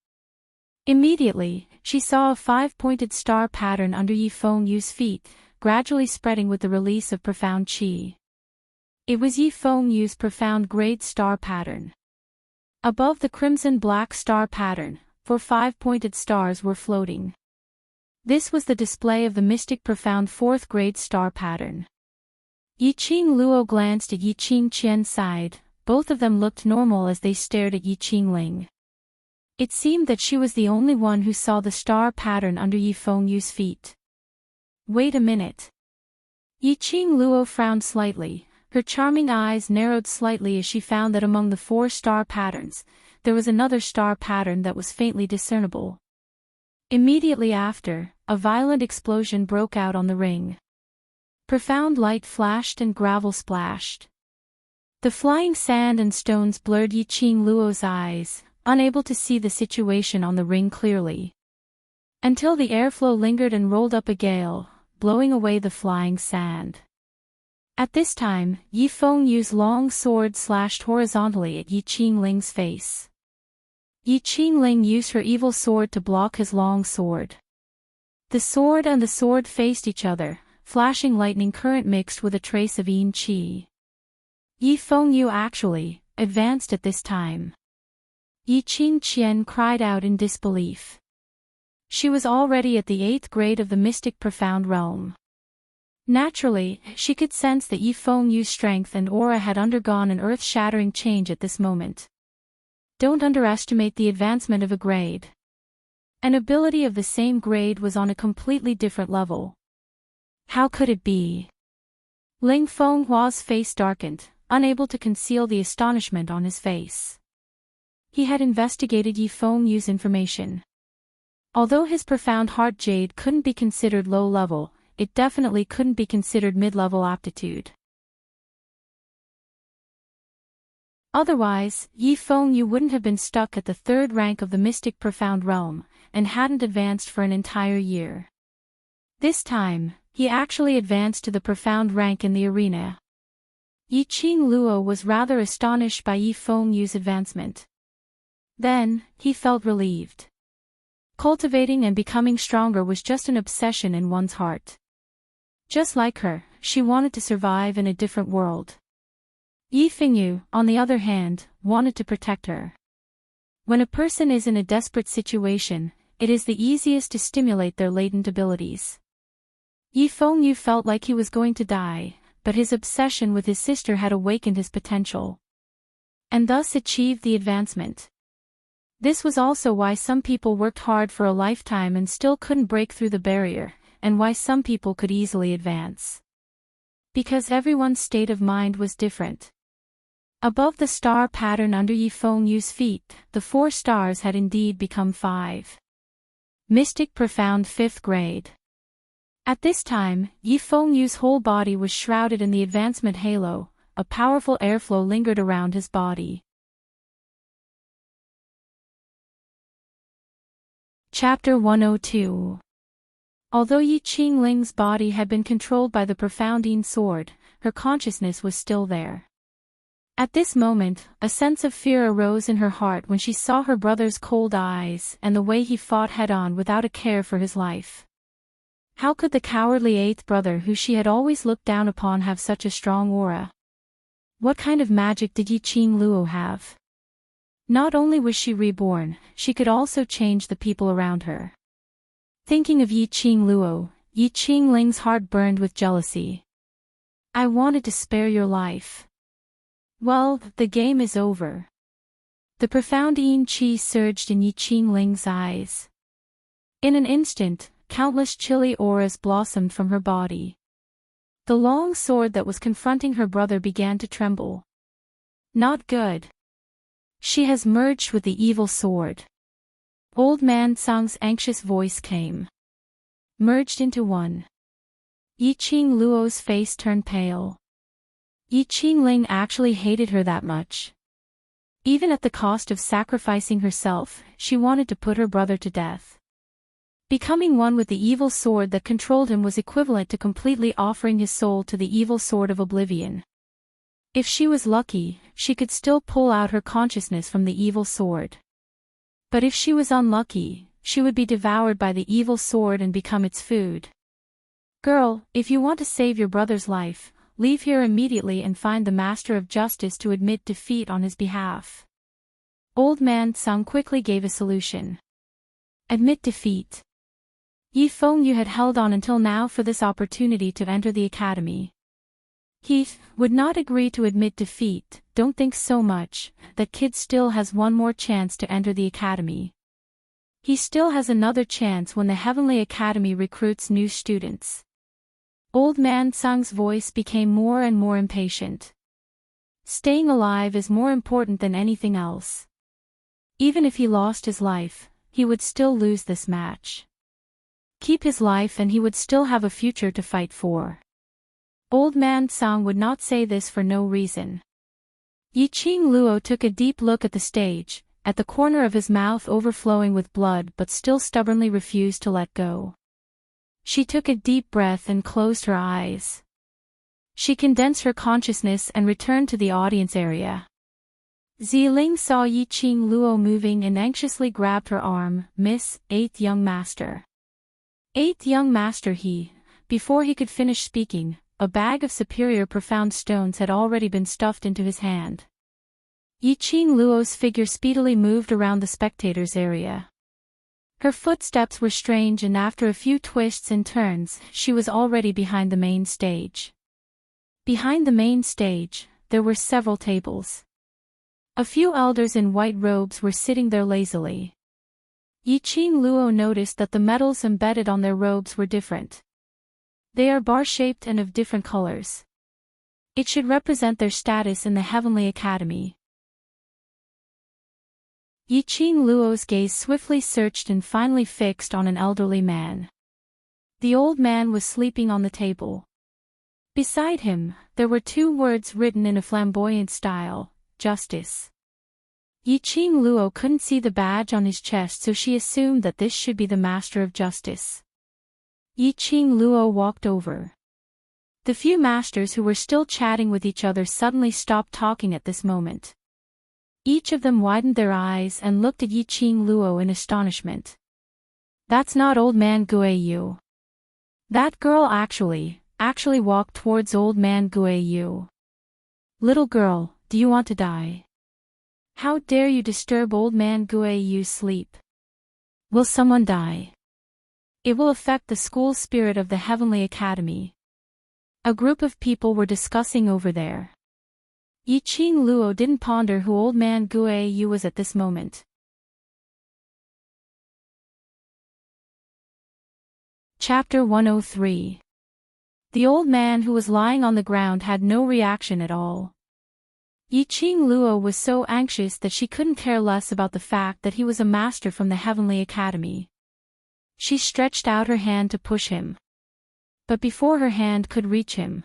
Immediately, she saw a five-pointed star pattern under Yi Fengyu's feet, gradually spreading with the release of profound qi. It was Yi Fengyu's profound grade star pattern. Above the crimson-black star pattern, 4 five-pointed stars were floating. This was the display of the mystic profound 4th grade star pattern. Yi Qingluo glanced at Yi Qingqian's side. Both of them looked normal as they stared at Yi Qingling. It seemed that she was the only one who saw the star pattern under Yi Fengyu's feet. Wait a minute. Yi Qingluo frowned slightly. Her charming eyes narrowed slightly as she found that among the 4 star patterns, there was another star pattern that was faintly discernible. Immediately after, a violent explosion broke out on the ring. Profound light flashed and gravel splashed. The flying sand and stones blurred Yi Qingluo's eyes, unable to see the situation on the ring clearly. Until the airflow lingered and rolled up a gale, blowing away the flying sand. At this time, Yi Fengyu's long sword slashed horizontally at Yi Qingling's face. Yi Qingling used her evil sword to block his long sword. The sword and the sword faced each other, flashing lightning current mixed with a trace of yin qi. Yi Fengyu actually advanced at this time. Yi Qingqian cried out in disbelief. She was already at the 8th grade of the mystic profound realm. Naturally, she could sense that Yi Fengyu's strength and aura had undergone an earth-shattering change at this moment. Don't underestimate the advancement of a grade. An ability of the same grade was on a completely different level. How could it be? Ling Fenghua's face darkened, unable to conceal the astonishment on his face. He had investigated Yi Fengyu's information. Although his profound heart jade couldn't be considered low level, it definitely couldn't be considered mid-level aptitude. Otherwise, Yi Fengyu wouldn't have been stuck at the 3rd rank of the mystic profound realm, and hadn't advanced for an entire year. This time, he actually advanced to the profound rank in the arena. Yi Qingluo was rather astonished by Yi Fengyu's advancement. Then, he felt relieved. Cultivating and becoming stronger was just an obsession in one's heart. Just like her, she wanted to survive in a different world. Yi Fengyu, on the other hand, wanted to protect her. When a person is in a desperate situation, it is the easiest to stimulate their latent abilities. Yi Fengyu felt like he was going to die, but his obsession with his sister had awakened his potential. And thus achieved the advancement. This was also why some people worked hard for a lifetime and still couldn't break through the barrier, and why some people could easily advance. Because everyone's state of mind was different. Above the star pattern under Yi Fengyu's feet, the 4 stars had indeed become 5. Mystic profound 5th grade. At this time, Yi Fengyu's whole body was shrouded in the advancement halo. A powerful airflow lingered around his body. Chapter 102. Although Yi Qingling's body had been controlled by the profound Yin sword, her consciousness was still there. At this moment, a sense of fear arose in her heart when she saw her brother's cold eyes and the way he fought head-on without a care for his life. How could the cowardly 8th brother who she had always looked down upon have such a strong aura? What kind of magic did Yi Qingluo have? Not only was she reborn, she could also change the people around her. Thinking of Yi Qingluo, Yi Qingling's heart burned with jealousy. I wanted to spare your life. Well, the game is over. The profound yin qi surged in Yi Qingling's eyes. In an instant, countless chilly auras blossomed from her body. The long sword that was confronting her brother began to tremble. Not good. She has merged with the evil sword. Old Man Sang's anxious voice came. Merged into one. Yiqing Luo's face turned pale. Yi Qingling actually hated her that much. Even at the cost of sacrificing herself, she wanted to put her brother to death. Becoming one with the evil sword that controlled him was equivalent to completely offering his soul to the evil sword of oblivion. If she was lucky, she could still pull out her consciousness from the evil sword. But if she was unlucky, she would be devoured by the evil sword and become its food. Girl, if you want to save your brother's life, leave here immediately and find the Master of Justice to admit defeat on his behalf. Old Man Tsang quickly gave a solution. Admit defeat. Yi Fengyu had held on until now for this opportunity to enter the academy. He would not agree to admit defeat. Don't think so much, that kid still has one more chance to enter the academy. He still has another chance when the Heavenly Academy recruits new students. Old Man Tsang's voice became more and more impatient. Staying alive is more important than anything else. Even if he lost his life, he would still lose this match. Keep his life and he would still have a future to fight for. Old Man Tsang would not say this for no reason. Yiqing Luo took a deep look at the stage, at the corner of his mouth overflowing with blood but still stubbornly refused to let go. She took a deep breath and closed her eyes. She condensed her consciousness and returned to the audience area. Ziling saw Yiqing Luo moving and anxiously grabbed her arm. Miss, 8th young master. 8th young master before he could finish speaking, a bag of superior profound stones had already been stuffed into his hand. Yiqing Luo's figure speedily moved around the spectators' area. Her footsteps were strange and after a few twists and turns, she was already behind the main stage. Behind the main stage, there were several tables. A few elders in white robes were sitting there lazily. Yiqing Luo noticed that the medals embedded on their robes were different. They are bar-shaped and of different colors. It should represent their status in the Heavenly Academy. Yiqing Luo's gaze swiftly searched and finally fixed on an elderly man. The old man was sleeping on the table. Beside him, there were two words written in a flamboyant style, Justice. Yiqing Luo couldn't see the badge on his chest so she assumed that this should be the Master of Justice. Yiqing Luo walked over. The few masters who were still chatting with each other suddenly stopped talking at this moment. Each of them widened their eyes and looked at Yiqing Luo in astonishment. That's not Old Man Guiyu. That girl actually walked towards Old Man Guiyu. Little girl, do you want to die? How dare you disturb Old Man Guiyu's sleep? Will someone die? It will affect the school spirit of the Heavenly Academy. A group of people were discussing over there. Yiqing Luo didn't ponder who Old Man Guiyu was at this moment. Chapter 103. The old man who was lying on the ground had no reaction at all. Yiqing Luo was so anxious that she couldn't care less about the fact that he was a master from the Heavenly Academy. She stretched out her hand to push him. But before her hand could reach him,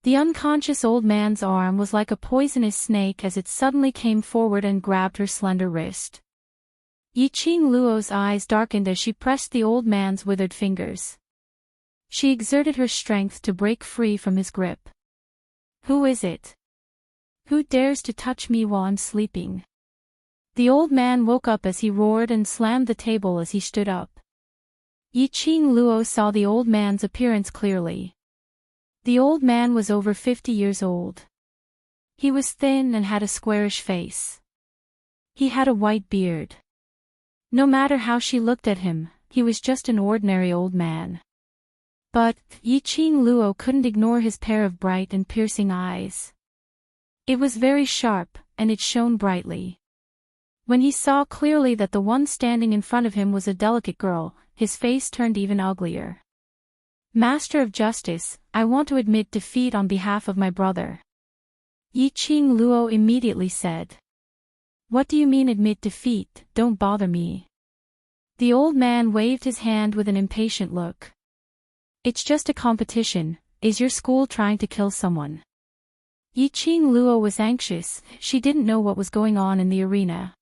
the unconscious old man's arm was like a poisonous snake as it suddenly came forward and grabbed her slender wrist. Yiqing Luo's eyes darkened as she pressed the old man's withered fingers. She exerted her strength to break free from his grip. Who is it? Who dares to touch me while I'm sleeping? The old man woke up as he roared and slammed the table as he stood up. Yiqing Luo saw the old man's appearance clearly. The old man was over 50 years old. He was thin and had a squarish face. He had a white beard. No matter how she looked at him, he was just an ordinary old man. But Yiqing Luo couldn't ignore his pair of bright and piercing eyes. It was very sharp, and it shone brightly. When he saw clearly that the one standing in front of him was a delicate girl, his face turned even uglier. Master of Justice, I want to admit defeat on behalf of my brother. Yi Qing Luo immediately said. What do you mean admit defeat? Don't bother me. The old man waved his hand with an impatient look. It's just a competition. Is your school trying to kill someone? Yi Qing Luo was anxious. She didn't know what was going on in the arena.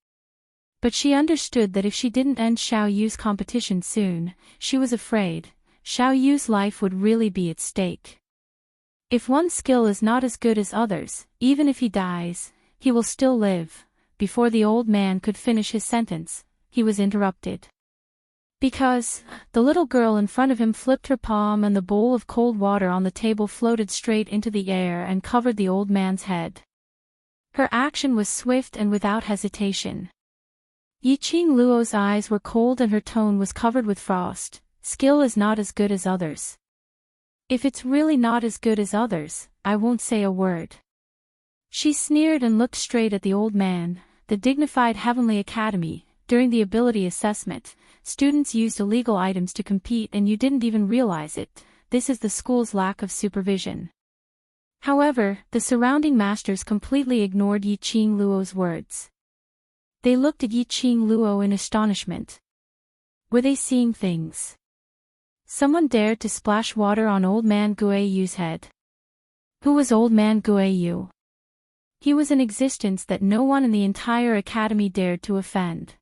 But she understood that if she didn't end Xiao Yu's competition soon, she was afraid Xiao Yu's life would really be at stake. If one skill is not as good as others, even if he dies, he will still live. Before the old man could finish his sentence, he was interrupted. Because the little girl in front of him flipped her palm and the bowl of cold water on the table floated straight into the air and covered the old man's head. Her action was swift and without hesitation. Yi Qing Luo's eyes were cold and her tone was covered with frost. Skill is not as good as others. If it's really not as good as others, I won't say a word. She sneered and looked straight at the old man. The dignified Heavenly Academy, during the ability assessment, students used illegal items to compete and you didn't even realize it. This is the school's lack of supervision. However, the surrounding masters completely ignored Yi Qing Luo's words. They looked at Yi Qing Luo in astonishment. Were they seeing things? Someone dared to splash water on Old Man Guiyu's head. Who was Old Man Guiyu? He was an existence that no one in the entire academy dared to offend.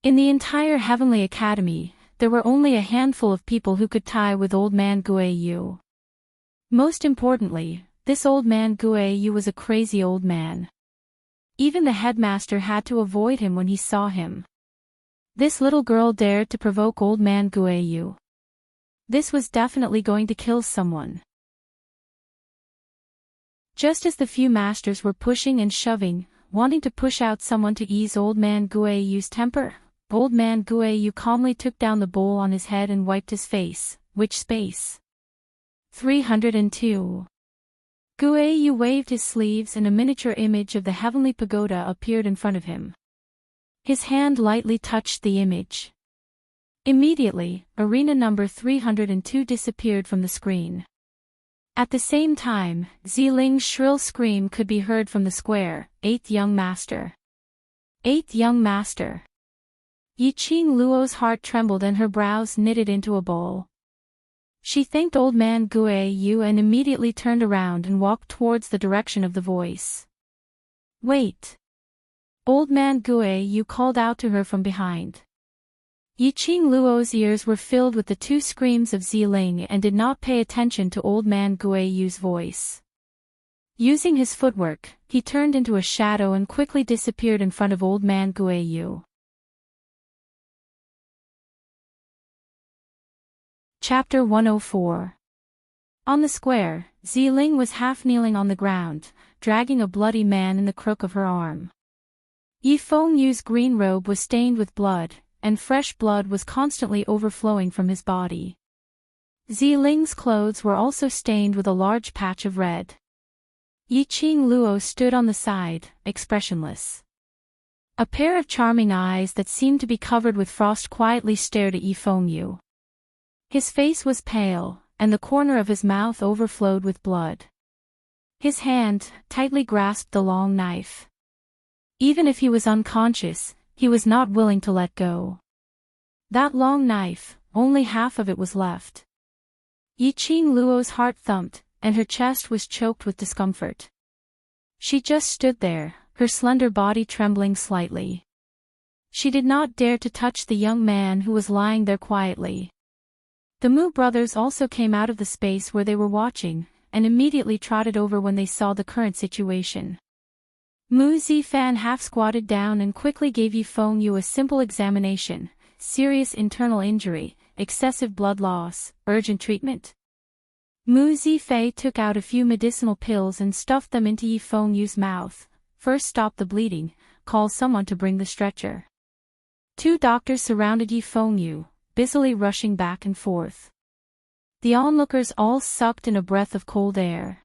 In the entire Heavenly Academy, there were only a handful of people who could tie with Old Man Guiyu. Most importantly, this Old Man Guiyu was a crazy old man. Even the headmaster had to avoid him when he saw him. This little girl dared to provoke Old Man Guiyu. This was definitely going to kill someone. Just as the few masters were pushing and shoving, wanting to push out someone to ease Old Man Guiyu's temper, Old Man Guiyu calmly took down the bowl on his head and wiped his face. Which space? 302. Guiyu waved his sleeves and a miniature image of the heavenly pagoda appeared in front of him. His hand lightly touched the image. Immediately, arena number 302 disappeared from the screen. At the same time, Ziling's shrill scream could be heard from the square. Eighth young master. Eighth young master. Yi Qing Luo's heart trembled and her brows knitted into a bowl. She thanked Old Man Guiyu and immediately turned around and walked towards the direction of the voice. Wait! Old Man Guiyu called out to her from behind. Yi Qing Luo's ears were filled with the two screams of Ziling and did not pay attention to Old Man Guiyu's voice. Using his footwork, he turned into a shadow and quickly disappeared in front of Old Man Guiyu. Chapter 104. On the square, Ziling was half kneeling on the ground, dragging a bloody man in the crook of her arm. Yi Fengyu's green robe was stained with blood, and fresh blood was constantly overflowing from his body. Ziling's clothes were also stained with a large patch of red. Yi Qing Luo stood on the side, expressionless. A pair of charming eyes that seemed to be covered with frost quietly stared at Yi Fengyu. His face was pale, and the corner of his mouth overflowed with blood. His hand tightly grasped the long knife. Even if he was unconscious, he was not willing to let go. That long knife, only half of it was left. Yi Qing Luo's heart thumped, and her chest was choked with discomfort. She just stood there, her slender body trembling slightly. She did not dare to touch the young man who was lying there quietly. The Mu brothers also came out of the space where they were watching, and immediately trotted over when they saw the current situation. Mu Zifan half-squatted down and quickly gave Yi Fengyu a simple examination: serious internal injury, excessive blood loss, urgent treatment. Mu Zifei took out a few medicinal pills and stuffed them into Yi Fengyu's mouth. First stop the bleeding, call someone to bring the stretcher. Two doctors surrounded Yi Fengyu, busily rushing back and forth. The onlookers all sucked in a breath of cold air.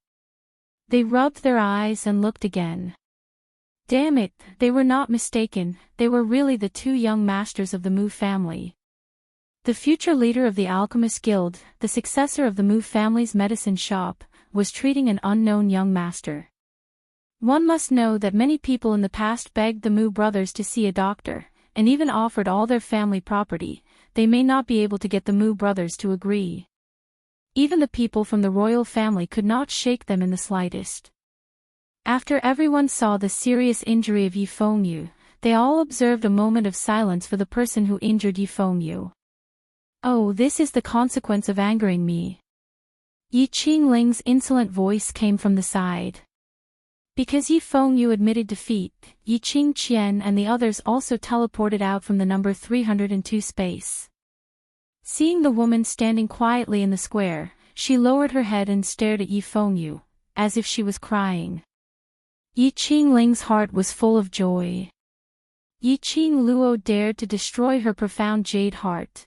They rubbed their eyes and looked again. Damn it, they were not mistaken, they were really the two young masters of the Mu family. The future leader of the Alchemist Guild, the successor of the Mu family's medicine shop, was treating an unknown young master. One must know that many people in the past begged the Mu brothers to see a doctor, and even offered all their family property. They may not be able to get the Mu brothers to agree. Even the people from the royal family could not shake them in the slightest. After everyone saw the serious injury of Yi Fengyu, they all observed a moment of silence for the person who injured Yi Fengyu. "Oh, this is the consequence of angering me." Yi Qingling's insolent voice came from the side. Because Yi Fengyu admitted defeat, Yi Qingqian and the others also teleported out from the number 302 space. Seeing the woman standing quietly in the square, she lowered her head and stared at Yi Fengyu, as if she was crying. Yi Qingling's heart was full of joy. Yi Qingluo dared to destroy her profound jade heart.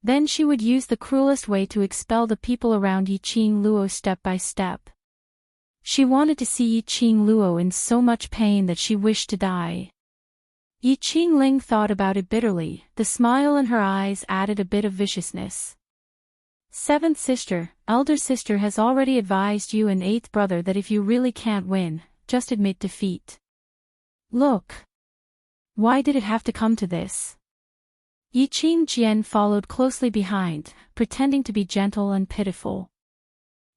Then she would use the cruelest way to expel the people around Yi Qingluo step by step. She wanted to see Yi Qingluo in so much pain that she wished to die. Yi Qingling thought about it bitterly, the smile in her eyes added a bit of viciousness. "Seventh sister, elder sister has already advised you and eighth brother that if you really can't win, just admit defeat. Look. Why did it have to come to this?" Yi Qingjian followed closely behind, pretending to be gentle and pitiful.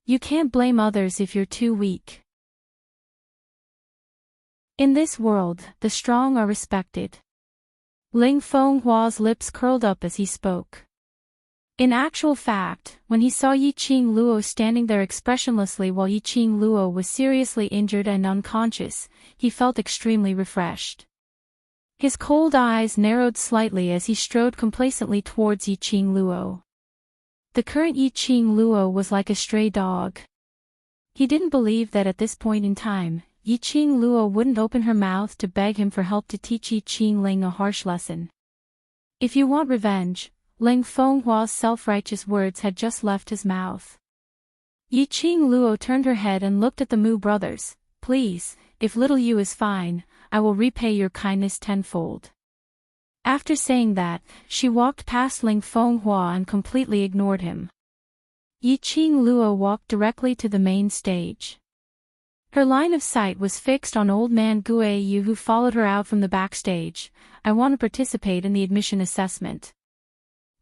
"You can't blame others if you're too weak. In this world, the strong are respected." Ling Fenghua's lips curled up as he spoke. In actual fact, when he saw Yi Qingluo standing there expressionlessly while Yi Qingluo was seriously injured and unconscious, he felt extremely refreshed. His cold eyes narrowed slightly as he strode complacently towards Yi Qingluo. The current Yi Qingluo was like a stray dog. He didn't believe that at this point in time, Yi Qingluo wouldn't open her mouth to beg him for help to teach Yi Qingling a harsh lesson. "If you want revenge," Ling Fenghua's self-righteous words had just left his mouth. Yi Qingluo turned her head and looked at the Mu brothers. "Please, if little Yu is fine, I will repay your kindness tenfold." After saying that, she walked past Ling Fenghua and completely ignored him. Yi Qingluo walked directly to the main stage. Her line of sight was fixed on old man Gue Yu, who followed her out from the backstage. "I want to participate in the admission assessment."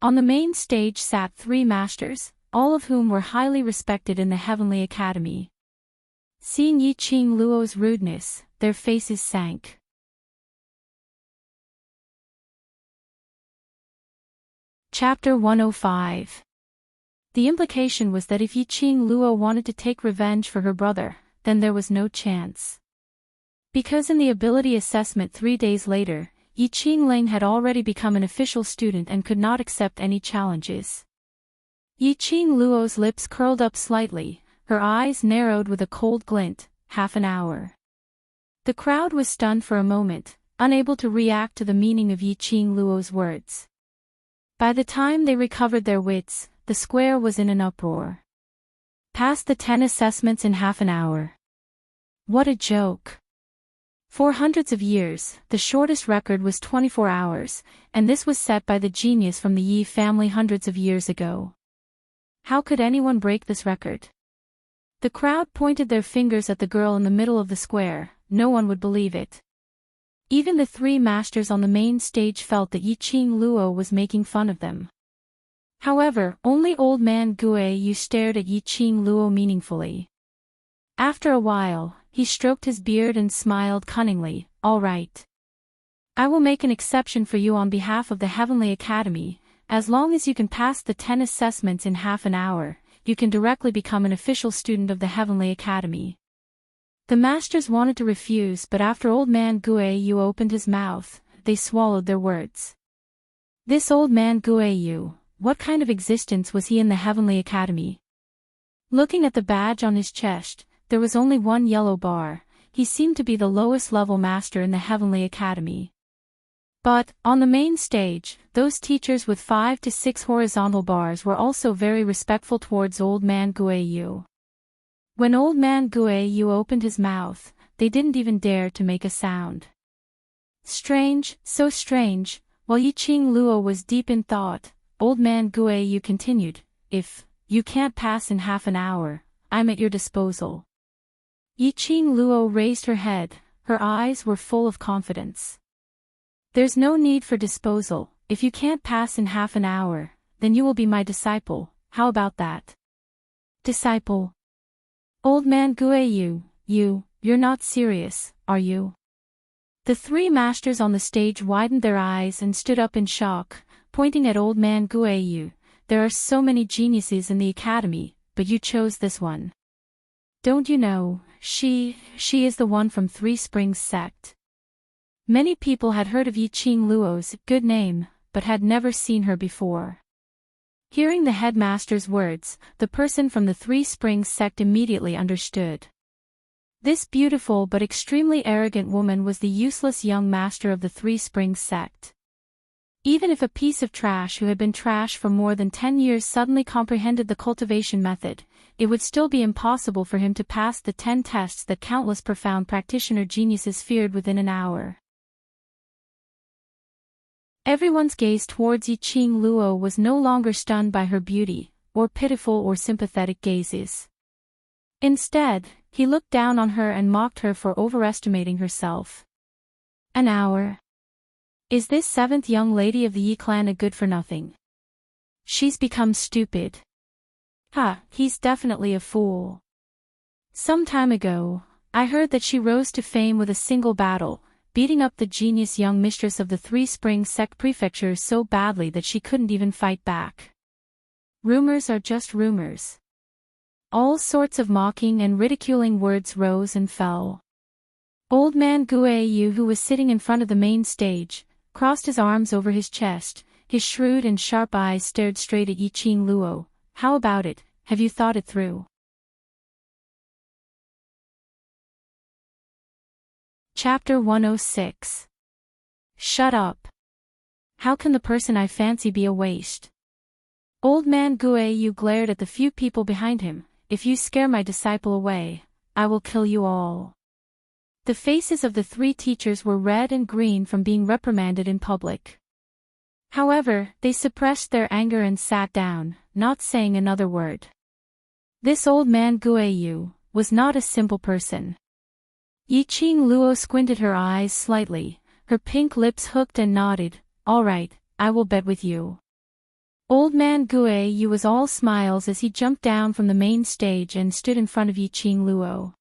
On the main stage sat 3 masters, all of whom were highly respected in the Heavenly Academy. Seeing Yi Qingluo's rudeness, their faces sank. Chapter 105. The implication was that if Yi Qingluo wanted to take revenge for her brother, then there was no chance. Because in the ability assessment 3 days later, Yi Qingling had already become an official student and could not accept any challenges. Yi Qingluo's lips curled up slightly, her eyes narrowed with a cold glint. Half an hour. The crowd was stunned for a moment, unable to react to the meaning of Yi Qingluo's words. By the time they recovered their wits, the square was in an uproar. Passed the 10 assessments in half an hour. What a joke. For hundreds of years, the shortest record was 24 hours, and this was set by the genius from the Yi family hundreds of years ago. How could anyone break this record? The crowd pointed their fingers at the girl in the middle of the square. No one would believe it. Even the 3 masters on the main stage felt that Yi Qingluo was making fun of them. However, only old man Gue Yu stared at Yi Qingluo meaningfully. After a while, he stroked his beard and smiled cunningly. "All right. I will make an exception for you on behalf of the Heavenly Academy. As long as you can pass the 10 assessments in half an hour, you can directly become an official student of the Heavenly Academy." The masters wanted to refuse, but after old man Gue Yu opened his mouth, they swallowed their words. This old man Gue Yu, what kind of existence was he in the Heavenly Academy? Looking at the badge on his chest, there was only 1 yellow bar. He seemed to be the lowest level master in the Heavenly Academy. But, on the main stage, those teachers with 5 to 6 horizontal bars were also very respectful towards old man Gue Yu. When old man Gue Yu opened his mouth, they didn't even dare to make a sound. Strange, so strange. While Yi Qingluo was deep in thought, Old Man Guiyu continued, if you can't pass in half an hour, I'm at your disposal. Yiqing Luo raised her head, her eyes were full of confidence. There's no need for disposal, if you can't pass in half an hour, then you will be my disciple, how about that? Disciple? Old Man Guiyu, you're not serious, are you? The three masters on the stage widened their eyes and stood up in shock, pointing at Old Man Guiyu. There are so many geniuses in the academy, but you chose this one. Don't you know, she is the one from Three Springs sect. Many people had heard of Yiqing Luo's good name, but had never seen her before. Hearing the headmaster's words, the person from the Three Springs sect immediately understood. This beautiful but extremely arrogant woman was the useless young master of the Three Springs sect. Even if a piece of trash who had been trash for more than 10 years suddenly comprehended the cultivation method, it would still be impossible for him to pass the 10 tests that countless profound practitioner geniuses feared within an hour. Everyone's gaze towards Yiqing Luo was no longer stunned by her beauty, or pitiful or sympathetic gazes. Instead, he looked down on her and mocked her for overestimating herself. An hour? Is this seventh young lady of the Yi clan a good-for-nothing? She's become stupid. He's definitely a fool. Some time ago, I heard that she rose to fame with a single battle, beating up the genius young mistress of the Three Springs sect prefecture so badly that she couldn't even fight back. Rumors are just rumors. All sorts of mocking and ridiculing words rose and fell. Old Man Guiyu, who was sitting in front of the main stage, crossed his arms over his chest, his shrewd and sharp eyes stared straight at Yiqing Luo. How about it, have you thought it through? Chapter 106. Shut up. How can the person I fancy be a waste? Old Man Guiyu glared at the few people behind him. If you scare my disciple away, I will kill you all. The faces of the three teachers were red and green from being reprimanded in public. However, they suppressed their anger and sat down, not saying another word. This Old Man Guiyu was not a simple person. Yiqing Luo squinted her eyes slightly, her pink lips hooked and nodded. All right, I will bet with you. Old Man Guiyu was all smiles as he jumped down from the main stage and stood in front of Yiqing Luo.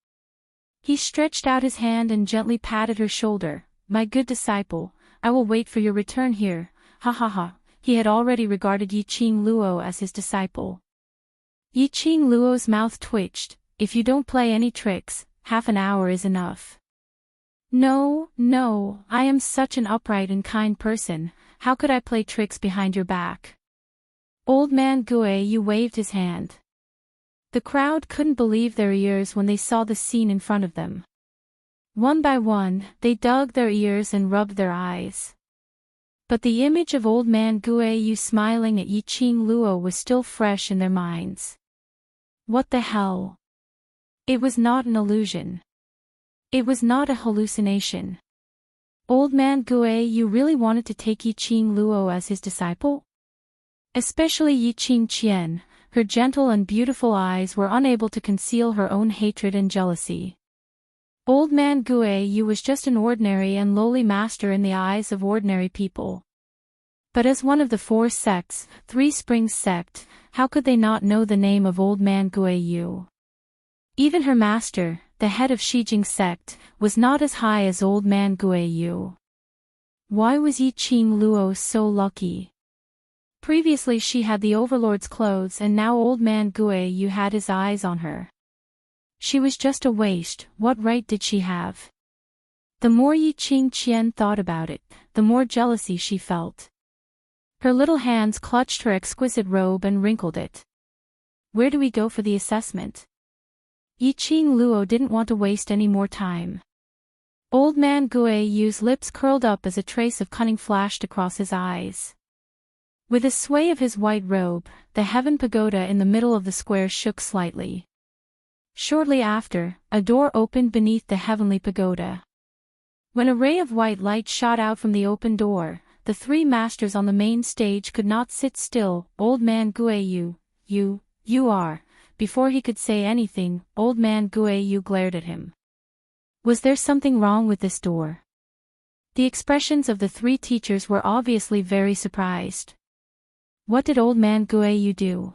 He stretched out his hand and gently patted her shoulder. My good disciple, I will wait for your return here. Ha ha ha. He had already regarded Yiqing Luo as his disciple. Yiqing Luo's mouth twitched. If you don't play any tricks, half an hour is enough. No, I am such an upright and kind person, how could I play tricks behind your back? Old Man Guiyu waved his hand. The crowd couldn't believe their ears when they saw the scene in front of them. One by one, they dug their ears and rubbed their eyes. But the image of Old Man Guiyu smiling at Yiqing Luo was still fresh in their minds. What the hell? It was not an illusion. It was not a hallucination. Old Man Guiyu really wanted to take Yiqing Luo as his disciple? Especially Yiqing Qian, her gentle and beautiful eyes were unable to conceal her own hatred and jealousy. Old Man Guiyu was just an ordinary and lowly master in the eyes of ordinary people. But as one of the four sects, Three Springs sect, how could they not know the name of Old Man Guiyu? Even her master, the head of Shijing sect, was not as high as Old Man Guiyu. Why was Yiqing Luo so lucky? Previously she had the overlord's clothes and now Old Man Guiyu had his eyes on her. She was just a waste, what right did she have? The more Yiqing Qian thought about it, the more jealousy she felt. Her little hands clutched her exquisite robe and wrinkled it. Where do we go for the assessment? Yiqing Luo didn't want to waste any more time. Old Man Guiyu's lips curled up as a trace of cunning flashed across his eyes. With a sway of his white robe, the heaven pagoda in the middle of the square shook slightly. Shortly after, a door opened beneath the heavenly pagoda. When a ray of white light shot out from the open door, the three masters on the main stage could not sit still. Old man Guiyu, you are. Before he could say anything, Old man Guiyu glared at him. Was there something wrong with this door? The expressions of the three teachers were obviously very surprised. What did Old man Guiyu do?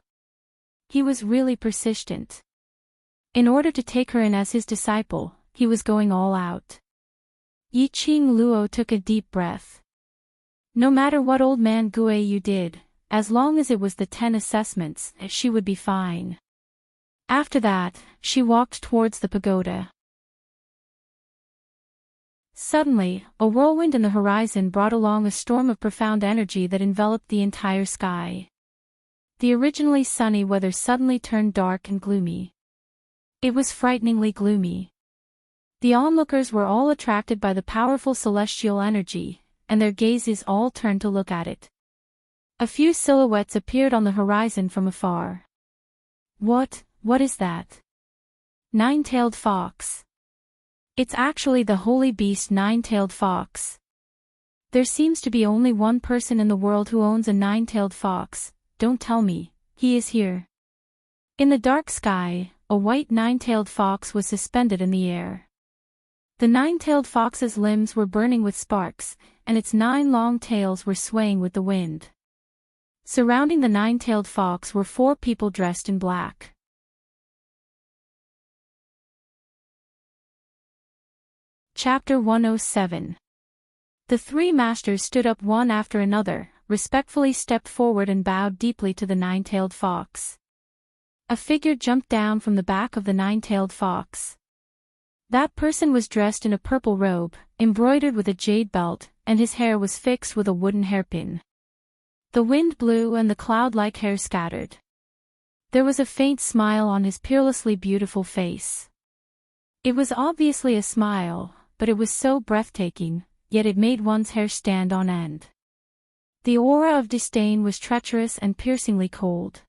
He was really persistent. In order to take her in as his disciple, he was going all out. Yiqing Luo took a deep breath. No matter what Old man Guiyu did, as long as it was the 10 assessments, she would be fine. After that, she walked towards the pagoda. Suddenly, a whirlwind in the horizon brought along a storm of profound energy that enveloped the entire sky. The originally sunny weather suddenly turned dark and gloomy. It was frighteningly gloomy. The onlookers were all attracted by the powerful celestial energy, and their gazes all turned to look at it. A few silhouettes appeared on the horizon from afar. What is that? Nine-tailed fox. It's actually the holy beast nine-tailed fox. There seems to be only one person in the world who owns a nine-tailed fox. Don't tell me, he is here. In the dark sky, a white nine-tailed fox was suspended in the air. The nine-tailed fox's limbs were burning with sparks, and its 9 long tails were swaying with the wind. Surrounding the nine-tailed fox were 4 people dressed in black. Chapter 107. The 3 masters stood up one after another, respectfully stepped forward and bowed deeply to the nine-tailed fox. A figure jumped down from the back of the nine-tailed fox. That person was dressed in a purple robe, embroidered with a jade belt, and his hair was fixed with a wooden hairpin. The wind blew and the cloud-like hair scattered. There was a faint smile on his peerlessly beautiful face. It was obviously a smile, but it was so breathtaking, yet it made one's hair stand on end. The aura of disdain was treacherous and piercingly cold.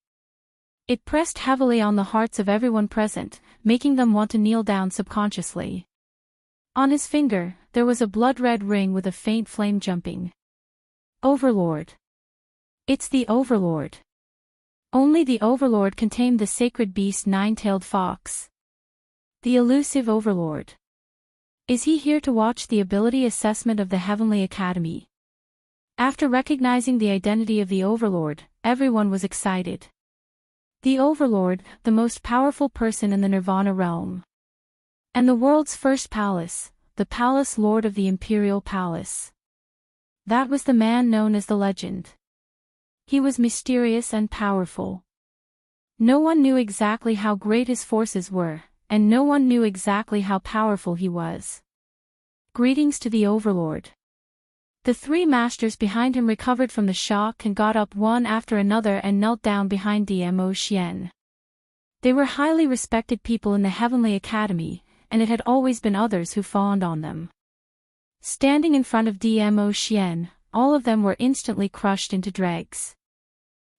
It pressed heavily on the hearts of everyone present, making them want to kneel down subconsciously. On his finger, there was a blood-red ring with a faint flame jumping. Overlord. It's the Overlord. Only the Overlord can tame the sacred beast nine-tailed fox. The elusive Overlord. Is he here to watch the ability assessment of the Heavenly Academy? After recognizing the identity of the Overlord, everyone was excited. The Overlord, the most powerful person in the Nirvana realm. And the world's first palace, the Palace Lord of the Imperial Palace. That was the man known as the Legend. He was mysterious and powerful. No one knew exactly how great his forces were, and no one knew exactly how powerful he was. Greetings to the Overlord. The 3 masters behind him recovered from the shock and got up one after another and knelt down behind Dmo Xian. They were highly respected people in the Heavenly Academy, and it had always been others who fawned on them. Standing in front of Dmo Xian, all of them were instantly crushed into dregs.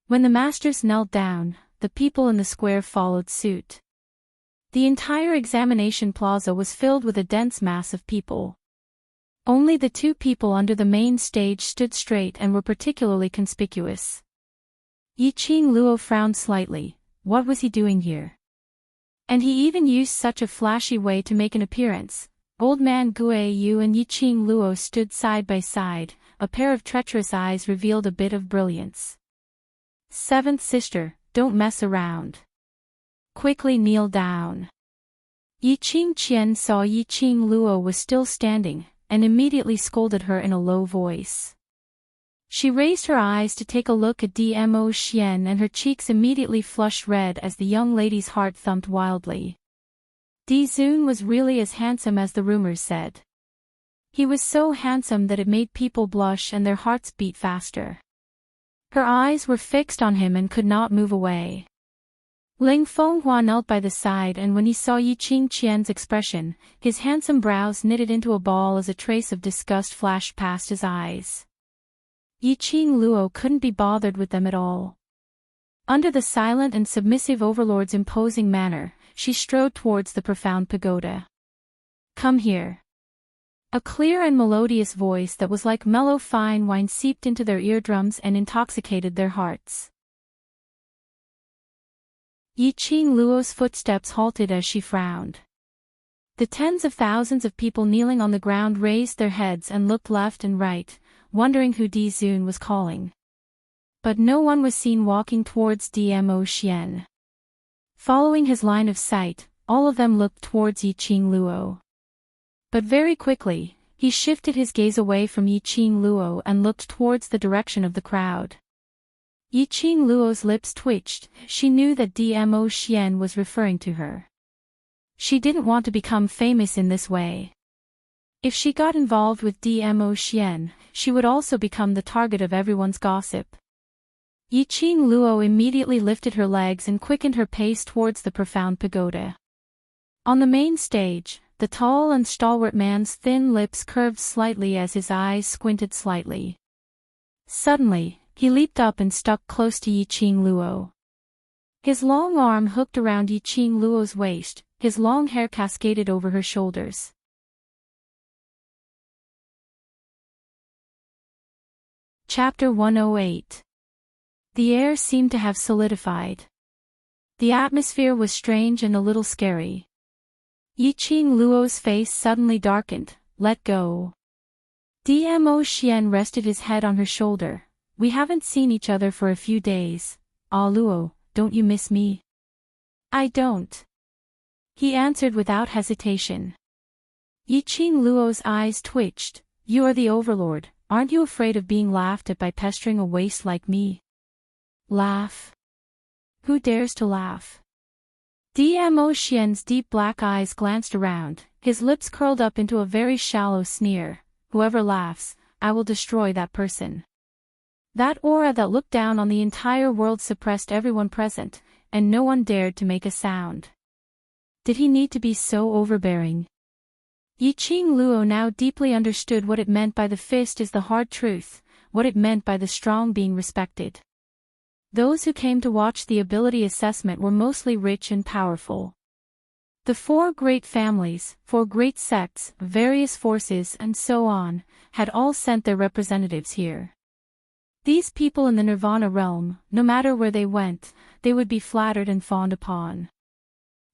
When the masters knelt down, the people in the square followed suit. The entire examination plaza was filled with a dense mass of people. Only the 2 people under the main stage stood straight and were particularly conspicuous. Yiqing Luo frowned slightly. What was he doing here? And he even used such a flashy way to make an appearance. Old man Guiyu and Yiqing Luo stood side by side, a pair of treacherous eyes revealed a bit of brilliance. 7th sister, don't mess around. Quickly kneel down. Yiqing Qian saw Yiqing Luo was still standing, and immediately scolded her in a low voice. She raised her eyes to take a look at Dmo Xian and her cheeks immediately flushed red as the young lady's heart thumped wildly. Di Zun was really as handsome as the rumors said. He was so handsome that it made people blush and their hearts beat faster. Her eyes were fixed on him and could not move away. Ling Fenghua knelt by the side, and when he saw Yiqing Qian's expression, his handsome brows knitted into a ball as a trace of disgust flashed past his eyes. Yiqing Luo couldn't be bothered with them at all. Under the silent and submissive Overlord's imposing manner, she strode towards the profound pagoda. Come here. A clear and melodious voice that was like mellow fine wine seeped into their eardrums and intoxicated their hearts. Yiqing Luo's footsteps halted as she frowned. The tens of thousands of people kneeling on the ground raised their heads and looked left and right, wondering who Di Zun was calling. But no one was seen walking towards Dmo Xian. Following his line of sight, all of them looked towards Yiqing Luo. But very quickly, he shifted his gaze away from Yiqing Luo and looked towards the direction of the crowd. Yiqing Luo's lips twitched. She knew that Dmo Xian was referring to her. She didn't want to become famous in this way. If she got involved with Dmo Xian, she would also become the target of everyone's gossip. Yiqing Luo immediately lifted her legs and quickened her pace towards the profound pagoda. On the main stage, the tall and stalwart man's thin lips curved slightly as his eyes squinted slightly. Suddenly, he leaped up and stuck close to Yiqing Luo. His long arm hooked around Yiqing Luo's waist, his long hair cascaded over her shoulders. Chapter 108. The air seemed to have solidified. The atmosphere was strange and a little scary. Yiqing Luo's face suddenly darkened. Let go. Dmo Xian rested his head on her shoulder. We haven't seen each other for a few days. Ah Luo, don't you miss me? I don't. He answered without hesitation. Yiqing Luo's eyes twitched. You are the overlord, aren't you afraid of being laughed at by pestering a waste like me? Laugh? Who dares to laugh? Dmo Xian's deep black eyes glanced around, his lips curled up into a very shallow sneer. Whoever laughs, I will destroy that person. That aura that looked down on the entire world suppressed everyone present, and no one dared to make a sound. Did he need to be so overbearing? Yiqing Luo now deeply understood what it meant by the fist is the hard truth, what it meant by the strong being respected. Those who came to watch the ability assessment were mostly rich and powerful. The 4 great families, 4 great sects, various forces and so on, had all sent their representatives here. These people in the Nirvana realm, no matter where they went, they would be flattered and fawned upon.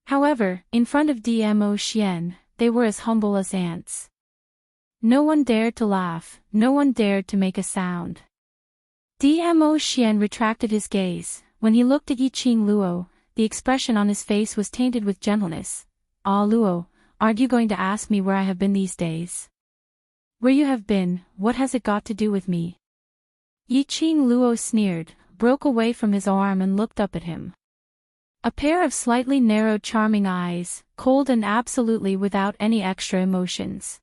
However, in front of Dmo Xian, they were as humble as ants. No one dared to laugh, no one dared to make a sound. Dmo Xian retracted his gaze. When he looked at Yiqing Luo, the expression on his face was tainted with gentleness. Ah Luo, aren't you going to ask me where I have been these days? Where you have been, what has it got to do with me? Yiqing Luo sneered, broke away from his arm and looked up at him. A pair of slightly narrowed charming eyes, cold and absolutely without any extra emotions.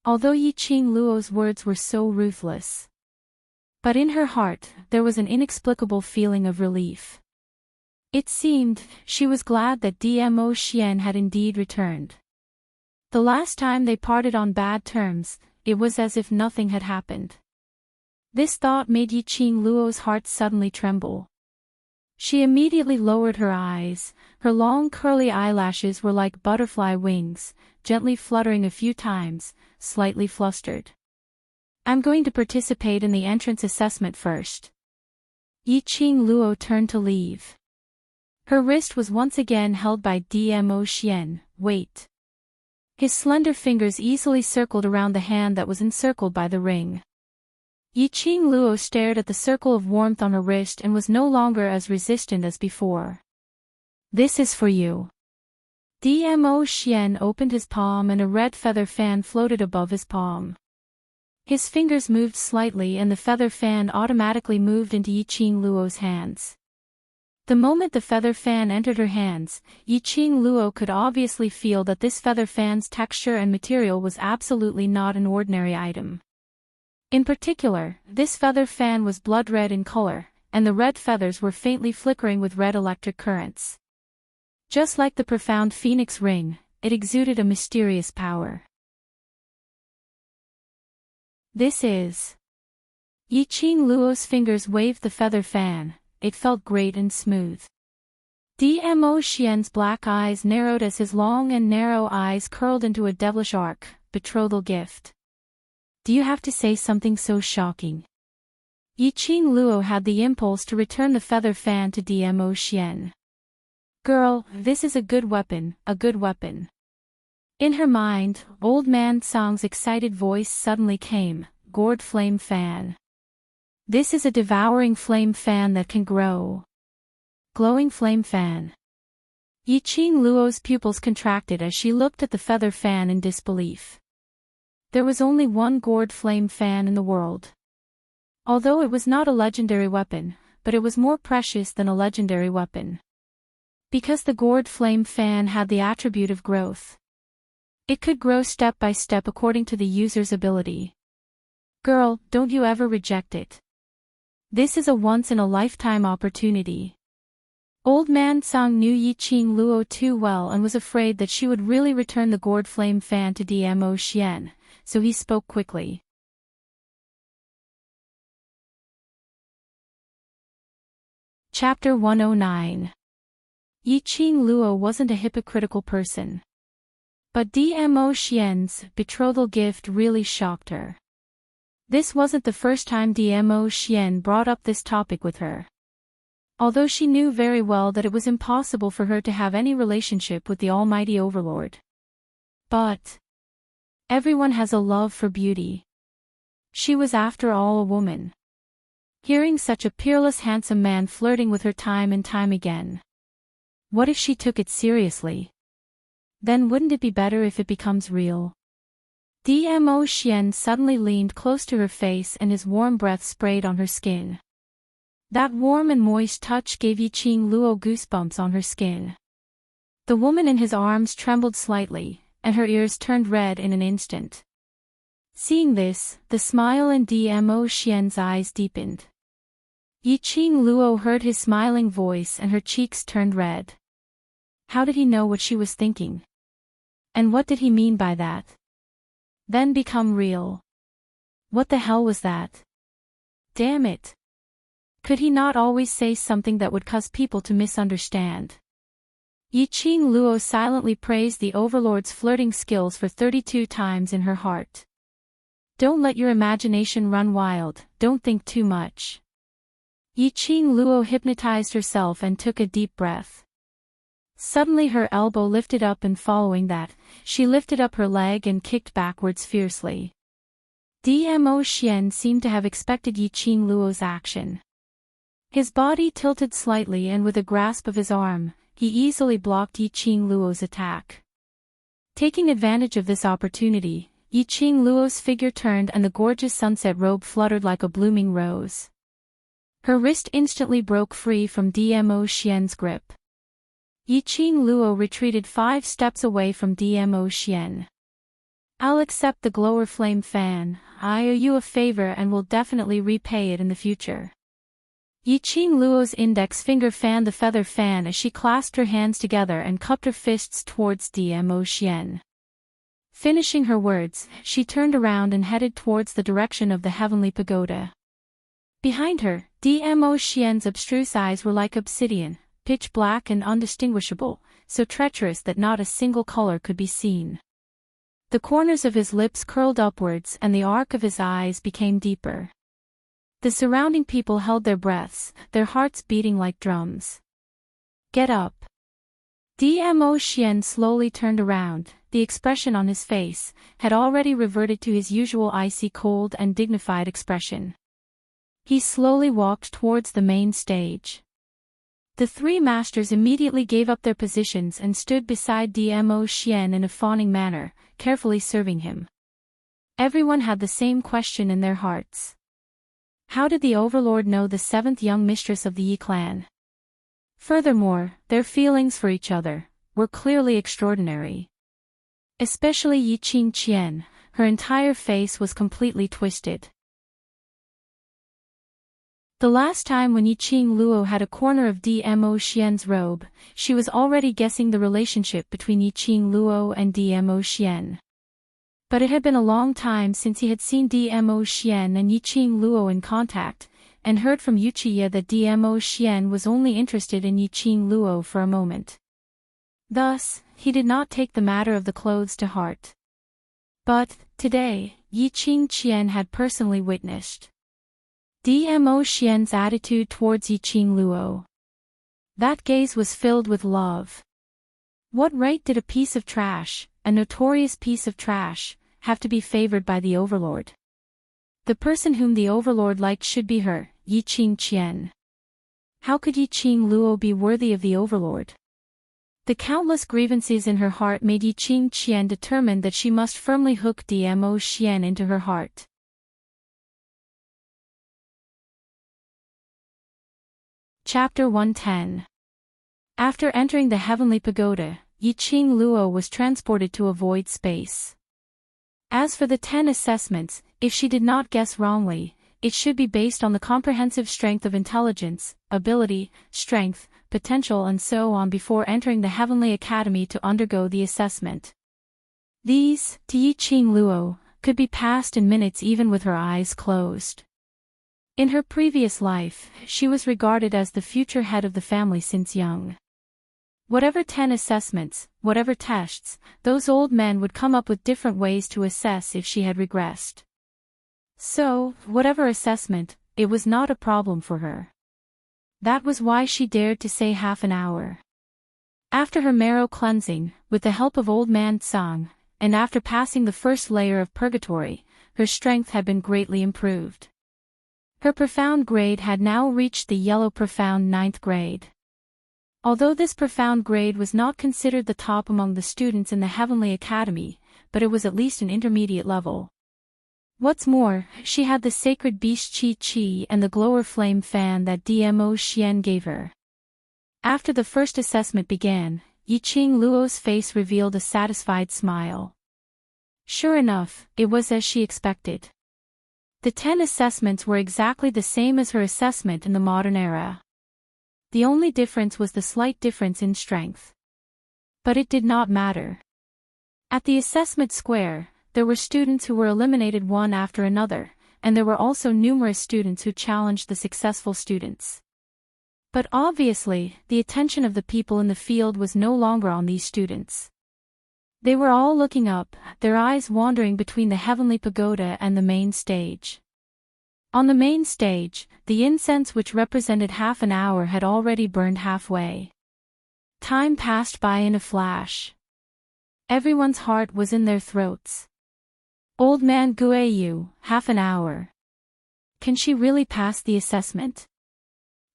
Although Yiqing Luo's words were so ruthless. But in her heart, there was an inexplicable feeling of relief. It seemed, she was glad that Dmo Xian had indeed returned. The last time they parted on bad terms, it was as if nothing had happened. This thought made Yiqing Luo's heart suddenly tremble. She immediately lowered her eyes, her long curly eyelashes were like butterfly wings, gently fluttering a few times, slightly flustered. I'm going to participate in the entrance assessment first. Yiqing Luo turned to leave. Her wrist was once again held by Dmo Xian. Wait. His slender fingers easily circled around the hand that was encircled by the ring. Yiqing Luo stared at the circle of warmth on her wrist and was no longer as resistant as before. This is for you. Dmo Xian opened his palm and a red feather fan floated above his palm. His fingers moved slightly and the feather fan automatically moved into Yiqing Luo's hands. The moment the feather fan entered her hands, Yiqing Luo could obviously feel that this feather fan's texture and material was absolutely not an ordinary item. In particular, this feather fan was blood red in color, and the red feathers were faintly flickering with red electric currents. Just like the profound phoenix ring, it exuded a mysterious power. This is. Yiqing Luo's fingers waved the feather fan, it felt great and smooth. Dmo Xian's black eyes narrowed as his long and narrow eyes curled into a devilish arc. betrothal gift. Do you have to say something so shocking? Yiqing Luo had the impulse to return the feather fan to Dmo Xian. Girl, this is a good weapon, a good weapon. In her mind, Old Man Song's excited voice suddenly came, gourd flame fan. This is a devouring flame fan that can grow. Glowing flame fan. Yiqing Luo's pupils contracted as she looked at the feather fan in disbelief. There was only one gourd flame fan in the world. Although it was not a legendary weapon, but it was more precious than a legendary weapon. Because the gourd flame fan had the attribute of growth. It could grow step by step according to the user's ability. Girl, don't you ever reject it. This is a once-in-a-lifetime opportunity. Old Man Song knew Yiqing Luo too well and was afraid that she would really return the gourd flame fan to Dmo Xian, so he spoke quickly. Chapter 109. Yiqing Luo wasn't a hypocritical person. But Dmo Xian's betrothal gift really shocked her. This wasn't the first time Dmo Xian brought up this topic with her. Although she knew very well that it was impossible for her to have any relationship with the almighty overlord. But everyone has a love for beauty. She was after all a woman. Hearing such a peerless handsome man flirting with her time and time again. What if she took it seriously? Then wouldn't it be better if it becomes real? Dmo Xian suddenly leaned close to her face and his warm breath sprayed on her skin. That warm and moist touch gave Yiqing Luo goosebumps on her skin. The woman in his arms trembled slightly, and her ears turned red in an instant. Seeing this, the smile in Dmo Xian's eyes deepened. Yiqing Luo heard his smiling voice and her cheeks turned red. How did he know what she was thinking? And what did he mean by that? Then become real. What the hell was that? Damn it. Could he not always say something that would cause people to misunderstand? Yiqing Luo silently praised the overlord's flirting skills for 32 times in her heart. Don't let your imagination run wild, don't think too much. Yiqing Luo hypnotized herself and took a deep breath. Suddenly her elbow lifted up and following that, she lifted up her leg and kicked backwards fiercely. Dmo Xian seemed to have expected Yiqing Luo's action. His body tilted slightly and with a grasp of his arm, he easily blocked Yiqing Luo's attack. Taking advantage of this opportunity, Yiqing Luo's figure turned and the gorgeous sunset robe fluttered like a blooming rose. Her wrist instantly broke free from Dmo Xian's grip. Yiqing Luo retreated 5 steps away from Dmo Xian. I'll accept the glower flame fan, I owe you a favor and will definitely repay it in the future. Yiqing Luo's index finger fanned the feather fan as she clasped her hands together and cupped her fists towards Dmo Xian. Finishing her words, she turned around and headed towards the direction of the heavenly pagoda. Behind her, Dmo Xian's abstruse eyes were like obsidian, pitch black and undistinguishable, so treacherous that not a single color could be seen. The corners of his lips curled upwards and the arc of his eyes became deeper. The surrounding people held their breaths, their hearts beating like drums. Get up. Dmo Xian slowly turned around, the expression on his face had already reverted to his usual icy cold and dignified expression. He slowly walked towards the main stage. The 3 masters immediately gave up their positions and stood beside Dmo Xian in a fawning manner, carefully serving him. Everyone had the same question in their hearts. How did the overlord know the 7th young mistress of the Yi clan? Furthermore, their feelings for each other were clearly extraordinary. Especially Yiqing Qian, her entire face was completely twisted. The last time when Yiqing Luo had a corner of Dmo Xian's robe, she was already guessing the relationship between Yiqing Luo and Dmo Xian. But it had been a long time since he had seen Dmo Xian and Yiqing Luo in contact, and heard from Yuchiya that Dmo Xian was only interested in Yiqing Luo for a moment. Thus, he did not take the matter of the clothes to heart. But, today, Yi Qing Qian had personally witnessed Dmo Xian's attitude towards Yi Qing Luo. That gaze was filled with love. What right did a piece of trash, a notorious piece of trash, have to be favored by the overlord? The person whom the overlord liked should be her, Yi Qing Qian. How could Yi Qing Luo be worthy of the overlord? The countless grievances in her heart made Yi Qing Qian determined that she must firmly hook Dmo Xian into her heart. Chapter 110. After entering the heavenly pagoda, Yi Qing Luo was transported to a void space. As for the 10 assessments, if she did not guess wrongly, it should be based on the comprehensive strength of intelligence, ability, strength, potential and so on before entering the Heavenly Academy to undergo the assessment. These, to Yi Qing Luo, could be passed in minutes even with her eyes closed. In her previous life, she was regarded as the future head of the family since young. Whatever 10 assessments, whatever tests, those old men would come up with different ways to assess if she had regressed. So, whatever assessment, it was not a problem for her. That was why she dared to say half an hour. After her marrow cleansing, with the help of old man Tsang, and after passing the first layer of purgatory, her strength had been greatly improved. Her profound grade had now reached the yellow profound 9th grade. Although this profound grade was not considered the top among the students in the Heavenly Academy, but it was at least an intermediate level. What's more, she had the sacred beast Qi Qi and the glower flame fan that Dmo Xian gave her. After the first assessment began, Yi Qing Luo's face revealed a satisfied smile. Sure enough, it was as she expected. The 10 assessments were exactly the same as her assessment in the modern era. The only difference was the slight difference in strength. But it did not matter. At the assessment square, there were students who were eliminated one after another, and there were also numerous students who challenged the successful students. But obviously, the attention of the people in the field was no longer on these students. They were all looking up, their eyes wandering between the heavenly pagoda and the main stage. On the main stage, the incense which represented half an hour had already burned halfway. Time passed by in a flash. Everyone's heart was in their throats. Old man Guiyu, half an hour. Can she really pass the assessment?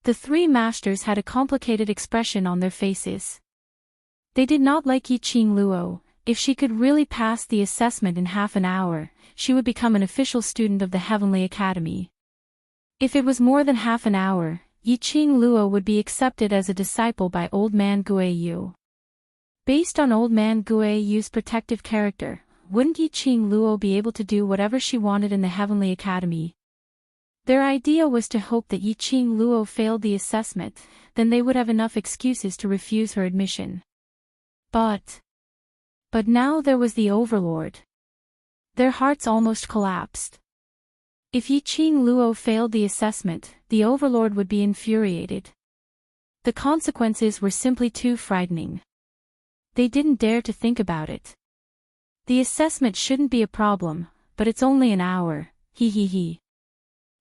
The 3 masters had a complicated expression on their faces. They did not like Yi Qing Luo. If she could really pass the assessment in half an hour, she would become an official student of the Heavenly Academy. If it was more than half an hour, Yi Qing Luo would be accepted as a disciple by Old Man Guiyu. Based on Old Man Guiyu's protective character, wouldn't Yi Qing Luo be able to do whatever she wanted in the Heavenly Academy? Their idea was to hope that Yi Qing Luo failed the assessment, then they would have enough excuses to refuse her admission. But now there was the overlord. Their hearts almost collapsed. If Yi Qing Luo failed the assessment, the overlord would be infuriated. The consequences were simply too frightening. They didn't dare to think about it. The assessment shouldn't be a problem, but it's only an hour, he.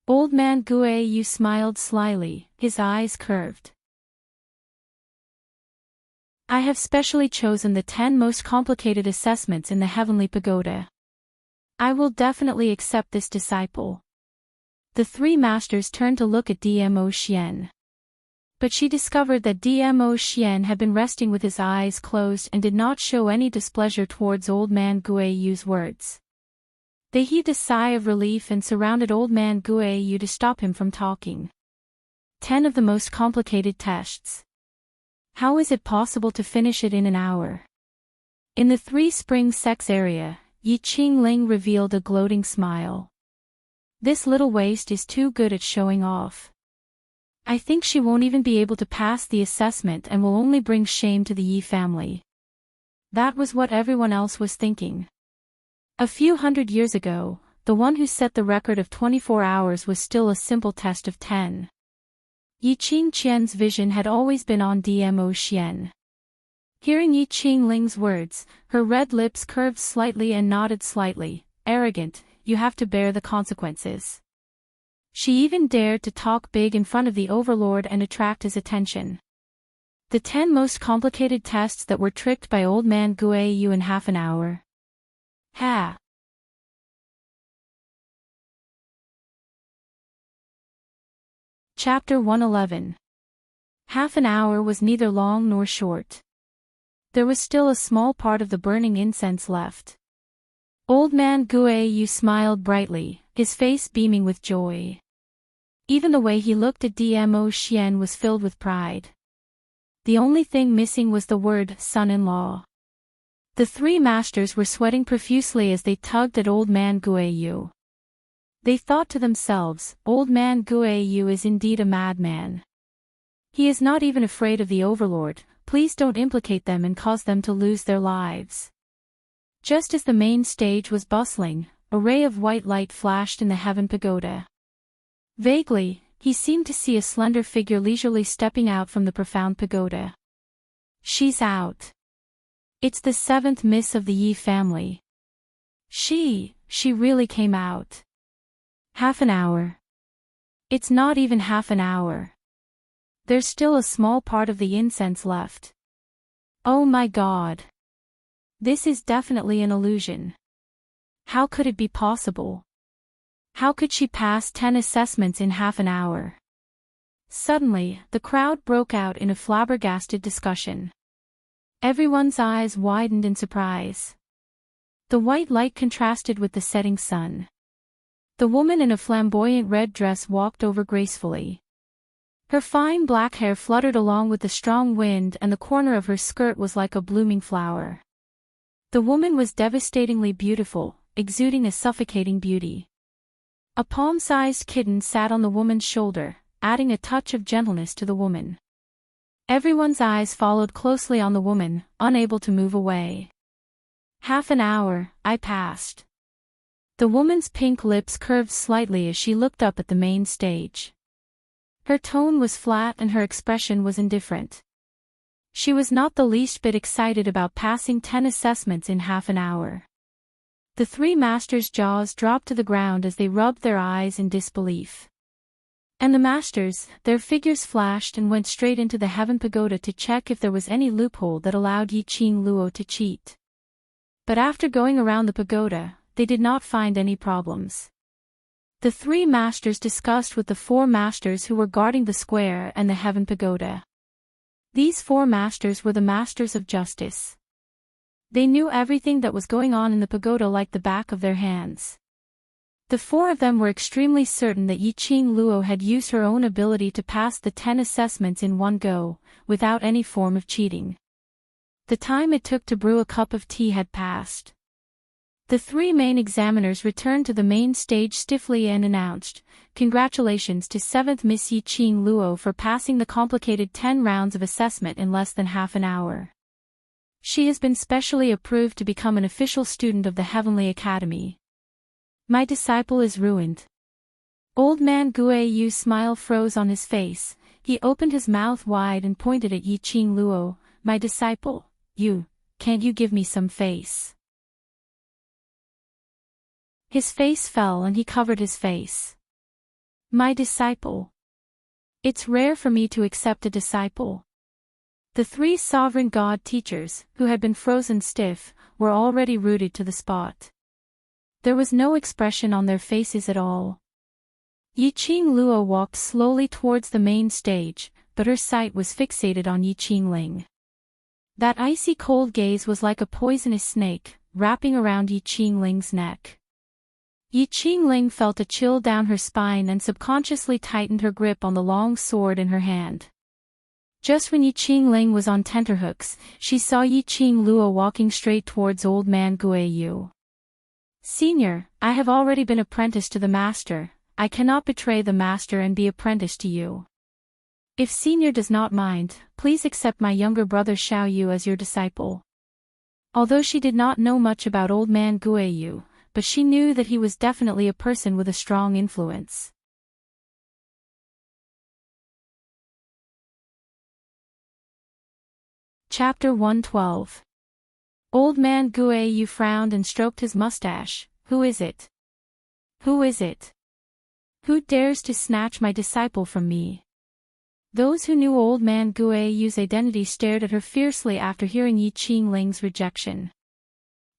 Old man Guiyu smiled slyly, his eyes curved. I have specially chosen the 10 most complicated assessments in the Heavenly Pagoda. I will definitely accept this disciple. The 3 masters turned to look at Dmo Xian. But she discovered that Dmo Xian had been resting with his eyes closed and did not show any displeasure towards Old Man Guiyu's words. They heaved a sigh of relief and surrounded Old Man Guiyu to stop him from talking. 10 of the most complicated tests. How is it possible to finish it in an hour? In the 3 Spring Sex area, Yi Qing Ling revealed a gloating smile. This little waste is too good at showing off. I think she won't even be able to pass the assessment and will only bring shame to the Yi family. That was what everyone else was thinking. A few hundred years ago, the one who set the record of 24 hours was still a simple test of 10. Yi Qing Qian's vision had always been on Dmo Xian. Hearing Yi Qingling's words, her red lips curved slightly and nodded slightly. Arrogant, you have to bear the consequences. She even dared to talk big in front of the overlord and attract his attention. The 10 most complicated tests that were tricked by old man Guiyu in half an hour. Ha! Chapter 111. Half an hour was neither long nor short. There was still a small part of the burning incense left. Old man Guiyu smiled brightly, his face beaming with joy. Even the way he looked at Dmo Xian was filled with pride. The only thing missing was the word son-in-law. The 3 masters were sweating profusely as they tugged at old man Guiyu. They thought to themselves, old man Guiyu is indeed a madman. He is not even afraid of the overlord, please don't implicate them and cause them to lose their lives. Just as the main stage was bustling, a ray of white light flashed in the heaven pagoda. Vaguely, he seemed to see a slender figure leisurely stepping out from the profound pagoda. She's out. It's the 7th miss of the Yi family. She really came out. Half an hour. It's not even half an hour. There's still a small part of the incense left. Oh my God. This is definitely an illusion. How could it be possible? How could she pass 10 assessments in half an hour? Suddenly, the crowd broke out in a flabbergasted discussion. Everyone's eyes widened in surprise. The white light contrasted with the setting sun. The woman in a flamboyant red dress walked over gracefully. Her fine black hair fluttered along with the strong wind and the corner of her skirt was like a blooming flower. The woman was devastatingly beautiful, exuding a suffocating beauty. A palm-sized kitten sat on the woman's shoulder, adding a touch of gentleness to the woman. Everyone's eyes followed closely on the woman, unable to move away. Half an hour, I passed. The woman's pink lips curved slightly as she looked up at the main stage. Her tone was flat and her expression was indifferent. She was not the least bit excited about passing 10 assessments in half an hour. The 3 masters' jaws dropped to the ground as they rubbed their eyes in disbelief. And the masters, their figures flashed and went straight into the heaven pagoda to check if there was any loophole that allowed Yi Qingluo to cheat. But after going around the pagoda, they did not find any problems. The 3 masters discussed with the 4 masters who were guarding the square and the heaven pagoda. These 4 masters were the masters of justice. They knew everything that was going on in the pagoda like the back of their hands. The 4 of them were extremely certain that Yi Qingluo had used her own ability to pass the 10 assessments in one go, without any form of cheating. The time it took to brew a cup of tea had passed. The 3 main examiners returned to the main stage stiffly and announced, "Congratulations to 7th Miss Yi Qingluo for passing the complicated 10 rounds of assessment in less than half an hour. She has been specially approved to become an official student of the Heavenly Academy." My disciple is ruined. Old man Guiyu's smile froze on his face. He opened his mouth wide and pointed at Yi Qingluo. My disciple, can't you give me some face? His face fell and he covered his face. My disciple. It's rare for me to accept a disciple. The 3 sovereign god teachers, who had been frozen stiff, were already rooted to the spot. There was no expression on their faces at all. Yi Qingluo walked slowly towards the main stage, but her sight was fixated on Yi Qingling. That icy cold gaze was like a poisonous snake, wrapping around Yi Qingling's neck. Yi Qingling felt a chill down her spine and subconsciously tightened her grip on the long sword in her hand. Just when Yi Qingling was on tenterhooks, she saw Yi Qingluo walking straight towards old man Guiyu. Senior, I have already been apprenticed to the master, I cannot betray the master and be apprenticed to you. If Senior does not mind, please accept my younger brother Xiaoyu as your disciple. Although she did not know much about old man Guiyu, but she knew that he was definitely a person with a strong influence. Chapter 112. Old man Guiyu frowned and stroked his mustache. Who is it? Who is it? Who dares to snatch my disciple from me? Those who knew old man Guiyu's identity stared at her fiercely after hearing Yi Qingling's rejection.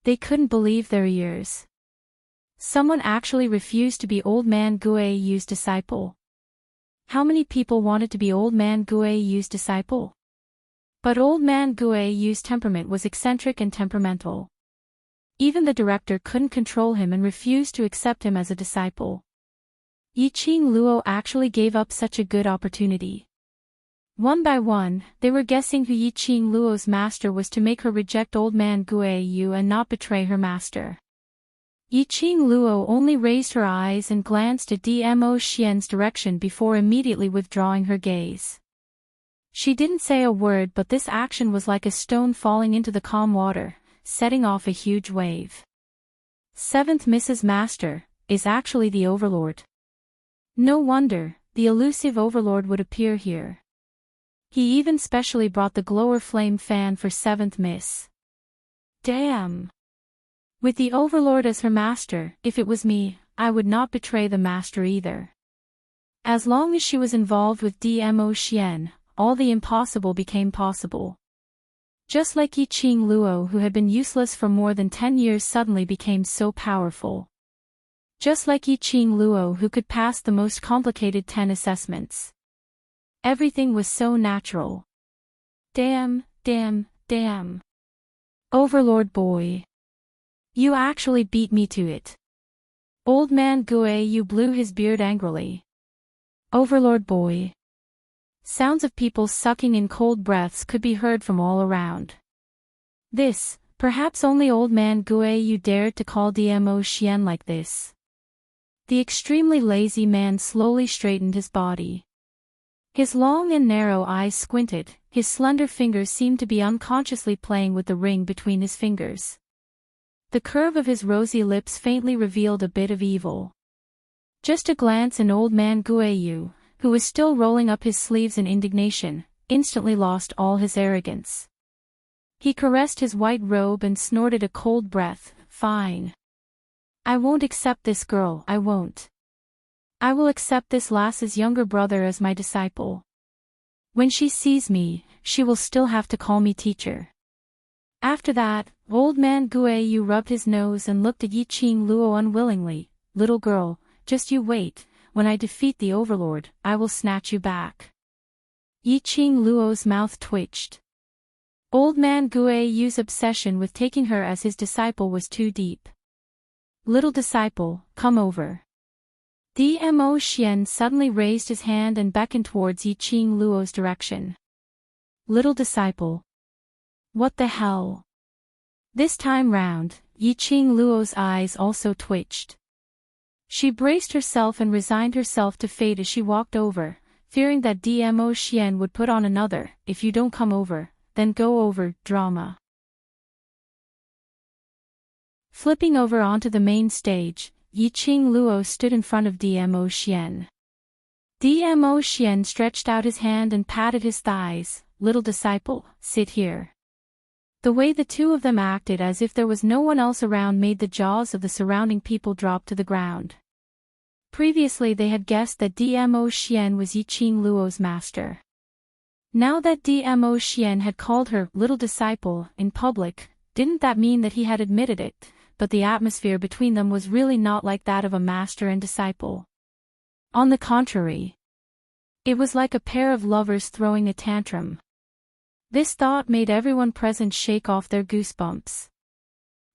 They couldn't believe their ears. Someone actually refused to be old man Guiyu's disciple. How many people wanted to be old man Guiyu's disciple? But old man Guiyu's temperament was eccentric and temperamental. Even the director couldn't control him and refused to accept him as a disciple. Yi Qingluo actually gave up such a good opportunity. One by one, they were guessing who Yi Qingluo's master was to make her reject old man Guiyu and not betray her master. Yi Qingluo only raised her eyes and glanced at Dmo Xian's direction before immediately withdrawing her gaze. She didn't say a word, but this action was like a stone falling into the calm water, setting off a huge wave. Seventh Mrs. Master is actually the Overlord. No wonder the elusive Overlord would appear here. He even specially brought the glower flame fan for 7th Miss. Damn! With the Overlord as her master, if it was me, I would not betray the master either. As long as she was involved with Dmo Xian, all the impossible became possible. Just like Yi Qingluo, who had been useless for more than 10 years, suddenly became so powerful. Just like Yi Qingluo, who could pass the most complicated 10 assessments. Everything was so natural. Damn, damn, damn. Overlord boy. You actually beat me to it. Old man Guiyu blew his beard angrily. Overlord boy. Sounds of people sucking in cold breaths could be heard from all around. This, perhaps only old man Guiyu dared to call Dmo Xian like this. The extremely lazy man slowly straightened his body. His long and narrow eyes squinted, his slender fingers seemed to be unconsciously playing with the ring between his fingers. The curve of his rosy lips faintly revealed a bit of evil. Just a glance and old man Guiyu, who was still rolling up his sleeves in indignation, instantly lost all his arrogance. He caressed his white robe and snorted a cold breath. Fine. I won't accept this girl, I won't. I will accept this lass's younger brother as my disciple. When she sees me, she will still have to call me teacher. After that, old man Guiyu rubbed his nose and looked at Yi Qingluo unwillingly. Little girl, just you wait. When I defeat the Overlord, I will snatch you back. Yi Qingluo's mouth twitched. Old man Guiyu's obsession with taking her as his disciple was too deep. Little disciple, come over. Dmo Xian suddenly raised his hand and beckoned towards Yi Qingluo's direction. Little disciple. What the hell? This time round, Yi Qingluo's eyes also twitched. She braced herself and resigned herself to fate as she walked over, fearing that Dmo Xian would put on another, if you don't come over, then go over, drama. Flipping over onto the main stage, Yi Qingluo stood in front of Dmo Xian. Dmo Xian stretched out his hand and patted his thighs. Little disciple, sit here. The way the two of them acted as if there was no one else around made the jaws of the surrounding people drop to the ground. Previously they had guessed that Dmo Xian was Yi Qingluo's master. Now that Dmo Xian had called her little disciple in public, didn't that mean that he had admitted it? But the atmosphere between them was really not like that of a master and disciple. On the contrary, it was like a pair of lovers throwing a tantrum. This thought made everyone present shake off their goosebumps.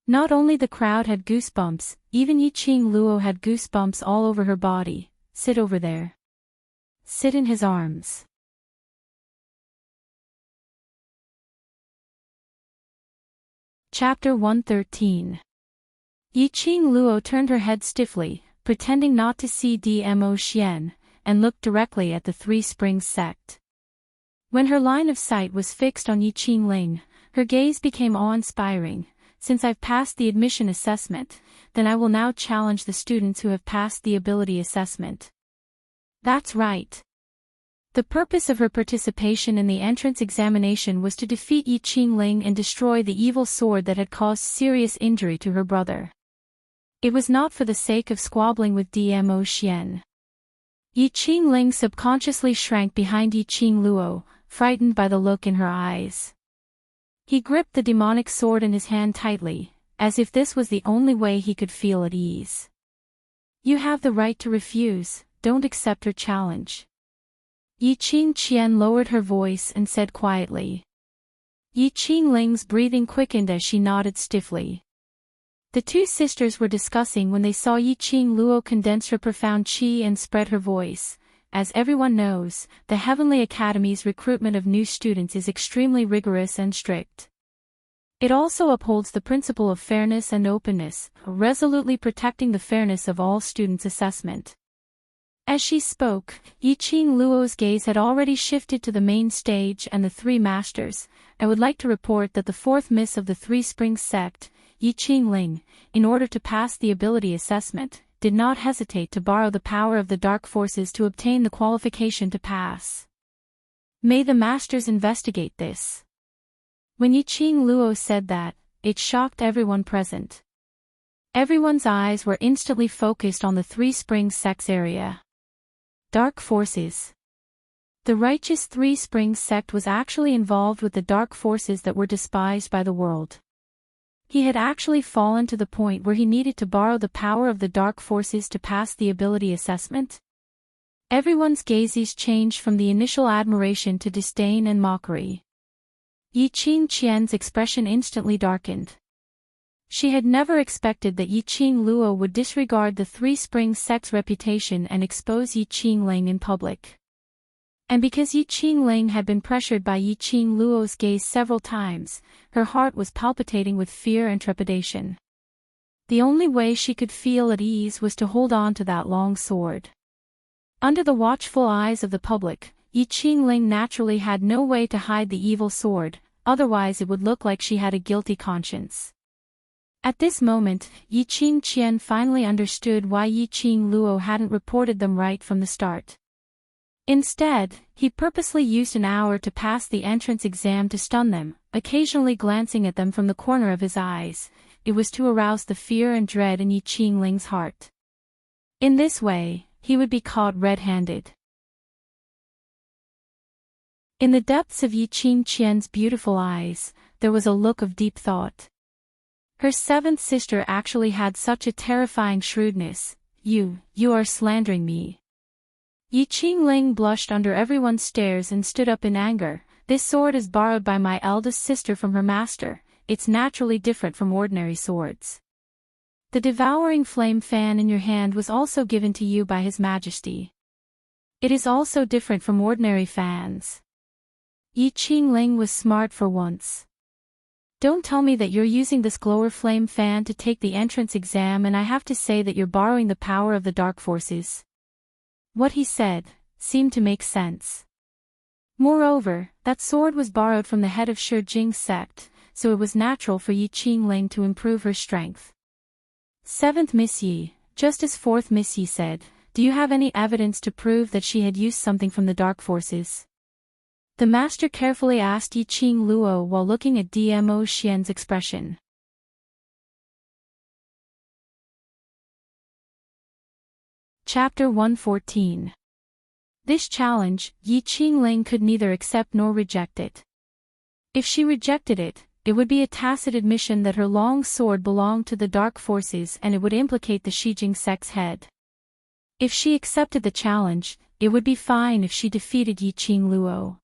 Not only the crowd had goosebumps, even Yi Qingluo had goosebumps all over her body. Sit over there. Sit in his arms. Chapter 113. Yi Qingluo turned her head stiffly, pretending not to see Dmo Xian, and looked directly at the Three Springs sect. When her line of sight was fixed on Yi Qingling, her gaze became awe-inspiring. Since I've passed the admission assessment, then I will now challenge the students who have passed the ability assessment. That's right. The purpose of her participation in the entrance examination was to defeat Yi Qingling and destroy the evil sword that had caused serious injury to her brother. It was not for the sake of squabbling with Dmo Xian. Yi Qingling subconsciously shrank behind Yi Qingluo, frightened by the look in her eyes. He gripped the demonic sword in his hand tightly, as if this was the only way he could feel at ease. You have the right to refuse, don't accept her challenge. Yi Qingqian lowered her voice and said quietly. Yi Qingling's breathing quickened as she nodded stiffly. The two sisters were discussing when they saw Yi Qingluo condense her profound qi and spread her voice. As everyone knows, the Heavenly Academy's recruitment of new students is extremely rigorous and strict. It also upholds the principle of fairness and openness, resolutely protecting the fairness of all students' assessment. As she spoke, Yi Qingluo's gaze had already shifted to the main stage and the three masters. I would like to report that the fourth miss of the Three Springs sect, Yi Qingling, in order to pass the ability assessment, did not hesitate to borrow the power of the dark forces to obtain the qualification to pass. May the masters investigate this. When Yi Qingluo said that, it shocked everyone present. Everyone's eyes were instantly focused on the Three Springs sect's area. Dark forces. The righteous Three Springs sect was actually involved with the dark forces that were despised by the world. He had actually fallen to the point where he needed to borrow the power of the dark forces to pass the ability assessment. Everyone's gazes changed from the initial admiration to disdain and mockery. Yi Qingqian's expression instantly darkened. She had never expected that Yi Qingluo would disregard the Three Springs sect's reputation and expose Yi Qingling in public. And because Yi Qingling had been pressured by Yi Qingluo's gaze several times, her heart was palpitating with fear and trepidation. The only way she could feel at ease was to hold on to that long sword. Under the watchful eyes of the public, Yi Qingling naturally had no way to hide the evil sword, otherwise it would look like she had a guilty conscience. At this moment, Yi Qingqian finally understood why Yi Qingluo hadn't reported them right from the start. Instead, he purposely used an hour to pass the entrance exam to stun them, occasionally glancing at them from the corner of his eyes. It was to arouse the fear and dread in Yi Qingling's heart. In this way, he would be caught red-handed. In the depths of Yi Qingqian's beautiful eyes, there was a look of deep thought. Her seventh sister actually had such a terrifying shrewdness. You are slandering me. Yi Qingling blushed under everyone's stares and stood up in anger. This sword is borrowed by my eldest sister from her master. It's naturally different from ordinary swords. The devouring flame fan in your hand was also given to you by His Majesty. It is also different from ordinary fans. Yi Qingling was smart for once. Don't tell me that you're using this glower flame fan to take the entrance exam and I have to say that you're borrowing the power of the dark forces. What he said seemed to make sense. Moreover, that sword was borrowed from the head of Shijing's sect, so it was natural for Yi Qingling to improve her strength. Seventh Miss Yi, just as fourth Miss Yi said, do you have any evidence to prove that she had used something from the dark forces? The master carefully asked Yi Qingluo while looking at Dmo Xian's expression. Chapter 114. This challenge, Yi Qingling could neither accept nor reject it. If she rejected it, it would be a tacit admission that her long sword belonged to the dark forces and it would implicate the Shijing sect's head. If she accepted the challenge, it would be fine if she defeated Yi Qingluo.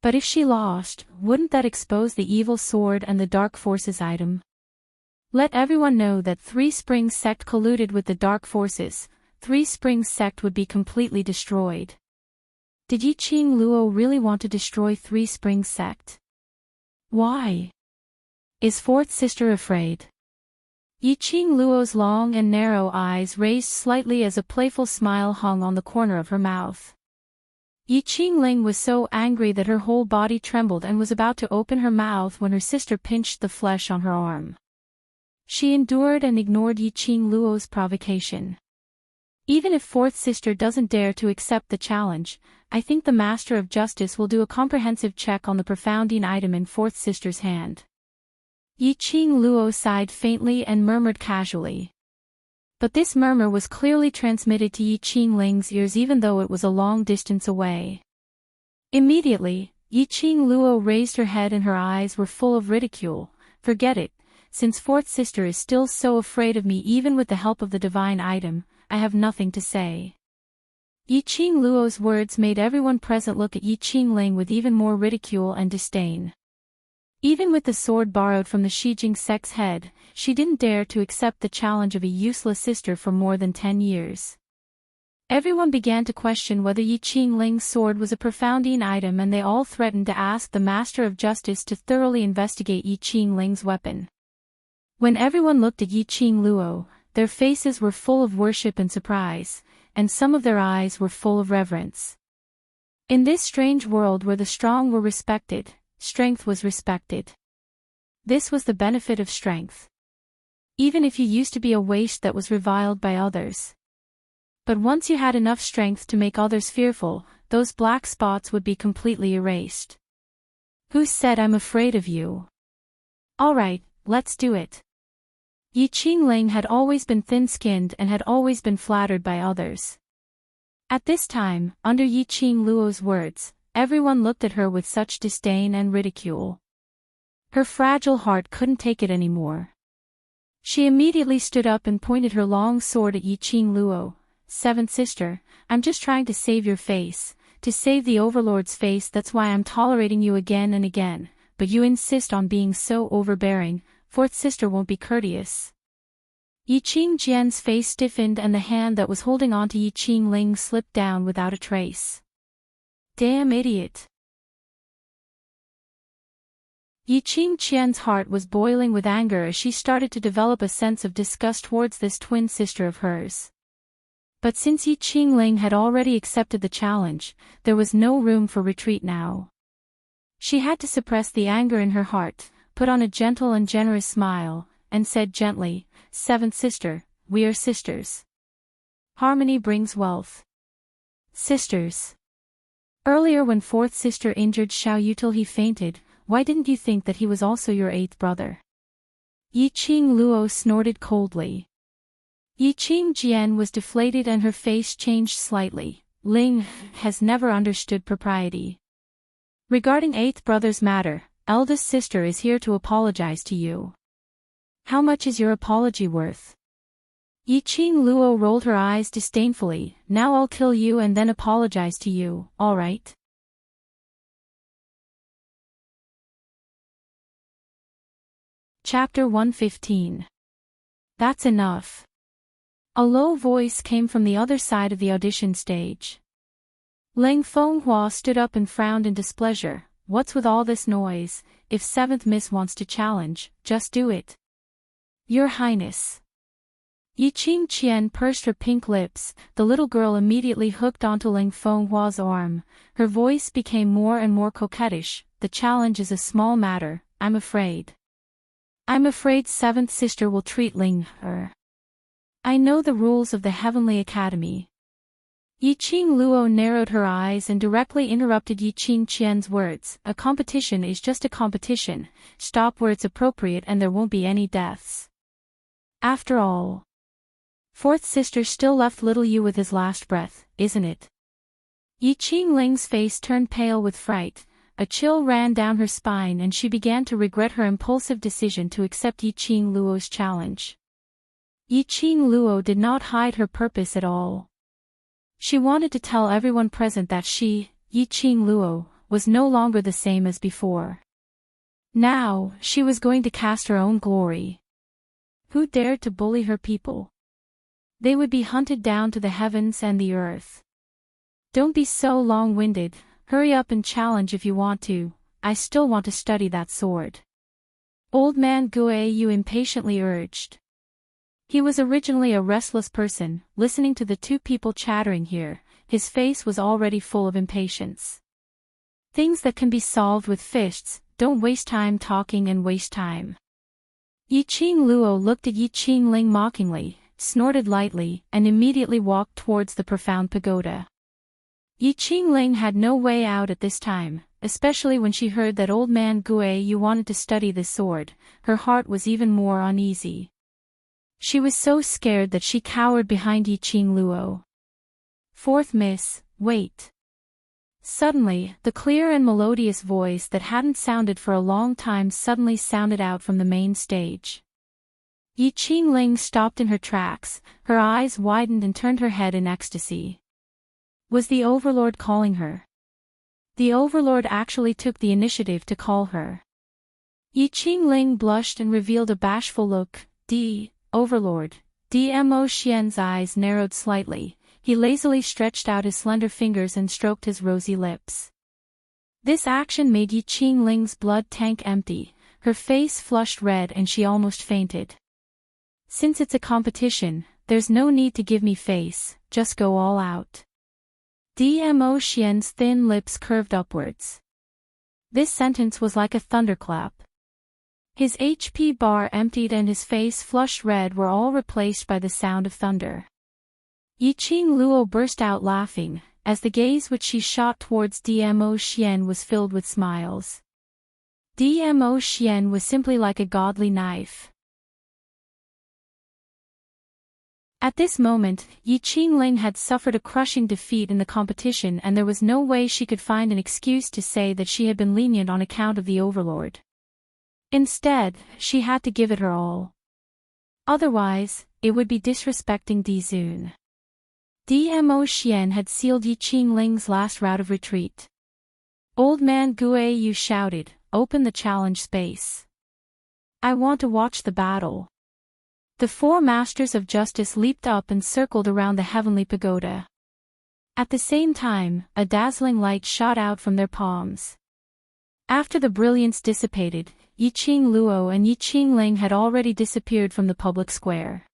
But if she lost, wouldn't that expose the evil sword and the dark forces item? Let everyone know that Three Springs sect colluded with the dark forces. Three Springs sect would be completely destroyed. Did Yi Qingluo really want to destroy Three Springs sect? Why? Is fourth sister afraid? Yi Qingluo's long and narrow eyes raised slightly as a playful smile hung on the corner of her mouth. Yi Qingling was so angry that her whole body trembled and was about to open her mouth when her sister pinched the flesh on her arm. She endured and ignored Yi Qingluo's provocation. Even if fourth sister doesn't dare to accept the challenge, I think the Master of Justice will do a comprehensive check on the profounding item in fourth sister's hand. Yiqing Luo sighed faintly and murmured casually. But this murmur was clearly transmitted to Yiqing Ling's ears even though it was a long distance away. Immediately, Yiqing Luo raised her head and her eyes were full of ridicule. Forget it, since fourth sister is still so afraid of me even with the help of the divine item, I have nothing to say. Yiqing Luo's words made everyone present look at Yiqing Ling with even more ridicule and disdain. Even with the sword borrowed from the Shijing sect's head, she didn't dare to accept the challenge of a useless sister for more than 10 years. Everyone began to question whether Yiqing Ling's sword was a profounding item and they all threatened to ask the Master of Justice to thoroughly investigate Yiqing Ling's weapon. When everyone looked at Yiqing Luo, their faces were full of worship and surprise, and some of their eyes were full of reverence. In this strange world where the strong were respected, strength was respected. This was the benefit of strength. Even if you used to be a waste that was reviled by others. But once you had enough strength to make others fearful, those black spots would be completely erased. Who said I'm afraid of you? Alright, let's do it. Yiqing Ling had always been thin-skinned and had always been flattered by others. At this time, under Yiqing Luo's words, everyone looked at her with such disdain and ridicule. Her fragile heart couldn't take it anymore. She immediately stood up and pointed her long sword at Yiqing Luo. Seventh sister, I'm just trying to save your face, to save the Overlord's face. That's why I'm tolerating you again and again, but you insist on being so overbearing. Fourth sister won't be courteous. Yiqing Jian's face stiffened and the hand that was holding onto Yiqing Ling slipped down without a trace. Damn idiot. Yiqing Qian's heart was boiling with anger as she started to develop a sense of disgust towards this twin sister of hers. But since Yiqing Ling had already accepted the challenge, there was no room for retreat now. She had to suppress the anger in her heart, put on a gentle and generous smile, and said gently, Seventh sister, we are sisters. Harmony brings wealth. Sisters. Earlier when fourth sister injured Xiao Yu till he fainted, why didn't you think that he was also your eighth brother? Yiqing Luo snorted coldly. Yiqing Jian was deflated and her face changed slightly. Ling has never understood propriety. Regarding eighth brother's matter, eldest sister is here to apologize to you. How much is your apology worth? Yiqing Luo rolled her eyes disdainfully. Now I'll kill you and then apologize to you, alright? Chapter 115. That's enough. A low voice came from the other side of the audition stage. Ling Fenghua stood up and frowned in displeasure. What's with all this noise? If seventh miss wants to challenge, just do it. Your Highness. Yiqing Qian pursed her pink lips. The little girl immediately hooked onto Ling Fenghua's arm. Her voice became more and more coquettish. The challenge is a small matter, I'm afraid. I'm afraid seventh sister will treat Ling her. I know the rules of the Heavenly Academy. Yiqing Luo narrowed her eyes and directly interrupted Yiqing Qian's words. A competition is just a competition. Stop where it's appropriate and there won't be any deaths. After all, fourth sister still left little you with his last breath, isn't it? Yiqing Ling's face turned pale with fright. A chill ran down her spine and she began to regret her impulsive decision to accept Yiqing Luo's challenge. Yiqing Luo did not hide her purpose at all. She wanted to tell everyone present that she, Yiqing Luo, was no longer the same as before. Now, she was going to cast her own glory. Who dared to bully her people? They would be hunted down to the heavens and the earth. Don't be so long-winded, hurry up and challenge if you want to, I still want to study that sword. Old man Guiyu impatiently urged. He was originally a restless person, listening to the two people chattering here, his face was already full of impatience. Things that can be solved with fists, don't waste time talking and waste time. Yiqing Luo looked at Yiqing Ling mockingly, snorted lightly, and immediately walked towards the profound pagoda. Yi Qingling had no way out at this time, especially when she heard that old man Gui Yu wanted to study this sword. Her heart was even more uneasy. She was so scared that she cowered behind Yi Qingluo. "Fourth miss, wait." Suddenly, the clear and melodious voice that hadn't sounded for a long time suddenly sounded out from the main stage. Yi Qingling stopped in her tracks, her eyes widened and turned her head in ecstasy. Was the Overlord calling her? The Overlord actually took the initiative to call her. Yi Qingling blushed and revealed a bashful look. Overlord. Dmo Xian's eyes narrowed slightly. He lazily stretched out his slender fingers and stroked his rosy lips. This action made Yi Qingling's blood tank empty, her face flushed red and she almost fainted. "Since it's a competition, there's no need to give me face, just go all out." Dmo Xian's thin lips curved upwards. This sentence was like a thunderclap. His HP bar emptied and his face flushed red were all replaced by the sound of thunder. Yi Qingluo burst out laughing, as the gaze which she shot towards Dmo Xian was filled with smiles. Dmo Xian was simply like a godly knife. At this moment, Yi Qingling had suffered a crushing defeat in the competition and there was no way she could find an excuse to say that she had been lenient on account of the Overlord. Instead, she had to give it her all. Otherwise, it would be disrespecting Dizun. Dmo Xian had sealed Yi Qingling's last route of retreat. Old man Gui Yu shouted, "Open the challenge space. I want to watch the battle." The four masters of justice leaped up and circled around the heavenly pagoda. At the same time, a dazzling light shot out from their palms. After the brilliance dissipated, Yi Qingluo and Yi Qingling had already disappeared from the public square.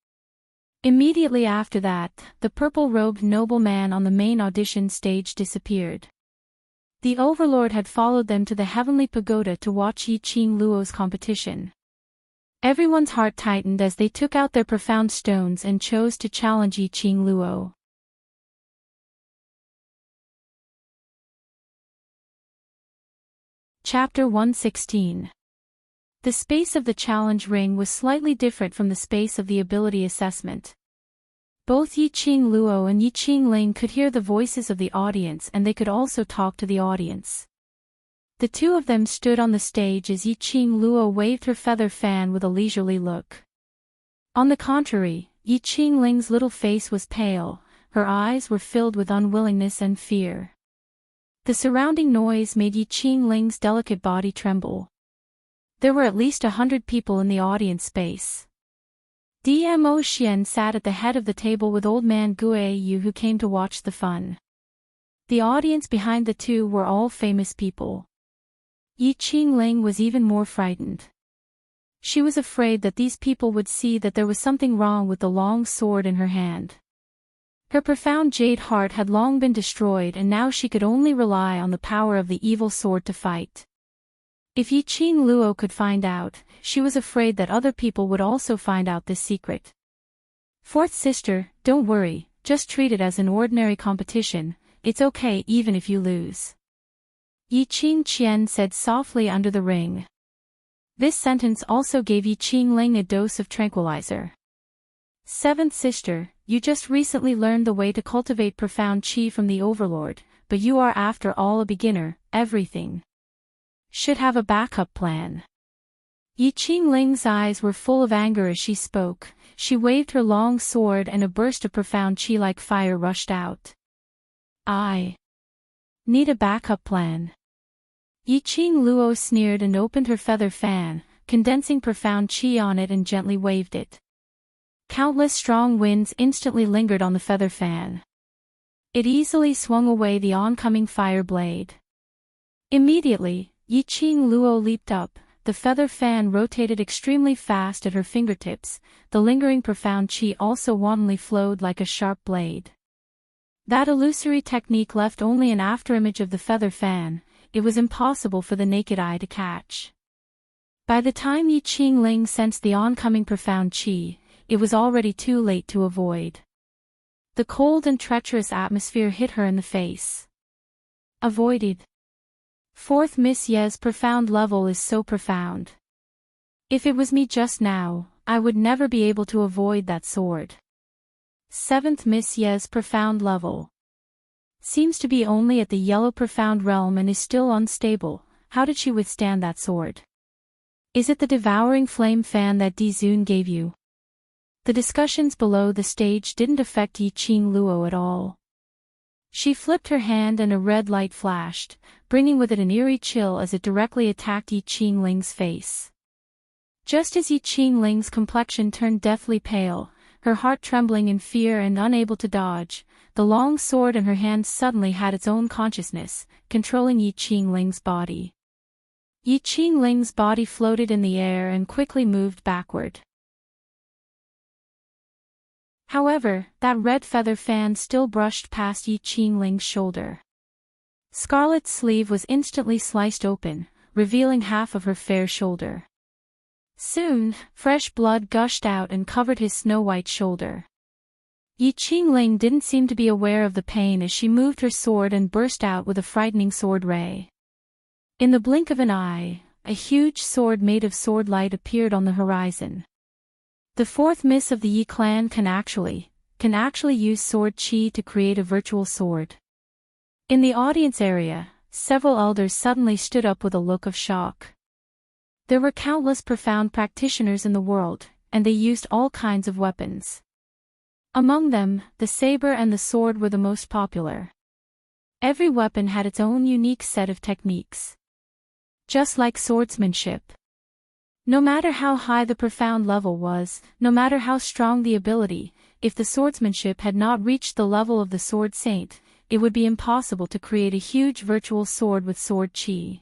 Immediately after that, the purple-robed nobleman on the main audition stage disappeared. The Overlord had followed them to the heavenly pagoda to watch Yi Qingluo's competition. Everyone's heart tightened as they took out their profound stones and chose to challenge Yi Qingluo. Chapter 116. The space of the challenge ring was slightly different from the space of the ability assessment. Both Yi Qingluo and Yi Qingling could hear the voices of the audience and they could also talk to the audience. The two of them stood on the stage as Yi Qingluo waved her feather fan with a leisurely look. On the contrary, Yi Qingling's little face was pale, her eyes were filled with unwillingness and fear. The surrounding noise made Yi Qingling's delicate body tremble. There were at least 100 people in the audience space. Dmo Xian sat at the head of the table with old man Gui Yu who came to watch the fun. The audience behind the two were all famous people. Yi Qingling was even more frightened. She was afraid that these people would see that there was something wrong with the long sword in her hand. Her profound jade heart had long been destroyed and now she could only rely on the power of the evil sword to fight. If Yi Qingluo could find out, she was afraid that other people would also find out this secret. "Fourth sister, don't worry, just treat it as an ordinary competition, it's okay even if you lose," Yi Qingqian said softly under the ring. This sentence also gave Yi Qingling a dose of tranquilizer. "Seventh sister, you just recently learned the way to cultivate profound qi from the Overlord, but you are after all a beginner, everything should have a backup plan." Yi Qingling's eyes were full of anger as she spoke, she waved her long sword and a burst of profound qi like fire rushed out. "I need a backup plan." Yi Qingluo sneered and opened her feather fan, condensing profound qi on it and gently waved it. Countless strong winds instantly lingered on the feather fan. It easily swung away the oncoming fire blade. Immediately, Yi Qingluo leaped up, the feather fan rotated extremely fast at her fingertips, the lingering profound qi also wantonly flowed like a sharp blade. That illusory technique left only an afterimage of the feather fan, it was impossible for the naked eye to catch. By the time Yi Qingling sensed the oncoming profound qi, it was already too late to avoid. The cold and treacherous atmosphere hit her in the face. Avoided. Fourth Miss Ye's profound level is so profound. If it was me just now, I would never be able to avoid that sword. Seventh Miss Ye's profound level seems to be only at the yellow profound realm and is still unstable. How did she withstand that sword? Is it the devouring flame fan that Dizun gave you? The discussions below the stage didn't affect Yiqing Luo at all. She flipped her hand and a red light flashed, bringing with it an eerie chill as it directly attacked Yiqing Ling's face. Just as Yiqing Ling's complexion turned deathly pale, her heart trembling in fear and unable to dodge, the long sword in her hand suddenly had its own consciousness, controlling Yiqing Ling's body. Yiqing Ling's body floated in the air and quickly moved backward. However, that red feather fan still brushed past Yiqing Ling's shoulder. Scarlet's sleeve was instantly sliced open, revealing half of her fair shoulder. Soon, fresh blood gushed out and covered his snow-white shoulder. Yiqing Ling didn't seem to be aware of the pain as she moved her sword and burst out with a frightening sword ray. In the blink of an eye, a huge sword made of sword light appeared on the horizon. The fourth miss of the Yi clan can actually use sword chi to create a virtual sword. In the audience area, several elders suddenly stood up with a look of shock. There were countless profound practitioners in the world, and they used all kinds of weapons. Among them, the saber and the sword were the most popular. Every weapon had its own unique set of techniques. Just like swordsmanship. No matter how high the profound level was, no matter how strong the ability, if the swordsmanship had not reached the level of the sword saint, it would be impossible to create a huge virtual sword with sword chi.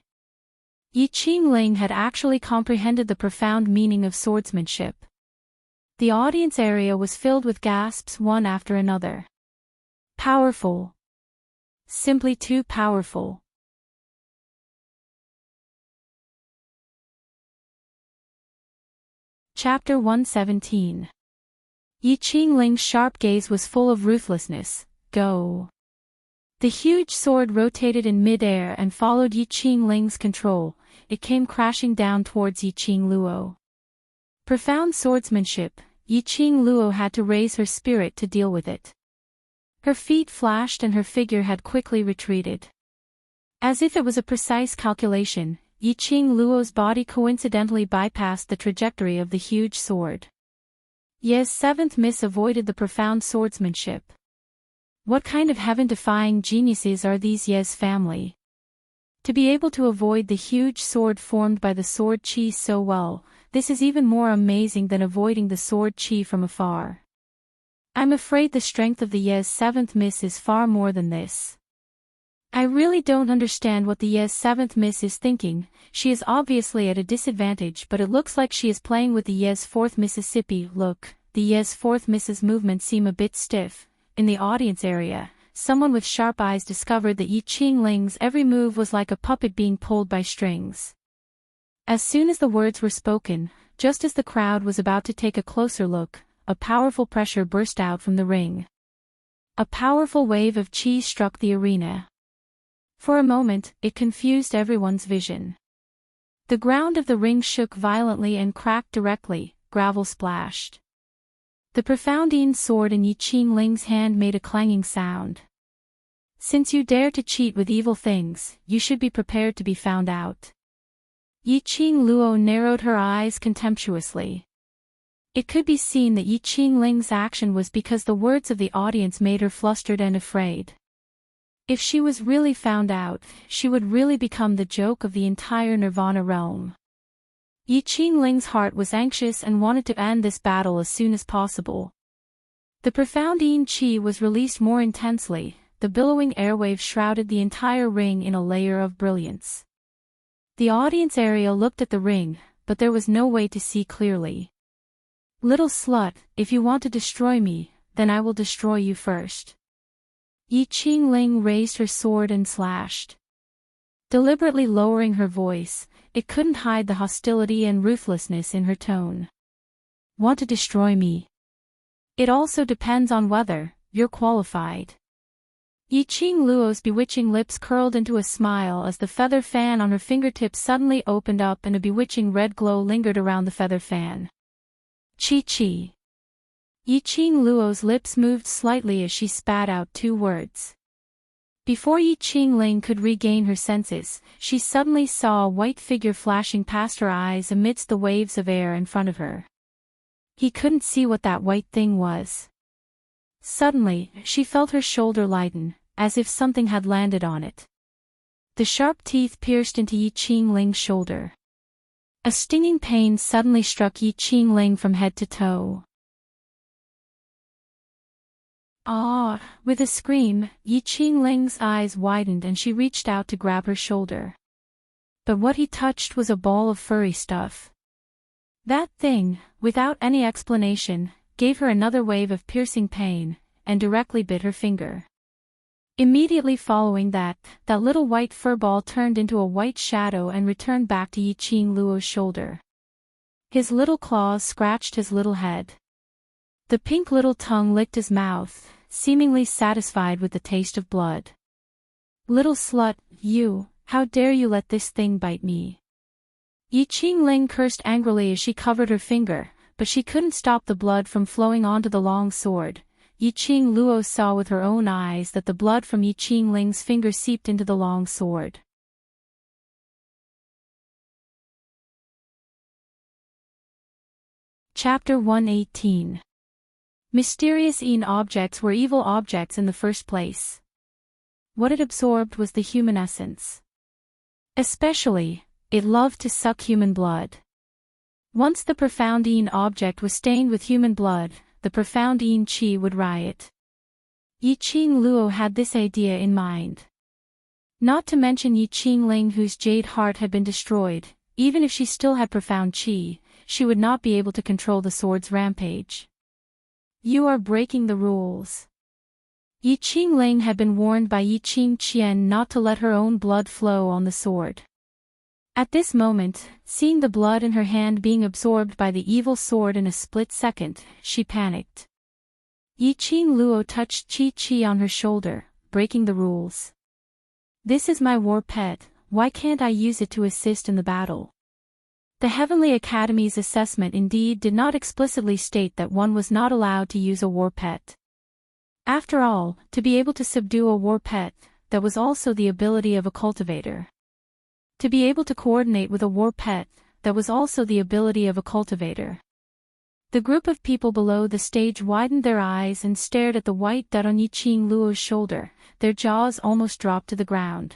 Yiqing Ling had actually comprehended the profound meaning of swordsmanship. The audience area was filled with gasps one after another. Powerful. Simply too powerful. Chapter 117. Yiqing Ling's sharp gaze was full of ruthlessness. Go. The huge sword rotated in mid-air and followed Yiqing Ling's control. It came crashing down towards Yiqing Luo. Profound swordsmanship, Yiqing Luo had to raise her spirit to deal with it. Her feet flashed and her figure had quickly retreated. As if it was a precise calculation, Yiqing Luo's body coincidentally bypassed the trajectory of the huge sword. Ye's seventh miss avoided the profound swordsmanship. What kind of heaven-defying geniuses are these Ye's family? To be able to avoid the huge sword formed by the sword chi so well, this is even more amazing than avoiding the sword chi from afar. I'm afraid the strength of the Ye's seventh miss is far more than this. I really don't understand what the Ye's seventh miss is thinking. She is obviously at a disadvantage, but it looks like she is playing with the Ye's fourth Mississippi. Look, the Ye's fourth miss's movements seem a bit stiff. In the audience area, someone with sharp eyes discovered that Yiqing Ling's every move was like a puppet being pulled by strings. As soon as the words were spoken, just as the crowd was about to take a closer look, a powerful pressure burst out from the ring. A powerful wave of chi struck the arena. For a moment, it confused everyone's vision. The ground of the ring shook violently and cracked directly, gravel splashed. The profound sword in Yiqing Ling's hand made a clanging sound. Since you dare to cheat with evil things, you should be prepared to be found out. Yiqing Luo narrowed her eyes contemptuously. It could be seen that Yiqing Ling's action was because the words of the audience made her flustered and afraid. If she was really found out, she would really become the joke of the entire Nirvana realm. Yiqing Ling's heart was anxious and wanted to end this battle as soon as possible. The profound yin chi was released more intensely, the billowing airwave shrouded the entire ring in a layer of brilliance. The audience area looked at the ring, but there was no way to see clearly. Little slut, if you want to destroy me, then I will destroy you first. Yiqing Ling raised her sword and slashed. Deliberately lowering her voice, it couldn't hide the hostility and ruthlessness in her tone. Want to destroy me? It also depends on whether you're qualified. Yiqing Luo's bewitching lips curled into a smile as the feather fan on her fingertips suddenly opened up and a bewitching red glow lingered around the feather fan. Chi-chi. Yiqing Luo's lips moved slightly as she spat out 2 words. Before Yiqing Ling could regain her senses, she suddenly saw a white figure flashing past her eyes amidst the waves of air in front of her. He couldn't see what that white thing was. Suddenly, she felt her shoulder lighten, as if something had landed on it. The sharp teeth pierced into Yiqing Ling's shoulder. A stinging pain suddenly struck Yiqing Ling from head to toe. Ah! With a scream, Yiqing Ling's eyes widened and she reached out to grab her shoulder. But what he touched was a ball of furry stuff. That thing, without any explanation, gave her another wave of piercing pain, and directly bit her finger. Immediately following that little white fur ball turned into a white shadow and returned back to Yiqing Luo's shoulder. His little claws scratched his little head. The pink little tongue licked his mouth, seemingly satisfied with the taste of blood. Little slut, you, how dare you let this thing bite me? Yiqing Ling cursed angrily as she covered her finger, but she couldn't stop the blood from flowing onto the long sword. Yiqing Luo saw with her own eyes that the blood from Yiqing Ling's finger seeped into the long sword. Chapter 118. Mysterious objects were evil objects in the first place. What it absorbed was the human essence. Especially, it loved to suck human blood. Once the profound object was stained with human blood, the profound qi would riot. Yiqing Luo had this idea in mind. Not to mention Yiqing Ling, whose jade heart had been destroyed. Even if she still had profound qi, she would not be able to control the sword's rampage. You are breaking the rules. Yiqing Ling had been warned by Yiqing Qian not to let her own blood flow on the sword. At this moment, seeing the blood in her hand being absorbed by the evil sword in a split second, she panicked. Yiqing Luo touched Chi-Chi on her shoulder, breaking the rules. This is my war pet, why can't I use it to assist in the battle? The Heavenly Academy's assessment indeed did not explicitly state that one was not allowed to use a war pet. After all, to be able to subdue a war pet, that was also the ability of a cultivator. To be able to coordinate with a war pet, that was also the ability of a cultivator. The group of people below the stage widened their eyes and stared at the white dot on Yiqing Luo's shoulder, their jaws almost dropped to the ground.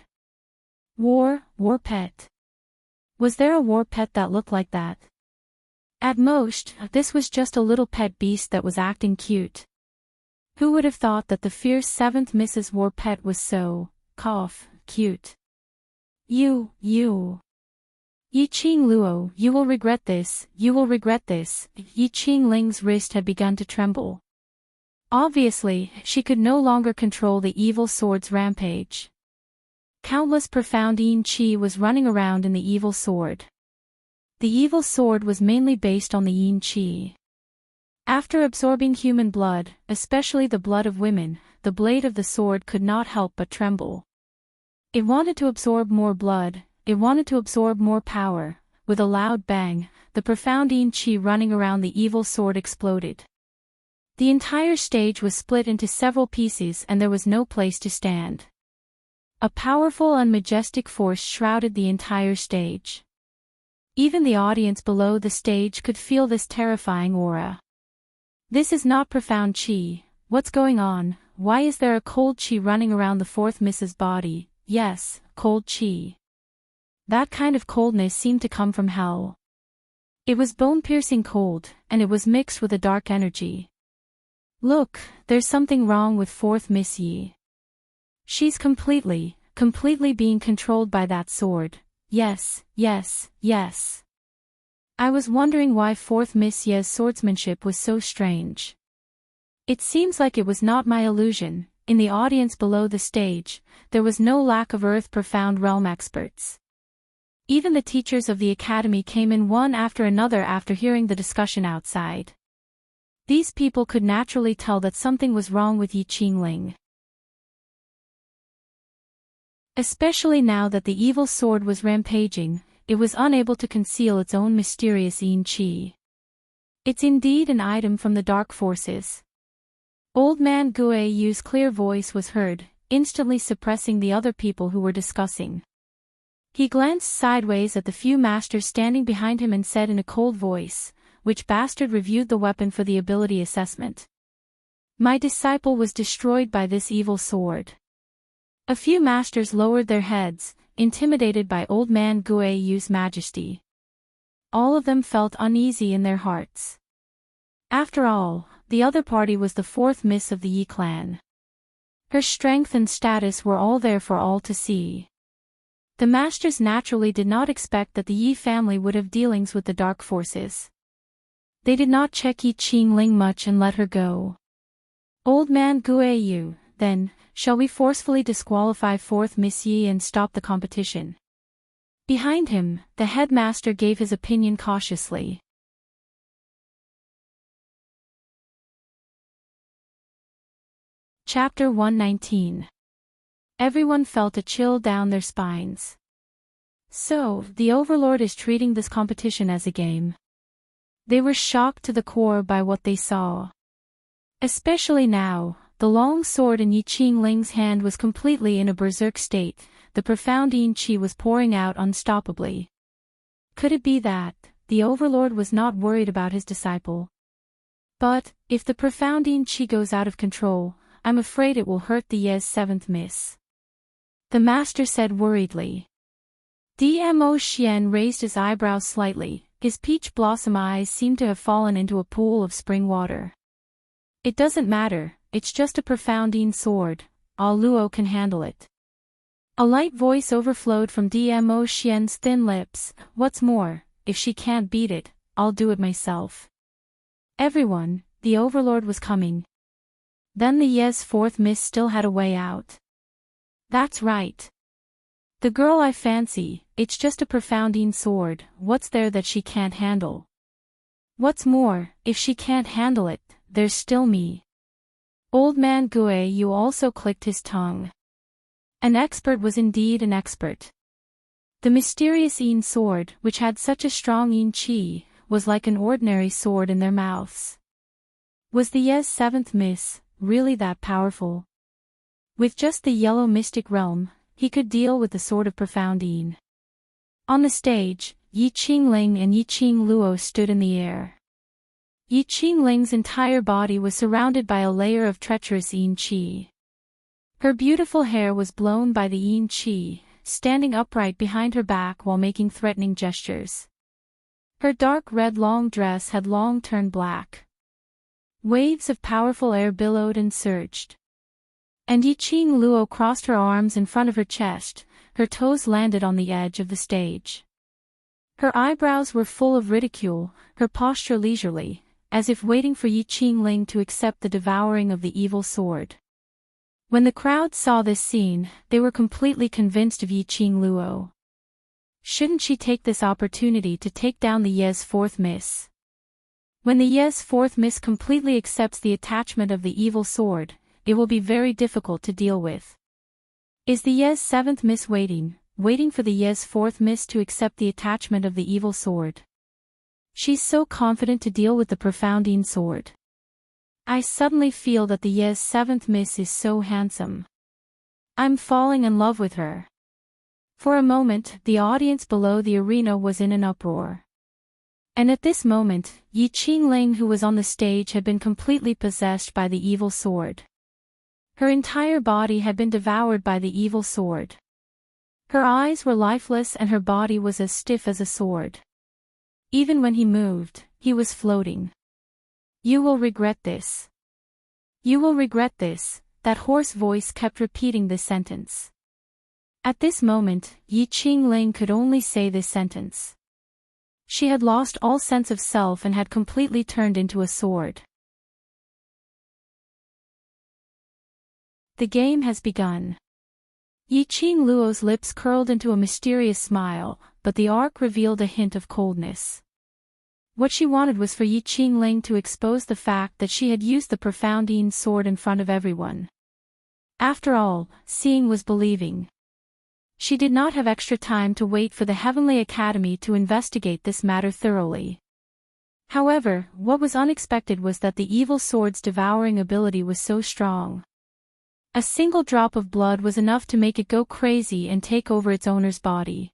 War pet. Was there a war pet that looked like that? At most, this was just a little pet beast that was acting cute. Who would have thought that the fierce 7th Mrs. War Pet was so, cute? You. Yiqing Luo, you will regret this, Yiqing Ling's wrist had begun to tremble. Obviously, she could no longer control the evil sword's rampage. Countless profound qi was running around in the evil sword. The evil sword was mainly based on the yin qi. After absorbing human blood, especially the blood of women, the blade of the sword could not help but tremble. It wanted to absorb more blood, it wanted to absorb more power. With a loud bang, the profound qi running around the evil sword exploded. The entire stage was split into several pieces and there was no place to stand. A powerful and majestic force shrouded the entire stage. Even the audience below the stage could feel this terrifying aura. This is not profound qi. What's going on? Why is there a cold qi running around the 4th Mrs. body? Yes, cold qi. That kind of coldness seemed to come from hell. It was bone-piercing cold, and it was mixed with a dark energy. Look, there's something wrong with 4th Miss Yi. She's completely being controlled by that sword. Yes. I was wondering why 4th Miss Ye's swordsmanship was so strange. It seems like it was not my illusion. In the audience below the stage, there was no lack of Earth Profound Realm experts. Even the teachers of the academy came in one after another after hearing the discussion outside. These people could naturally tell that something was wrong with Yi Qingling. Especially now that the evil sword was rampaging, it was unable to conceal its own mysterious yin qi. It's indeed an item from the dark forces. Old man Gue Yu's clear voice was heard, instantly suppressing the other people who were discussing. He glanced sideways at the few masters standing behind him and said in a cold voice, "Which bastard reviewed the weapon for the ability assessment? My disciple was destroyed by this evil sword." A few masters lowered their heads, intimidated by old man Gue Yu's majesty. All of them felt uneasy in their hearts. After all, the other party was the fourth miss of the Yi clan. Her strength and status were all there for all to see. The masters naturally did not expect that the Yi family would have dealings with the dark forces. They did not check Yi Qingling much and let her go. Old man Gue Yu, then, shall we forcefully disqualify fourth Miss Yi and stop the competition? Behind him, the headmaster gave his opinion cautiously. Chapter 119. Everyone felt a chill down their spines. So, the Overlord is treating this competition as a game. They were shocked to the core by what they saw. Especially now, the long sword in Yi Qingling's hand was completely in a berserk state, the profound yin qi was pouring out unstoppably. Could it be that the Overlord was not worried about his disciple? But, if the profound yin qi goes out of control, I'm afraid it will hurt the Ye's seventh miss. The master said worriedly. Dmo Xian raised his eyebrows slightly, his peach blossom eyes seemed to have fallen into a pool of spring water. It doesn't matter, it's just a profound yin sword, all Luo can handle it. A light voice overflowed from Dmo Xian's thin lips, what's more, if she can't beat it, I'll do it myself. Everyone, the Overlord was coming. Then the Ye's fourth miss still had a way out. That's right. The girl I fancy, it's just a profound yin sword, what's there that she can't handle? What's more, if she can't handle it, there's still me. Old man Gue Yu also clicked his tongue. An expert was indeed an expert. The mysterious yin sword, which had such a strong yin qi, was like an ordinary sword in their mouths. Was the Ye's seventh miss really that powerful? With just the yellow mystic realm, he could deal with the sword of profound yin. On the stage, Yi Qingling and Yi Qingluo stood in the air. Yi Qingling's entire body was surrounded by a layer of treacherous yin qi. Her beautiful hair was blown by the yin qi, standing upright behind her back while making threatening gestures. Her dark red long dress had long turned black. Waves of powerful air billowed and surged. And Yi Qingluo crossed her arms in front of her chest, her toes landed on the edge of the stage. Her eyebrows were full of ridicule, her posture leisurely, as if waiting for Yi Qingling to accept the devouring of the evil sword. When the crowd saw this scene, they were completely convinced of Yi Qingluo. Shouldn't she take this opportunity to take down the Ye's fourth miss? When the Ye's fourth miss completely accepts the attachment of the evil sword, it will be very difficult to deal with. Is the Ye's seventh miss waiting for the Ye's fourth miss to accept the attachment of the evil sword? She's so confident to deal with the profound yin sword. I suddenly feel that the Ye's seventh miss is so handsome. I'm falling in love with her. For a moment, the audience below the arena was in an uproar. And at this moment, Yi Qingling who was on the stage had been completely possessed by the evil sword. Her entire body had been devoured by the evil sword. Her eyes were lifeless and her body was as stiff as a sword. Even when he moved, he was floating. You will regret this. You will regret this, that hoarse voice kept repeating this sentence. At this moment, Yi Qingling could only say this sentence. She had lost all sense of self and had completely turned into a sword. The game has begun. Yi Qingluo's lips curled into a mysterious smile, but the arc revealed a hint of coldness. What she wanted was for Yi Qingling to expose the fact that she had used the profound Yin sword in front of everyone. After all, seeing was believing. She did not have extra time to wait for the Heavenly Academy to investigate this matter thoroughly. However, what was unexpected was that the evil sword's devouring ability was so strong. A single drop of blood was enough to make it go crazy and take over its owner's body.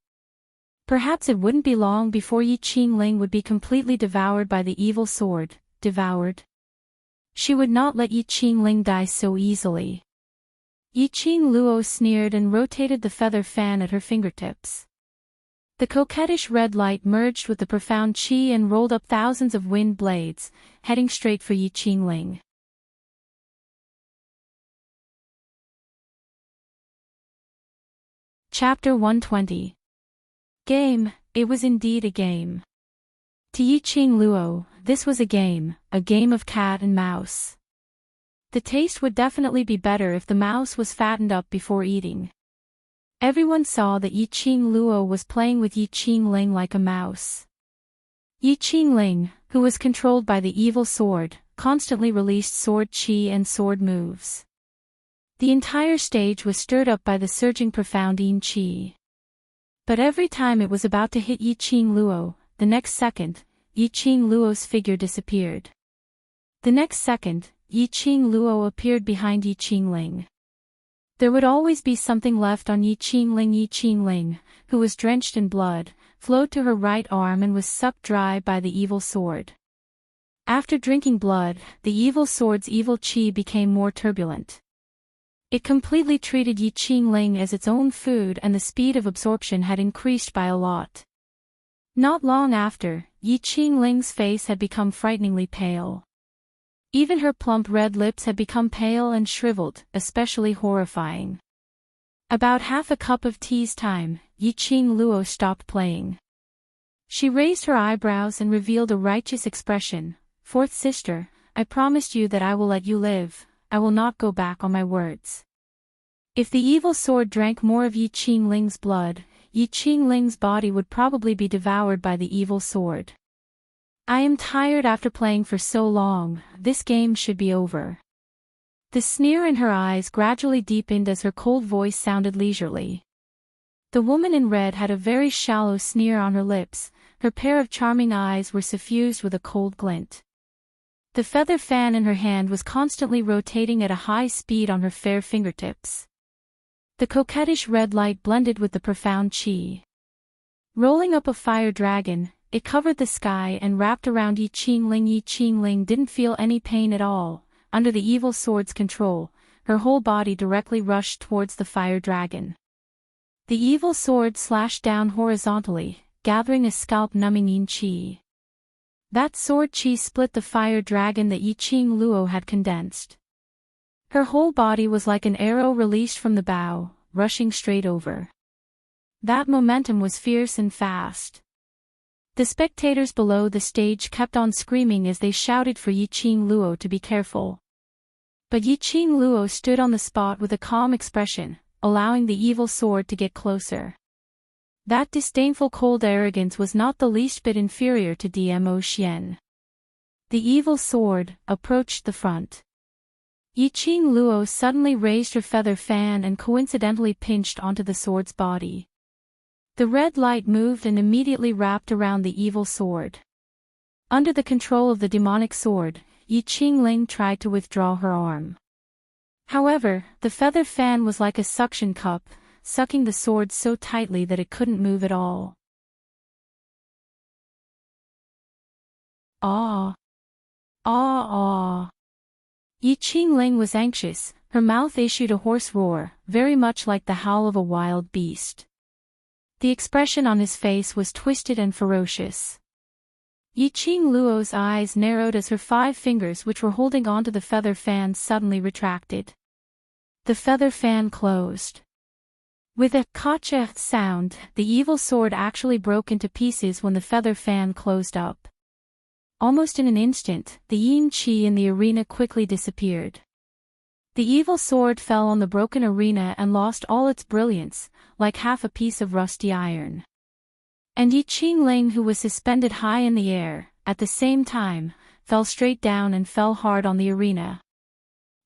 Perhaps it wouldn't be long before Yi Qingling would be completely devoured by the evil sword. Devoured? She would not let Yi Qingling die so easily. Yi Qingluo sneered and rotated the feather fan at her fingertips. The coquettish red light merged with the profound qi and rolled up thousands of wind blades, heading straight for Yi Qingling. Chapter 120. Game. It was indeed a game. To Yi Qingluo, this was a game of cat and mouse. The taste would definitely be better if the mouse was fattened up before eating. Everyone saw that Yi Qingluo was playing with Yi Qingling like a mouse. Yi Qingling, who was controlled by the evil sword, constantly released sword qi and sword moves. The entire stage was stirred up by the surging profound Yin qi. But every time it was about to hit Yi Qingluo, the next second, Yi Qingluo's figure disappeared. The next second, Yi Qingluo appeared behind Yi Qingling. There would always be something left on Yi Qingling. Yi Qingling, who was drenched in blood, flowed to her right arm and was sucked dry by the evil sword. After drinking blood, the evil sword's evil qi became more turbulent. It completely treated Yi Qingling as its own food and the speed of absorption had increased by a lot. Not long after, Yi Qingling's face had become frighteningly pale. Even her plump red lips had become pale and shriveled, especially horrifying. About half a cup of tea's time, Yi Qingluo stopped playing. She raised her eyebrows and revealed a righteous expression. "Fourth sister, I promised you that I will let you live. I will not go back on my words." If the evil sword drank more of Yi Qingling's blood, Yi Qingling's body would probably be devoured by the evil sword. "I am tired after playing for so long, this game should be over." The sneer in her eyes gradually deepened as her cold voice sounded leisurely. The woman in red had a very shallow sneer on her lips, her pair of charming eyes were suffused with a cold glint. The feather fan in her hand was constantly rotating at a high speed on her fair fingertips. The coquettish red light blended with the profound qi. Rolling up a fire dragon, it covered the sky and wrapped around Yi Qingling. Yi Qingling didn't feel any pain at all. Under the evil sword's control, her whole body directly rushed towards the fire dragon. The evil sword slashed down horizontally, gathering a scalp-numbing yin qi. That sword qi split the fire dragon that Yi Qingluo had condensed. Her whole body was like an arrow released from the bow, rushing straight over. That momentum was fierce and fast. The spectators below the stage kept on screaming as they shouted for Yi Qingluo to be careful. But Yi Qingluo stood on the spot with a calm expression, allowing the evil sword to get closer. That disdainful cold arrogance was not the least bit inferior to Dmo Xian. The evil sword approached the front. Yi Qingluo suddenly raised her feather fan and coincidentally pinched onto the sword's body. The red light moved and immediately wrapped around the evil sword. Under the control of the demonic sword, Yi Qingling tried to withdraw her arm. However, the feather fan was like a suction cup, sucking the sword so tightly that it couldn't move at all. Ah! Ah ah! Yi Qingling was anxious, her mouth issued a hoarse roar, very much like the howl of a wild beast. The expression on his face was twisted and ferocious. Yi Qingluo's eyes narrowed as her 5 fingers which were holding onto the feather fan suddenly retracted. The feather fan closed. With a "kacha" sound, the evil sword actually broke into pieces when the feather fan closed up. Almost in an instant, the yin qi in the arena quickly disappeared. The evil sword fell on the broken arena and lost all its brilliance, like half a piece of rusty iron. And Yi Qingling, who was suspended high in the air, at the same time, fell straight down and fell hard on the arena.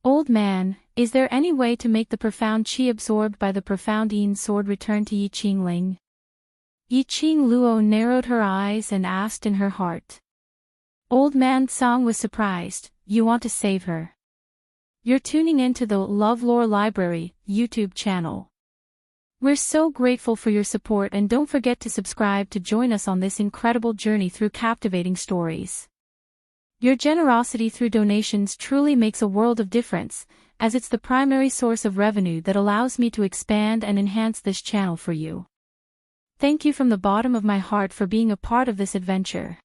Old man, is there any way to make the profound chi absorbed by the profound Yin sword return to Yi Qing Ling? Yi Qing Luo narrowed her eyes and asked in her heart. Old man Tsang was surprised, you want to save her. You're tuning into the LoveLore Library YouTube channel. We're so grateful for your support and don't forget to subscribe to join us on this incredible journey through captivating stories. Your generosity through donations truly makes a world of difference, as it's the primary source of revenue that allows me to expand and enhance this channel for you. Thank you from the bottom of my heart for being a part of this adventure.